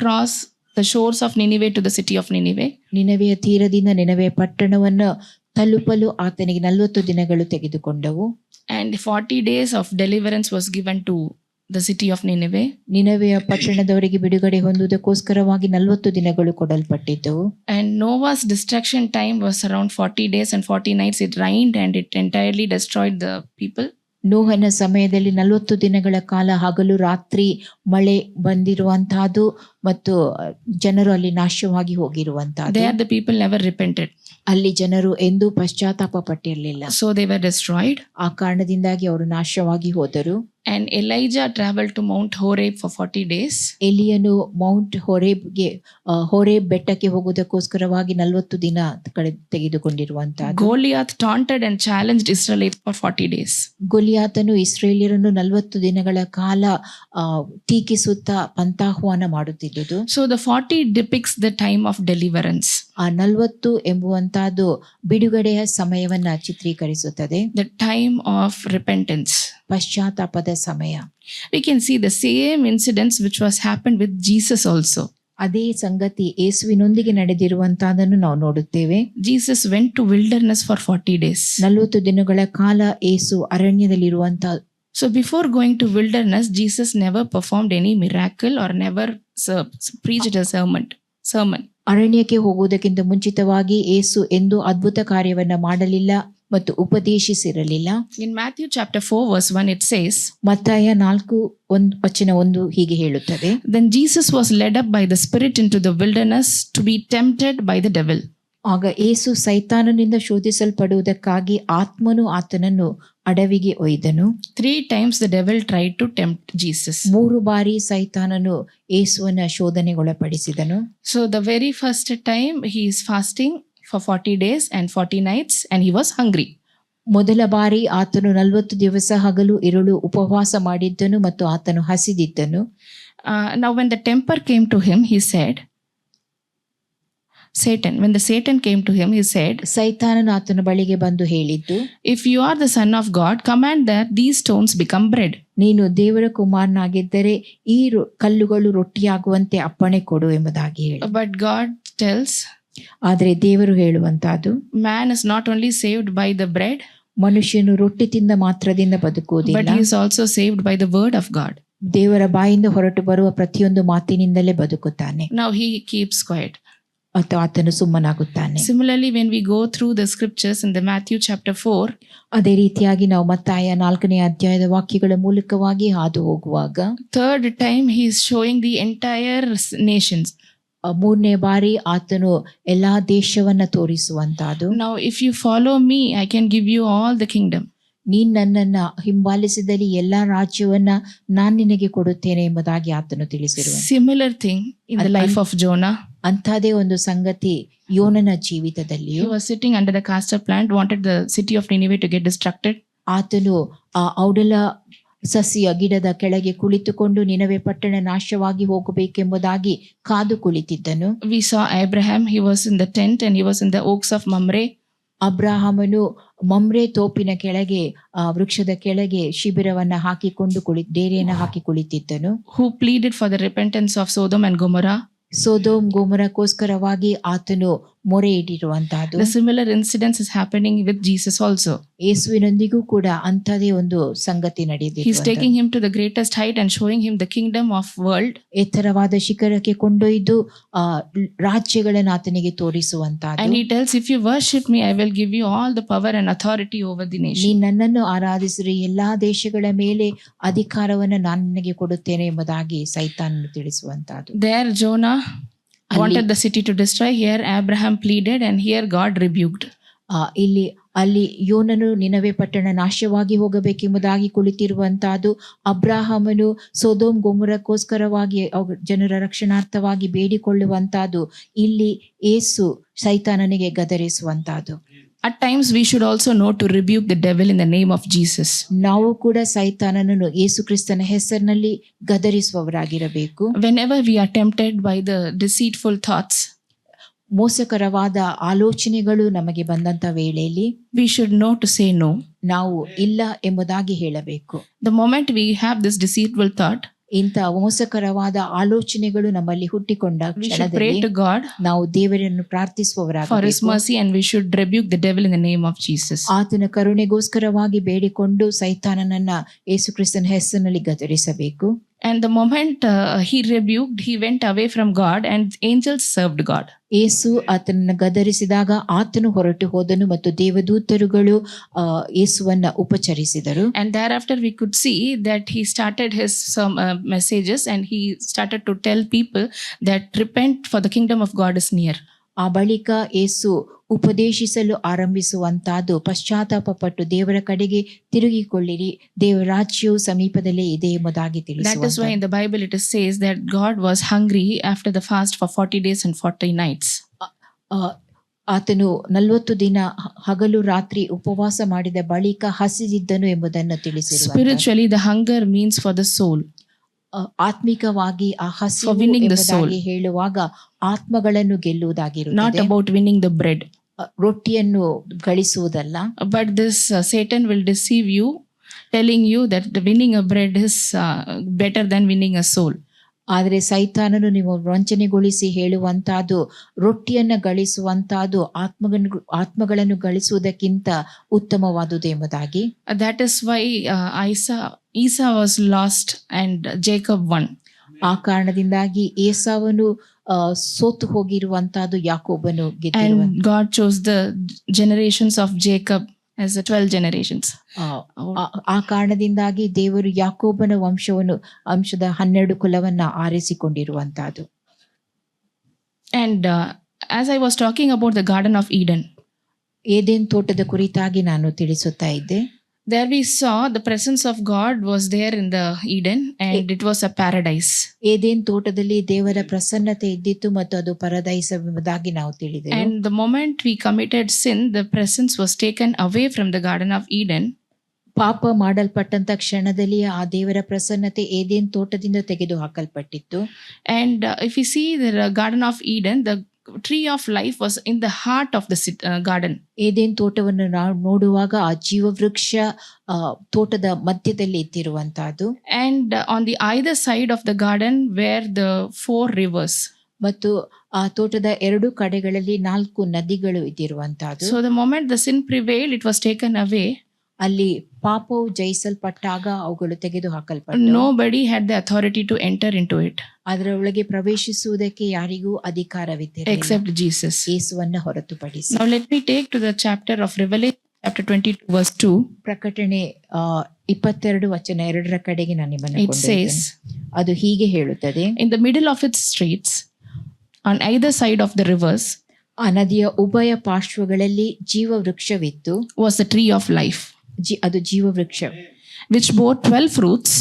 cross the shores of Nineveh to the city of Nineveh. ನಿನವೆಯ ತೀರದಿಂದ ನಿನವೆಯ ಪಟ್ಟಣವನ್ನು ತಲುಪಲು ಆತನಿಗೆ 40 ದಿನಗಳು ತೆಗೆದುಕೊಂಡವು. And 40 days of deliverance was given to the city of Nineveh. ನಿನವೆಯ ಪಟ್ಟಣದವರಿಗೆ ಬಿಡುಗಡೆ ಹೊಂದುವುದಕ್ಕೋಸ್ಕರವಾಗಿ 40 ದಿನಗಳು ಕೊಡಲ್ಪಟ್ಟಿದ್ದವು. And Noah's destruction time was around 40 days and 40 nights. It rained and it entirely destroyed the people. ನೋಹನ ಸಮಯದಲ್ಲಿ 40 ದಿನಗಳ ಕಾಲ ಹಗಲು ರಾತ್ರಿ ಮಳೆ ಬಂದಿರುವಂತಹದ್ದು ಮತ್ತು ಜನರು ಅಲ್ಲಿ ನಾಶವಾಗಿ ಹೋಗಿರುವಂತಹದ್ದು. There the people never repented. ಅಲ್ಲಿ ಜನರು ಎಂದೂ ಪಶ್ಚಾತ್ತಾಪ ಪಟ್ಟಿರಲಿಲ್ಲ. So they were destroyed. ಆ ಕಾರಣದಿಂದಾಗಿ ಅವರು ನಾಶವಾಗಿ ಹೋದರು. And Elijah traveled to Mount Horeb for 40 days. ಎಲಿಯನು ಮೌಂಟ್ ಹೋರೇಬ್ ಬೆಟ್ಟಕ್ಕೆ ಹೋಗುವುದಕ್ಕೋಸ್ಕರವಾಗಿ 40 ದಿನ ತೆಗೆದುಕೊಂಡಿರುವಂತಹ. Goliath taunted and challenged Israelites for 40 days. ಗೊಲಿಯಾತನು ಇಸ್ರೇಲಿಯರನ್ನು 40 ದಿನಗಳ ಕಾಲ ಟೀಕಿಸುತ್ತಾ ಪಂಥಾಹ್ವಾನ ಮಾಡುತ್ತಿದ್ದುದು. So the 40 depicts the time of deliverance. ಆ 40 ಎಂಬುವಂತಹದ್ದು ಬಿಡುಗಡೆಯ ಸಮಯವನ್ನ ಚಿತ್ರೀಕರಿಸುತ್ತದೆ. The time of repentance. ಪಶ್ಚಾತ್ತಾಪದ ಸಮಯ. We can see the same incidents which was happened with Jesus also. ಅದೇ ಸಂಗತಿ ಯೇಸುವಿನೊಂದಿಗೆ ನಡೆದಿರುವಂತಹದನ್ನು ನಾವು ನೋಡುತ್ತೇವೆ. Jesus went to wilderness for 40 days. 40 ದಿನಗಳ ಕಾಲ ಯೇಸು ಅರಣ್ಯದಲ್ಲಿರುವಂತಹ. So before going to wilderness, Jesus never performed any miracle or never preached a sermon. ಅರಣ್ಯಕ್ಕೆ ಹೋಗುವುದಕ್ಕಿಂತ ಮುಂಚಿತವಾಗಿ ಯೇಸು ಎಂದೂ ಅದ್ಭುತ ಕಾರ್ಯವನ್ನ ಮಾಡಲಿಲ್ಲ ಮತ್ತು ಉಪದೇಶಿಸಿರಲಿಲ್ಲ. In Matthew chapter 4 verse 1 it says, ಮತ್ತಾಯ 4:1 ಹೀಗೆ ಹೇಳುತ್ತದೆ. Then Jesus was led up by the Spirit into the wilderness to be tempted by the devil. ಆಗ ಯೇಸು ಸೈತಾನನಿಂದ ಶೋಧಿಸಲ್ಪಡುವುದಕ್ಕಾಗಿ ಆತ್ಮನು ಆತನನ್ನು ಅಡವಿಗೆ ಒಯ್ದನು. 3 times the devil tried to tempt Jesus. 3 ಬಾರಿ ಸೈತಾನನು ಯೇಸುವನ್ನ ಶೋಧನೆಗೊಳಪಡಿಸಿದನು. So the very first time he is fasting for 40 days and 40 nights and he was hungry. ಮೊದಲ ಬಾರಿ ಆತನು 40 ದಿವಸ ಹಗಲು ಇರುಳು ಉಪವಾಸ ಮಾಡಿದ್ದನು ಮತ್ತು ಆತನು ಹಸಿದಿದ್ದನು. Now when the tempter came to him, he said, when the Satan came to him, he said, ಸೈತಾನನು ಆತನ ಬಳಿಗೆ ಬಂದು ಹೇಳಿದ್ದು, if you are the son of God, command that these stones become bread. ನೀನು ದೇವರ ಕುಮಾರನಾಗಿದ್ದರೆ ಈ ಕಲ್ಲುಗಳು ರೊಟ್ಟಿಯಾಗುವಂತೆ ಅಪ್ಪಣೆ ಕೊಡು ಎಂಬುದಾಗಿ ಹೇಳಿ. But God tells, ಆದರೆ ದೇವರು ಹೇಳುವಂತಹದ್ದು, man is not only saved by the bread, ಮನುಷ್ಯನು ರೊಟ್ಟಿ ತಿಂದ ಮಾತ್ರದಿಂದ but ಬದುಕುವುದಿಲ್ಲ, he is also saved by the word of God. ದೇವರ ಬಾಯಿಂದ ಹೊರಟು ಬರುವ ಪ್ರತಿಯೊಂದು ಮಾತಿನಿಂದಲೇ ಬದುಕುತ್ತಾನೆ. Now he keeps quiet. ಮತ್ತು ಆತನು ಸುಮ್ಮನಾಗುತ್ತಾನೆ. Similarly, when we go through the scriptures in the Matthew chapter 4, ಅದೇ ರೀತಿಯಾಗಿ ನಾವು ಮತ್ತಾಯ 4ನೇ ಅಧ್ಯಾಯದ ವಾಕ್ಯಗಳ ಮೂಲಕವಾಗಿ ಹಾದು ಹೋಗುವಾಗ 3rd time he is showing the entire nations. 3ನೇ ಬಾರಿ ಆತನು ಎಲ್ಲಾ ದೇಶವನ್ನ ತೋರಿಸುವಂತಹದ್ದು. Now if you follow me, I can give you all the kingdom. ನೀನ್ ನನ್ನನ್ನ ಹಿಂಬಾಲಿಸಿದಲ್ಲಿ ಎಲ್ಲಾ ರಾಜ್ಯವನ್ನ ನಾನ್ ನಿನಗೆ ಕೊಡುತ್ತೇನೆ ಎಂಬುದಾಗಿ ಆತನು ತಿಳಿಸಿರುವ. Similar thing in the life of Jonah. ಅಂಥದೇ ಒಂದು ಸಂಗತಿ ಯೋನನ ಜೀವಿತದಲ್ಲಿಯೂ. He was sitting under the castor plant, wanted the city of Nineveh to get destructed. ಆತನು ಆ ಔಡಲ ಸಸಿಯ ಗಿಡದ ಕೆಳಗೆ ಕುಳಿತುಕೊಂಡು ನಿನವೆ ಪಟ್ಟಣ ನಾಶವಾಗಿ ಹೋಗಬೇಕೆಂಬುದಾಗಿ ಕಾದು ಕುಳಿತಿದ್ದನು. We saw Abraham, he was in the tent and he was in the oaks of Mamre. ಅಬ್ರಹಾಮನು ಮಮ್ರೆ ತೋಪಿನ ಕೆಳಗೆ ವೃಕ್ಷದ ಕೆಳಗೆ ಶಿಬಿರವನ್ನ ಹಾಕಿಕೊಂಡು ಡೇರೆಯನ್ನು ಹಾಕಿ ಕುಳಿತಿದ್ದನು. Who pleaded for the repentance of Sodom and Gomorrah. Sodom ಗೋಮರಕ್ಕೋಸ್ಕರವಾಗಿ ಆತನು ಮೊರೆ ಇಟ್ಟಿರುವಂತಹದ್ದು. The similar incidents is happening with Jesus also. ಯೇಸುವಿನೊಂದಿಗೂ ಕೂಡ ಅಂಥದೇ ಒಂದು ಸಂಗತಿ ನಡೆದಿದೆ. He is taking him to the greatest height and showing him the kingdom of world. ಎತ್ತರವಾದ ಶಿಖರಕ್ಕೆ ಕೊಂಡೊಯ್ದು ರಾಜ್ಯಗಳನ್ನು ಆತನಿಗೆ ತೋರಿಸುವಂತಹದ್ದು. And he tells, if you worship me, I will give you all the power and authority over the nation. ನೀ ನನ್ನನ್ನು ಆರಾಧಿಸಿರಿ, ಎಲ್ಲಾ ದೇಶಗಳ ಮೇಲೆ ಅಧಿಕಾರವನ್ನು ನಾನು ನಿನಗೆ ಕೊಡುತ್ತೇನೆ ಎಂಬುದಾಗಿ ಸೈತಾನನು ತಿಳಿಸುವಂತಹದ್ದು. There Jonah wanted the city to destroy. Here Abraham pleaded and here God rebuked. ಅಲ್ಲಿ ಯೋನನು ನಿನವೆ ಪಟ್ಟಣ ನಾಶವಾಗಿ ಹೋಗಬೇಕೆಂಬುದಾಗಿ ಕುಳಿತಿರುವಂತಹದ್ದು. ಅಬ್ರಹಾಮನು ಸೊದೋಮ್ ಗೊಮೋರಕ್ಕೋಸ್ಕರವಾಗಿ ಜನರ ರಕ್ಷಣಾರ್ಥವಾಗಿ ಬೇಡಿಕೊಳ್ಳುವಂತಹದ್ದು. ಇಲ್ಲಿ ಯೇಸು ಸೈತಾನನಿಗೆ ಗದರಿಸುವಂತಹದ್ದು. At times we should also know to rebuke the devil in the name of Jesus. ನಾವು ಕೂಡ ಸೈತಾನನನ್ನು ಯೇಸು ಕ್ರಿಸ್ತನ ಹೆಸರಿನಲ್ಲಿ ಗದರಿಸುವವರಾಗಿರಬೇಕು. Whenever we are tempted by the deceitful thoughts, ಮೋಸಕರವಾದ ಆಲೋಚನೆಗಳು ನಮಗೆ ಬಂದಂತ ವೇಳೆಯಲ್ಲಿ we should know to say no. ನಾವು ಇಲ್ಲ ಎಂಬುದಾಗಿ ಹೇಳಬೇಕು. The moment we have this deceitful thought, ಇಂಥ ಮೋಸಕರವಾದ ಆಲೋಚನೆಗಳು ನಮ್ಮಲ್ಲಿ ಹುಟ್ಟಿಕೊಂಡ we should pray to God ನಾವು ದೇವರನ್ನು for ಪ್ರಾರ್ಥಿಸುವವರಾಗಬೇಕು. his mercy and we should rebuke the devil in the name of Jesus. ಆತನ ಕರುಣೆಗೋಸ್ಕರವಾಗಿ ಬೇಡಿಕೊಂಡು ಸೈತಾನನನ್ನ ಯೇಸು ಕ್ರಿಸ್ತನ ಹೆಸರಿನಲ್ಲಿ ಗದರಿಸಬೇಕು. And the moment he rebuked, he went away from God and angels served God. ಯೇಸು ಆತನನ್ನು ಗದರಿಸಿದಾಗ ಆತನು ಹೊರಟು ಹೋದನು ಮತ್ತು ದೇವದೂತರುಗಳು ಯೇಸುವನ್ನ ಉಪಚರಿಸಿದರು. And thereafter we could see that he started his messages and he started to tell people that repent, for the kingdom of God is near. ಆ ಬಳಿಕ ಯೇಸು ಉಪದೇಶಿಸಲು ಆರಂಭಿಸುವಂತಹದ್ದು, ಪಶ್ಚಾತ್ತಾಪ ಪಟ್ಟು ದೇವರ ಕಡೆಗೆ ತಿರುಗಿಕೊಳ್ಳಿರಿ, ದೇವರ ರಾಜ್ಯವು ಸಮೀಪದಲ್ಲೇ ಇದೆ ಎಂಬುದಾಗಿ That is why in the Bible it says that God was hungry after the fast for 40 days and 40 nights. ಆತನು 40 ದಿನ ಹಗಲು ರಾತ್ರಿ ಉಪವಾಸ ಮಾಡಿದ ಬಳಿಕ ಹಸಿದಿದ್ದನು ಎಂಬುದನ್ನು ತಿಳಿಸಿರುವಂತ. Spiritually the hunger means for the soul. ಆತ್ಮಿಕವಾಗಿ ಆ ಹಸಿವು ಎಂಬುದಾಗಿ ಹೇಳುವಾಗ ಆತ್ಮಗಳನ್ನು ಗೆಲ್ಲುವುದಾಗಿರುತ್ತದೆ. Not about winning the bread. ರೊಟ್ಟಿಯನ್ನು ಗಳಿಸುವುದಲ್ಲ. But this Satan will deceive you telling you that the winning a bread is better than winning a soul. ಆದರೆ ಸೈತಾನನು ನೀವು ವಂಚನೆಗೊಳಿಸಿ ಹೇಳುವಂತಹದ್ದು ರೊಟ್ಟಿಯನ್ನು ಗಳಿಸುವಂತಹದ್ದು ಆತ್ಮಗಳನ್ನು ಗಳಿಸುವುದಕ್ಕಿಂತ ಉತ್ತಮವಾದುದು ಎಂಬುದಾಗಿ. That is why Esau was lost and Jacob won. ಆ ಕಾರಣದಿಂದಾಗಿ ಏಸಾವನು ಸೋತು ಹೋಗಿರುವಂತಹದ್ದು ಯಾಕೋಬನು ಗೆದ್ದಿರುವಂತ. And God chose the generations of Jacob as the 12 generations. ಆ ಕಾರಣದಿಂದಾಗಿ ದೇವರು ಯಾಕೋಬನ ಅಂಶದ 12 ಕುಲವನ್ನ ಆರಿಸಿಕೊಂಡಿರುವಂತಹದ್ದು. And as I was talking about the Garden of Eden, Eden ತೋಟದ ಕುರಿತಾಗಿ ನಾನು ತಿಳಿಸುತ್ತಾ ಇದ್ದೆ. there we saw the presence of God was there in the Eden and it was a paradise. Eden ತೋಟದಲ್ಲಿ ದೇವರ ಪ್ರಸನ್ನತೆ ಇದ್ದಿತ್ತು ಮತ್ತು ಅದು ಪರದೈಸ ಎಂಬುದಾಗಿ ನಾವು ತಿಳಿದೆವು. And the moment we committed sin, the presence was taken away from the Garden of Eden. ಪಾಪ ಮಾಡಲ್ಪಟ್ಟಂತ ಕ್ಷಣದಲ್ಲಿ ಆ ದೇವರ ಪ್ರಸನ್ನತೆ ಏದೆನ್ ತೋಟದಿಂದ ತೆಗೆದು ಹಾಕಲ್ಪಟ್ಟಿತ್ತು. And if you see the Garden of Eden, the tree of life was in the heart of the garden. Eden ತೋಟವನ್ನು ನಾವು ನೋಡುವಾಗ ಆ ಜೀವವೃಕ್ಷ ತೋಟದ ಮಧ್ಯದಲ್ಲಿ ಇತ್ತಿರುವಂತಹದ್ದು. And on the either side of the garden were the 4 rivers. ಮತ್ತು ಆ ತೋಟದ 2 ಕಡೆಗಳಲ್ಲಿ 4 ನದಿಗಳು ಇದ್ದಿರುವಂತಹದ್ದು. So the moment the sin prevailed, it was taken away. ಅಲ್ಲಿ ಪಾಪವು ಜಯಿಸಲ್ಪಟ್ಟಾಗ ಅವುಗಳು ತೆಗೆದು ಹಾಕಲ್ಪಟ್ಟವು. Nobody had the authority to enter into it. ಅದರ ಒಳಗೆ ಪ್ರವೇಶಿಸುವುದಕ್ಕೆ ಯಾರಿಗೂ ಅಧಿಕಾರವಿದ್ದಿರಲಿಲ್ಲ except Jesus. ಯೇಸುವನ್ನ ಹೊರತುಪಡಿಸಿ. Now let me take to the chapter of Revelation, chapter 22 verse 2. ಪ್ರಕಟಣೆ 22 ವಚನ 2 ಕಡೆಗೆ ನಾನು ನಿಮ್ಮನ್ನು It says, ಅದು ಹೀಗೆ ಹೇಳುತ್ತದೆ. in the middle of its streets, on either side of the rivers, ಆ ನದಿಯ ಉಭಯ ಪಾರ್ಶ್ವಗಳಲ್ಲಿ ಜೀವವೃಕ್ಷವಿತ್ತು. was the tree of life, ಅದು ಜೀವವೃಕ್ಷ, which bore 12 fruits,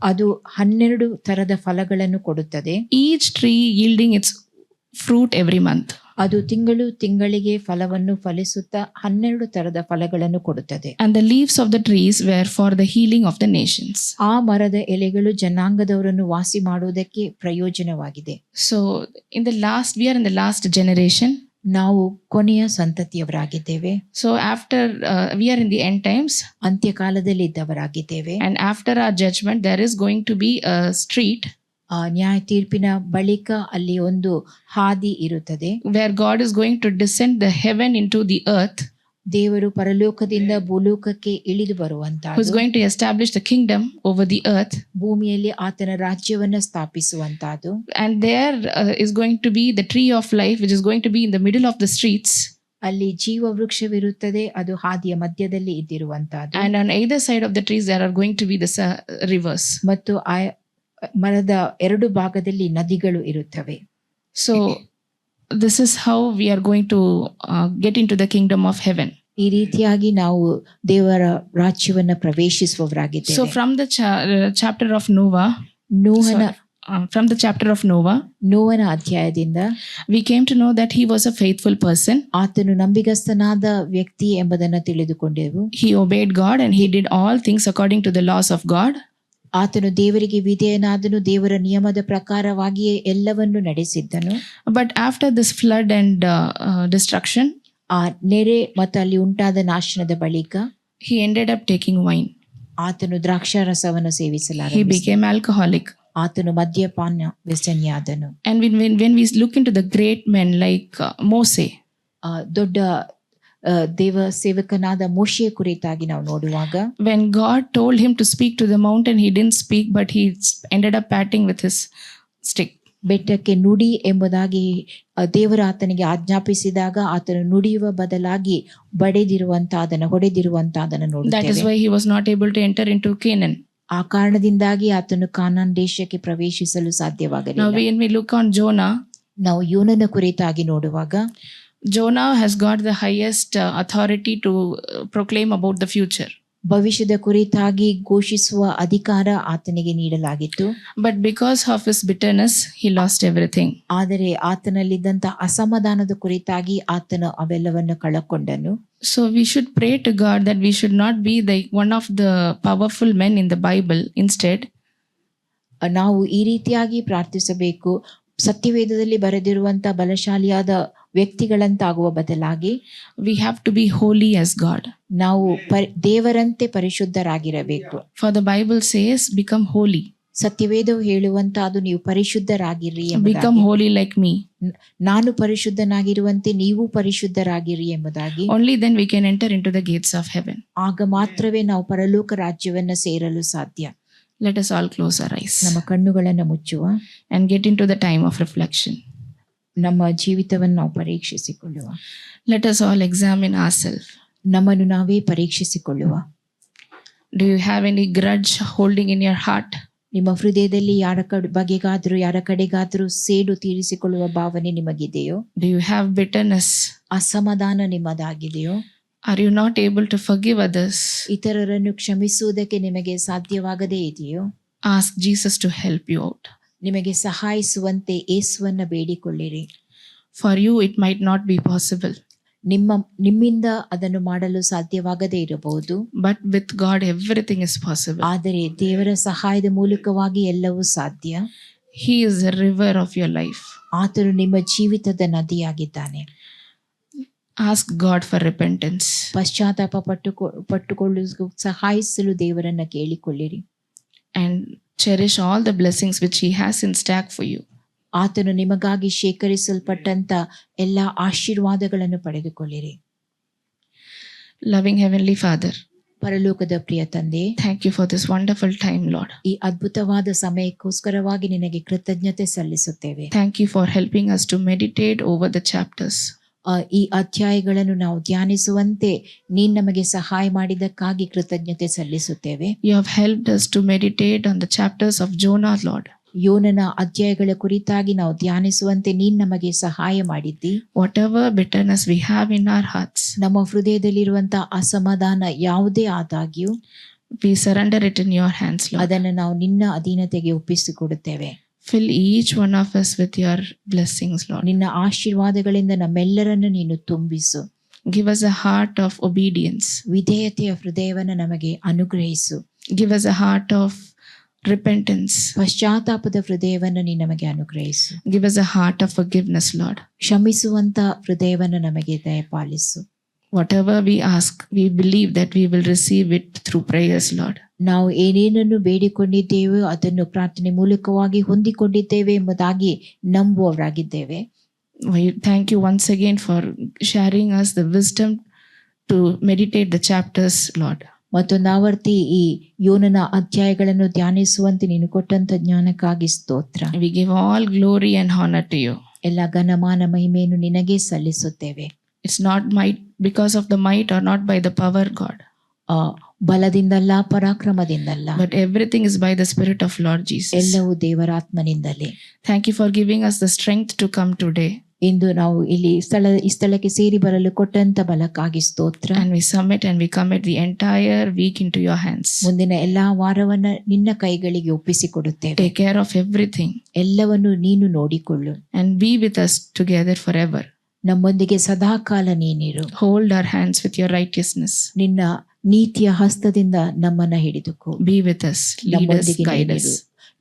ಅದು 12 ತರದ ಫಲಗಳನ್ನು ಕೊಡುತ್ತದೆ. each tree yielding its fruit every month. ಅದು ತಿಂಗಳಿಗೆ ಫಲವನ್ನು ಫಲಿಸುತ್ತಾ 12 ತರದ ಫಲಗಳನ್ನು ಕೊಡುತ್ತದೆ. And the leaves of the trees were for the healing of the nations. ಆ ಮರದ ಎಲೆಗಳು ಜನಾಂಗದವರನ್ನು ವಾಸಿ ಮಾಡುವುದಕ್ಕೆ ಪ್ರಯೋಜನವಾಗಿದೆ. So we are in the last generation. ನಾವು ಕೊನೆಯ ಸಂತತಿಯವರಾಗಿದ್ದೇವೆ. So after we are in the end times, ಅಂತ್ಯಕಾಲದಲ್ಲಿ ಇದ್ದವರಾಗಿದ್ದೇವೆ. and after our judgment there is going to be a street, ಆ ನ್ಯಾಯ ತೀರ್ಪಿನ ಬಳಿಕ ಅಲ್ಲಿ ಒಂದು ಹಾದಿ ಇರುತ್ತದೆ. where God is going to descend the heaven into the earth. ದೇವರು ಪರಲೋಕದಿಂದ ಭೂಲೋಕಕ್ಕೆ ಇಳಿದು ಬರುವಂತಹ, who is going to establish the kingdom over the earth. ಭೂಮಿಯಲ್ಲಿ ಆತನ ರಾಜ್ಯವನ್ನ ಸ್ಥಾಪಿಸುವಂತಹದ್ದು. And there is going to be the tree of life, which is going to be in the middle of the streets. ಅಲ್ಲಿ ಜೀವವೃಕ್ಷವಿರುತ್ತದೆ, ಅದು ಹಾದಿಯ ಮಧ್ಯದಲ್ಲಿ ಇದ್ದಿರುವಂತಹದ್ದು. And on either side of the trees there are going to be the rivers. ಮತ್ತು ಆ ಮರದ 2 ಭಾಗದಲ್ಲಿ ನದಿಗಳು ಇರುತ್ತವೆ. So this is how we are going to get into the kingdom of heaven. ಈ ರೀತಿಯಾಗಿ ನಾವು ದೇವರ ರಾಜ್ಯವನ್ನ ಪ್ರವೇಶಿಸುವವರಾಗಿದ್ದೇವೆ. So from the chapter of Noah, ನೋವನ ಅಧ್ಯಾಯದಿಂದ we came to know that he was a faithful person. ಆತನು ನಂಬಿಗಸ್ತನಾದ ವ್ಯಕ್ತಿ ಎಂಬುದನ್ನು ತಿಳಿದುಕೊಂಡೆವು. He obeyed God and he did all things according to the laws of God. ಆತನು ದೇವರಿಗೆ ವಿಧೇಯನಾದನು, ದೇವರ ನಿಯಮದ ಪ್ರಕಾರವಾಗಿಯೇ ಎಲ್ಲವನ್ನು ನಡೆಸಿದ್ದನು. But after this flood and destruction, ಆ ನೆರೆ ಮತ್ತು ಅಲ್ಲಿ ಉಂಟಾದ ನಾಶನದ ಬಳಿಕ he ended up taking wine. ಆತನು ದ್ರಾಕ್ಷಾರಸವನ್ನು He ಸೇವಿಸಲಾರಂಭಿಸಿದನು. became alcoholic. ಆತನು ಮದ್ಯಪಾನ ವ್ಯಸನಿಯಾದನು. And when we look into the great men like Moses, ದೊಡ್ಡ ದೇವ ಸೇವಕನಾದ ಮೋಶೆಯ ಕುರಿತಾಗಿ ನಾವು ನೋಡುವಾಗ, when God told him to speak to the mountain, he didn't speak, but he ended up patting with his stick. ಬೆಟ್ಟಕ್ಕೆ ನುಡಿ ಎಂಬುದಾಗಿ ದೇವರು ಆತನಿಗೆ ಆಜ್ಞಾಪಿಸಿದಾಗ ಆತನು ನುಡಿಯುವ ಬದಲಾಗಿ ಹೊಡೆದಿರುವಂತಹದನ್ನು That is ನೋಡುತ್ತೇವೆ. why he was not able to enter into Canaan. ಆ ಕಾರಣದಿಂದಾಗಿ ಆತನು ಕಾನಾನ್ ದೇಶಕ್ಕೆ ಪ್ರವೇಶಿಸಲು Now ಸಾಧ್ಯವಾಗಲಿಲ್ಲ. when we look on Jonah, ನಾವು ಯೋನನ ಕುರಿತಾಗಿ ನೋಡುವಾಗ, Jonah has got the highest authority to proclaim about the future. ಭವಿಷ್ಯದ ಕುರಿತಾಗಿ ಘೋಷಿಸುವ ಅಧಿಕಾರ ಆತನಿಗೆ ನೀಡಲಾಗಿತ್ತು. But because of his bitterness, he lost everything. ಆದರೆ ಆತನಲ್ಲಿದ್ದಂತ ಅಸಮಾಧಾನದ ಕುರಿತಾಗಿ ಆತನು ಅವೆಲ್ಲವನ್ನು ಕಳಕೊಂಡನು. So we should pray to God that we should not be one of the powerful men in the Bible. Instead, ನಾವು ಈ ರೀತಿಯಾಗಿ ಪ್ರಾರ್ಥಿಸಬೇಕು, ಸತ್ಯವೇದದಲ್ಲಿ ಬರೆದಿರುವಂತ ಬಲಶಾಲಿಯಾದ ವ್ಯಕ್ತಿಗಳಂತಾಗುವ ಬದಲಾಗಿ we have to be holy as God. ನಾವು ದೇವರಂತೆ ಪರಿಶುದ್ಧರಾಗಿರಬೇಕು. For the Bible says, become holy. ಸತ್ಯವೇದವು ಹೇಳುವಂತಹದ್ದು ನೀವು ಪರಿಶುದ್ಧರಾಗಿರ್ರಿ ಎಂಬುದಾಗಿ. Become holy like me. ನಾನು ಪರಿಶುದ್ಧನಾಗಿರುವಂತೆ ನೀವು ಪರಿಶುದ್ಧರಾಗಿರಿ ಎಂಬುದಾಗಿ. Only then we can enter into the gates of heaven. ಆಗ ಮಾತ್ರವೇ ನಾವು ಪರಲೋಕ ರಾಜ್ಯವನ್ನ ಸೇರಲು ಸಾಧ್ಯ. Let us all close our eyes ನಮ್ಮ ಕಣ್ಣುಗಳನ್ನು ಮುಚ್ಚುವ and get into the time of reflection. ನಮ್ಮ ಜೀವಿತವನ್ನು ನಾವು ಪರೀಕ್ಷಿಸಿಕೊಳ್ಳುವ. Let us all examine ourselves. ನಮ್ಮನ್ನು ನಾವೇ ಪರೀಕ್ಷಿಸಿಕೊಳ್ಳುವ. Do you have any grudge holding in your heart? ನಿಮ್ಮ ಹೃದಯದಲ್ಲಿ ಯಾರ ಬಗೆಗಾದರೂ ಯಾರ ಕಡೆಗಾದರೂ ಸೇಡು ತೀರಿಸಿಕೊಳ್ಳುವ ಭಾವನೆ ನಿಮಗಿದೆಯೋ? Do you have bitterness? ಅಸಮಾಧಾನ ನಿಮ್ಮದಾಗಿದೆಯೋ? Are you not able to forgive others? ಇತರರನ್ನು ಕ್ಷಮಿಸುವುದಕ್ಕೆ ನಿಮಗೆ ಸಾಧ್ಯವಾಗದೇ ಇದೆಯೋ? Ask Jesus to help you out. ನಿಮಗೆ ಸಹಾಯಿಸುವಂತೆ ಯೇಸುವನ್ನ ಬೇಡಿಕೊಳ್ಳಿರಿ. For you it might not be possible, ನಿಮ್ಮಿಂದ ಅದನ್ನು ಮಾಡಲು ಸಾಧ್ಯವಾಗದೇ ಇರಬಹುದು. but with God everything is possible. ಆದರೆ ದೇವರ ಸಹಾಯದ ಮೂಲಕವಾಗಿ ಎಲ್ಲವೂ ಸಾಧ್ಯ. He is the river of your life. ಆತನು ನಿಮ್ಮ ಜೀವಿತದ ನದಿಯಾಗಿದ್ದಾನೆ. Ask God for repentance. ಪಶ್ಚಾತ್ತಾಪ ಪಟ್ಟುಕೊಳ್ಳಲು ಸಹಾಯಿಸಲು ದೇವರನ್ನ ಕೇಳಿಕೊಳ್ಳಿರಿ. And cherish all the blessings which He has in stack for you. ಆತನು ನಿಮಗಾಗಿ ಶೇಖರಿಸಲ್ಪಟ್ಟಂತ ಎಲ್ಲ ಆಶೀರ್ವಾದಗಳನ್ನು ಪಡೆದುಕೊಳ್ಳಿರಿ. Loving Heavenly Father, ಪರಲೋಕದ ಪ್ರಿಯ ತಂದೆ, thank you for this wonderful time, Lord. ಈ ಅದ್ಭುತವಾದ ಸಮಯಕ್ಕೋಸ್ಕರವಾಗಿ ನಿನಗೆ ಕೃತಜ್ಞತೆ ಸಲ್ಲಿಸುತ್ತೇವೆ. Thank you for helping us to meditate over the chapters. ಈ ಅಧ್ಯಾಯಗಳನ್ನು ನಾವು ಧ್ಯಾನಿಸುವಂತೆ ನೀನು ನಮಗೆ ಸಹಾಯ ಮಾಡಿದ್ದಕ್ಕಾಗಿ ಕೃತಜ್ಞತೆ ಸಲ್ಲಿಸುತ್ತೇವೆ. You have helped us to meditate on the chapters of Jonah, Lord. ಯೋನನ ಅಧ್ಯಾಯಗಳ ಕುರಿತಾಗಿ ನಾವು ಧ್ಯಾನಿಸುವಂತೆ ನೀನು ನಮಗೆ ಸಹಾಯ ಮಾಡಿದ್ದಿ. Whatever bitterness we have in our hearts, ನಮ್ಮ ಹೃದಯದಲ್ಲಿರುವಂತಹ ಅಸಮಾಧಾನ ಯಾವುದೇ ಆದಾಗ್ಯೂ we surrender it in your hands, Lord. ಅದನ್ನು ನಾವು ನಿನ್ನ ಅಧೀನತೆಗೆ ಒಪ್ಪಿಸಿಕೊಡುತ್ತೇವೆ. Fill each one of us with your blessings, Lord. ನಿನ್ನ ಆಶೀರ್ವಾದಗಳಿಂದ ನಮ್ಮೆಲ್ಲರನ್ನು ನೀನು ತುಂಬಿಸು. Give us a heart of obedience. ವಿಧೇಯತೆಯ ಹೃದಯವನ್ನು ನಮಗೆ ಅನುಗ್ರಹಿಸು. Give us a heart of repentance. ಪಶ್ಚಾತ್ತಾಪದ ಹೃದಯವನ್ನು ನೀನು ನಮಗೆ ಅನುಗ್ರಹಿಸು. Give us a heart of forgiveness, Lord. ಕ್ಷಮಿಸುವಂತ ಹೃದಯವನ್ನು ನಮಗೆ ದಯಪಾಲಿಸು. Whatever we ask, we believe that we will receive it through prayers, Lord. ನಾವು ಏನೇನನ್ನು ಬೇಡಿಕೊಂಡಿದ್ದೇವೋ ಅದನ್ನು ಪ್ರಾರ್ಥನೆ ಮೂಲಕವಾಗಿ ಹೊಂದಿಕೊಂಡಿದ್ದೇವೆ ಎಂಬುದಾಗಿ ನಂಬುವವರಾಗಿದ್ದೇವೆ. We thank you once again for sharing us the wisdom to meditate the chapters, Lord. ಮತ್ತೊಂದಾವರ್ತಿ ಈ ಯೋನನ ಅಧ್ಯಾಯಗಳನ್ನು ಧ್ಯಾನಿಸುವಂತೆ ನೀನು ಕೊಟ್ಟಂತ ಜ್ಞಾನಕ್ಕಾಗಿ ಸ್ತೋತ್ರ. We give all glory and honor to you. ಎಲ್ಲ ಘನಮಾನ ಮಹಿಮೆಯನ್ನು ನಿನಗೆ ಸಲ್ಲಿಸುತ್ತೇವೆ. It's not might because of the might or not by the power, God. ಬಲದಿಂದಲ್ಲ, ಪರಾಕ್ರಮದಿಂದಲ್ಲ, but everything is by the Spirit of Lord Jesus. ಎಲ್ಲವೂ ದೇವರಾತ್ಮನಿಂದಲೇ. Thank you for giving us the strength to come today. ಇಂದು ನಾವು ಈ ಸ್ಥಳಕ್ಕೆ ಸೇರಿ ಬರಲು ಕೊಟ್ಟಂತ ಬಲಕ್ಕಾಗಿ ಸ್ತೋತ್ರ. And we submit and we commit the entire week into your hands. ಮುಂದಿನ ಎಲ್ಲಾ ವಾರವನ್ನ ನಿನ್ನ ಕೈಗಳಿಗೆ ಒಪ್ಪಿಸಿಕೊಡುತ್ತೇವೆ. Take care of everything. ಎಲ್ಲವನ್ನು ನೀನು ನೋಡಿಕೊಳ್ಳು. And be with us together forever. ನಮ್ಮೊಂದಿಗೆ ಸದಾಕಾಲ ನೀನಿರು. Hold our hands with your righteousness. ನಿನ್ನ ನೀತಿಯ ಹಸ್ತದಿಂದ ನಮ್ಮನ್ನ ಹಿಡಿದುಕೋ. Be with us, lead us, guide us.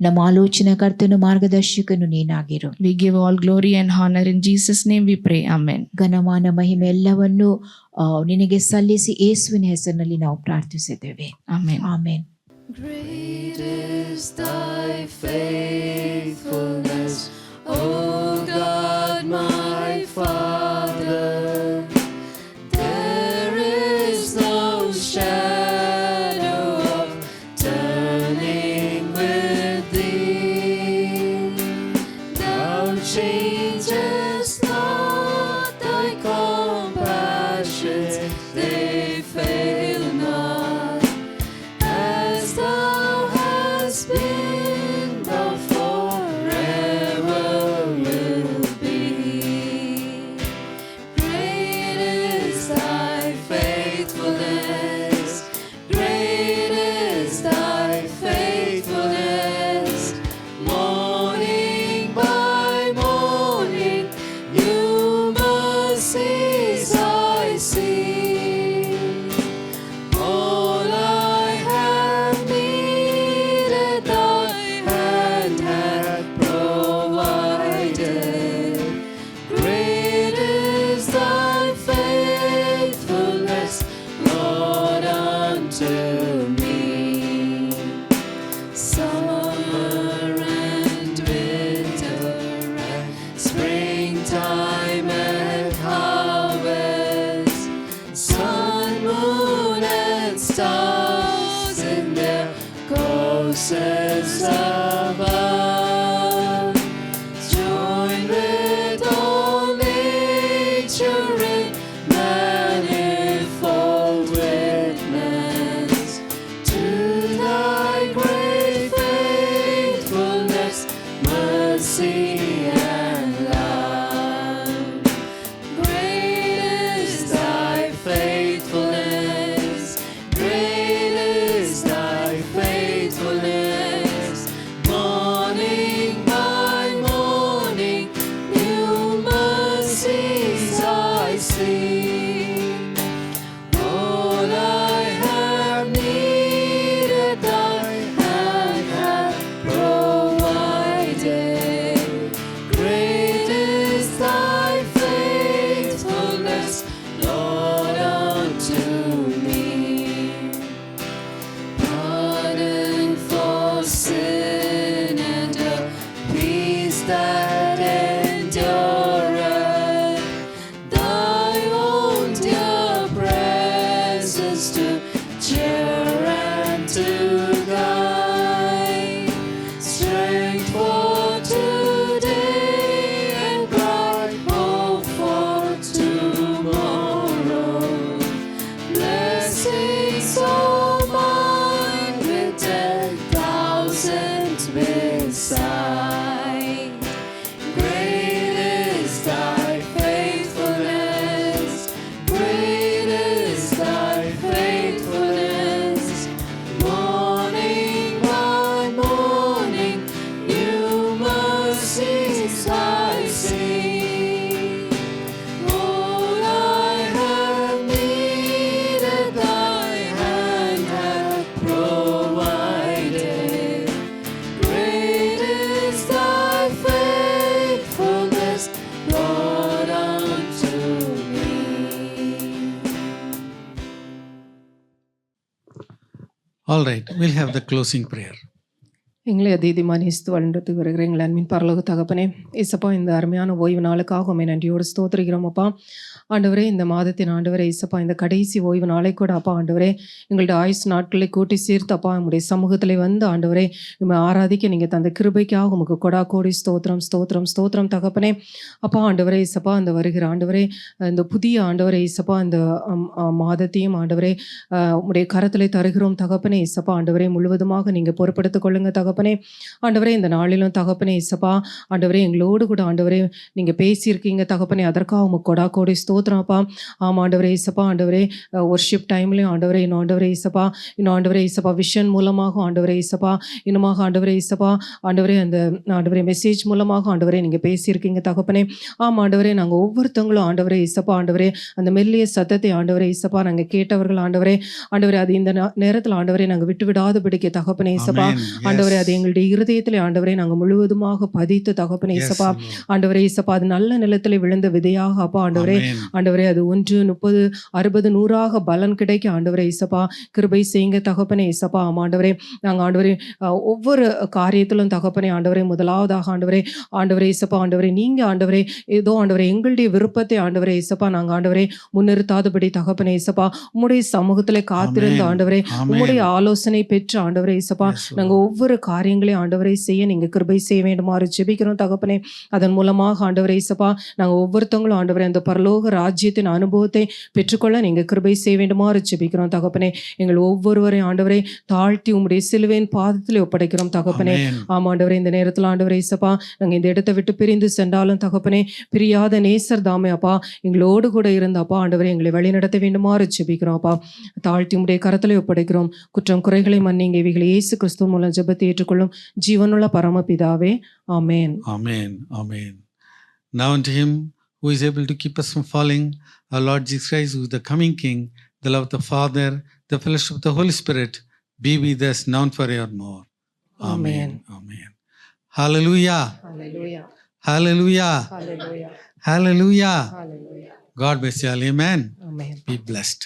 ನಮ್ಮ ಆಲೋಚನಾಕರ್ತನು ಮಾರ್ಗದರ್ಶಕನು ನೀನಾಗಿರು. We give all glory and honor in Jesus' name we pray. Amen. ಘನಮಾನ ಮಹಿಮೆ ಎಲ್ಲವನ್ನು ನಿನಗೆ ಸಲ್ಲಿಸಿ ಯೇಸುವಿನ ಹೆಸರಿನಲ್ಲಿ ನಾವು ಪ್ರಾರ್ಥಿಸಿದ್ದೇವೆ. Amen. Amen. Great is thy faithfulness, O God my Father. There is no shadow of turning with thee. Thou changest not, thy compassions they fail not. As thou hast been, thou forever wilt be. Great is thy faithfulness, great is thy faithfulness. Morning by morning mercy and love. Great is thy faithfulness, great is thy faithfulness. Morning by morning, new mercies I see. All I have needed, thy hand hath provided. Great is thy faithfulness, Lord, unto me. Pardon for sin and a peace that endureth. Thy own dear presence to cheer and to guide. Strength for today and bright hope for tomorrow. Blessings all mine with 10,000 beside. Great is thy faithfulness, great is thy faithfulness. Morning by morning, new mercies I see. All I have needed, thy hand hath provided. Great is thy faithfulness, Lord, unto me. All right, we'll have the closing prayer. எங்களை அதிகமானிஸ்து வளர்ந்துட்டு வருகிற எங்கள் அன்பின் பரலோக தகப்பனே, இசப்பா இந்த அருமையான ஓய்வு நாளுக்காக உம்மை நன்றியோடு ஸ்தோத்திரிக்கிறோம் அப்பா. ஆண்டவரே, இந்த மாதத்தின் ஆண்டவரே இசப்பா இந்த கடைசி ஓய்வு நாளை கூட அப்பா ஆண்டவரே எங்களுடைய ஆயுஸ் நாட்களை கூட்டி சேர்த்து அப்பா உங்களுடைய சமூகத்தில் வந்து ஆண்டவரே உம்மை ஆராதிக்க நீங்கள் தந்த கிருபைக்காக உமக்கு கொடா கோடி ஸ்தோத்திரம் ஸ்தோத்திரம் ஸ்தோத்திரம் தகப்பனே. அப்பா ஆண்டவரே இசப்பா இந்த வருகிற ஆண்டவரே இந்த புதிய ஆண்டவரே இசப்பா இந்த மாதத்தையும் ஆண்டவரே உங்களுடைய கரத்தில் தருகிறோம் தகப்பனே. இசப்பா ஆண்டவரே முழுவதுமாக நீங்கள் பொறுப்படுத்திக் கொள்ளுங்க தகப்பனே. ஆண்டவரே இந்த நாளிலும் தகப்பனே இசப்பா ஆண்டவரே எங்களோடு கூட ஆண்டவரே நீங்கள் பேசியிருக்கீங்க தகப்பனே, அதற்காக உமக்கு கொடா கோடி ஸ்தோத்திரம் அப்பா. ஆமாம் ஆண்டவரே இசப்பா ஆண்டவரே ஒர்ஷிப் டைம்லையும் ஆண்டவரே இன்னும் ஆண்டவரே இசப்பா இன்னும் ஆண்டவரே இசப்பா விஷன் மூலமாக ஆண்டவரே இசப்பா இன்னுமாக ஆண்டவரே இசப்பா ஆண்டவரே அந்த ஆண்டவரே மெசேஜ் மூலமாக ஆண்டவரே நீங்கள் பேசியிருக்கீங்க தகப்பனே. ஆமாம் ஆண்டவரே நாங்கள் ஒவ்வொருத்தவங்களும் ஆண்டவரே இசப்பா ஆண்டவரே அந்த மெல்லிய சத்தத்தை ஆண்டவரே இசப்பா நாங்கள் கேட்டவர்கள் ஆண்டவரே ஆண்டவரே அது இந்த நேரத்தில் ஆண்டவரே நாங்கள் விட்டு விடாது பிடிக்க தகப்பனே இசப்பா ஆண்டவரே அது எங்களுடைய இருதயத்தில் ஆண்டவரே நாங்கள் முழுவதுமாக பதித்து தகப்பனே இசப்பா ஆண்டவரே இசப்பா அது நல்ல நிலத்தில் விழுந்த விதையாக அப்பா ஆண்டவரே ஆண்டவரே அது 1, 30, 60, 100 பலன் கிடைக்க ஆண்டவரே இசப்பா கிருபை செய்யுங்க தகப்பனே இசப்பா. ஆண்டவரே நாங்கள் ஆண்டவரே ஒவ்வொரு காரியத்திலும் தகப்பனே ஆண்டவரே முதலாவதாக ஆண்டவரே ஆண்டவரே இசப்பா ஆண்டவரே நீங்கள் ஆண்டவரே ஏதோ ஆண்டவரே எங்களுடைய விருப்பத்தை ஆண்டவரே இசப்பா நாங்கள் ஆண்டவரே முன்னிறுத்தாதபடி தகப்பனே இசப்பா உம்முடைய சமூகத்தில் காத்திருந்த ஆண்டவரே உம்முடைய ஆலோசனை பெற்று ஆண்டவரே இசப்பா நாங்கள் ஒவ்வொரு காரியங்களையும் ஆண்டவரை செய்ய நீங்கள் கிருபை செய்ய வேண்டுமாறு ஜெபிக்கிறோம் தகப்பனே. அதன் மூலமாக ஆண்டவரை இசப்பா நாங்கள் ஒவ்வொருத்தவங்களும் ஆண்டவரை அந்த பரலோக ராஜ்யத்தின் அனுபவத்தை பெற்றுக்கொள்ள நீங்கள் கிருபை செய்ய வேண்டுமாறு ஜெபிக்கிறோம் தகப்பனே. எங்கள் ஒவ்வொருவரையும் ஆண்டவரை தாழ்த்தி உம்முடைய சிலுவையின் பாதத்தில் ஒப்படைக்கிறோம் தகப்பனே. ஆமாம் ஆண்டவரே இந்த நேரத்தில் ஆண்டவரை இசப்பா நாங்கள் இந்த இடத்தை விட்டு பிரிந்து சென்றாலும் தகப்பனே பிரியாத நேசர் தாமே அப்பா எங்களோடு கூட இருந்த அப்பா ஆண்டவரை எங்களை வழிநடத்த வேண்டுமாறு ஜெபிக்கிறோம் அப்பா. தாழ்த்தி உம்முடைய கரத்தில் ஒப்படைக்கிறோம். குற்றம் குறைகளை மன்னிங்க. இவைகளை இயேசு கிறிஸ்துவின் மூலம் ஜெபத்தை ஏற்றுக்கொள்ளும் ஜீவனுள்ள பரமபிதாவே. ஆமென். Amen. Amen. Now unto him who is able to keep us from falling, our Lord Jesus Christ, who is the coming King, the love of the Father, the fellowship of the Holy Spirit, be with us now and forevermore. Amen. Amen. Hallelujah. Hallelujah. Hallelujah. Hallelujah. Hallelujah. Hallelujah. God bless you all. Amen. Amen. Be blessed.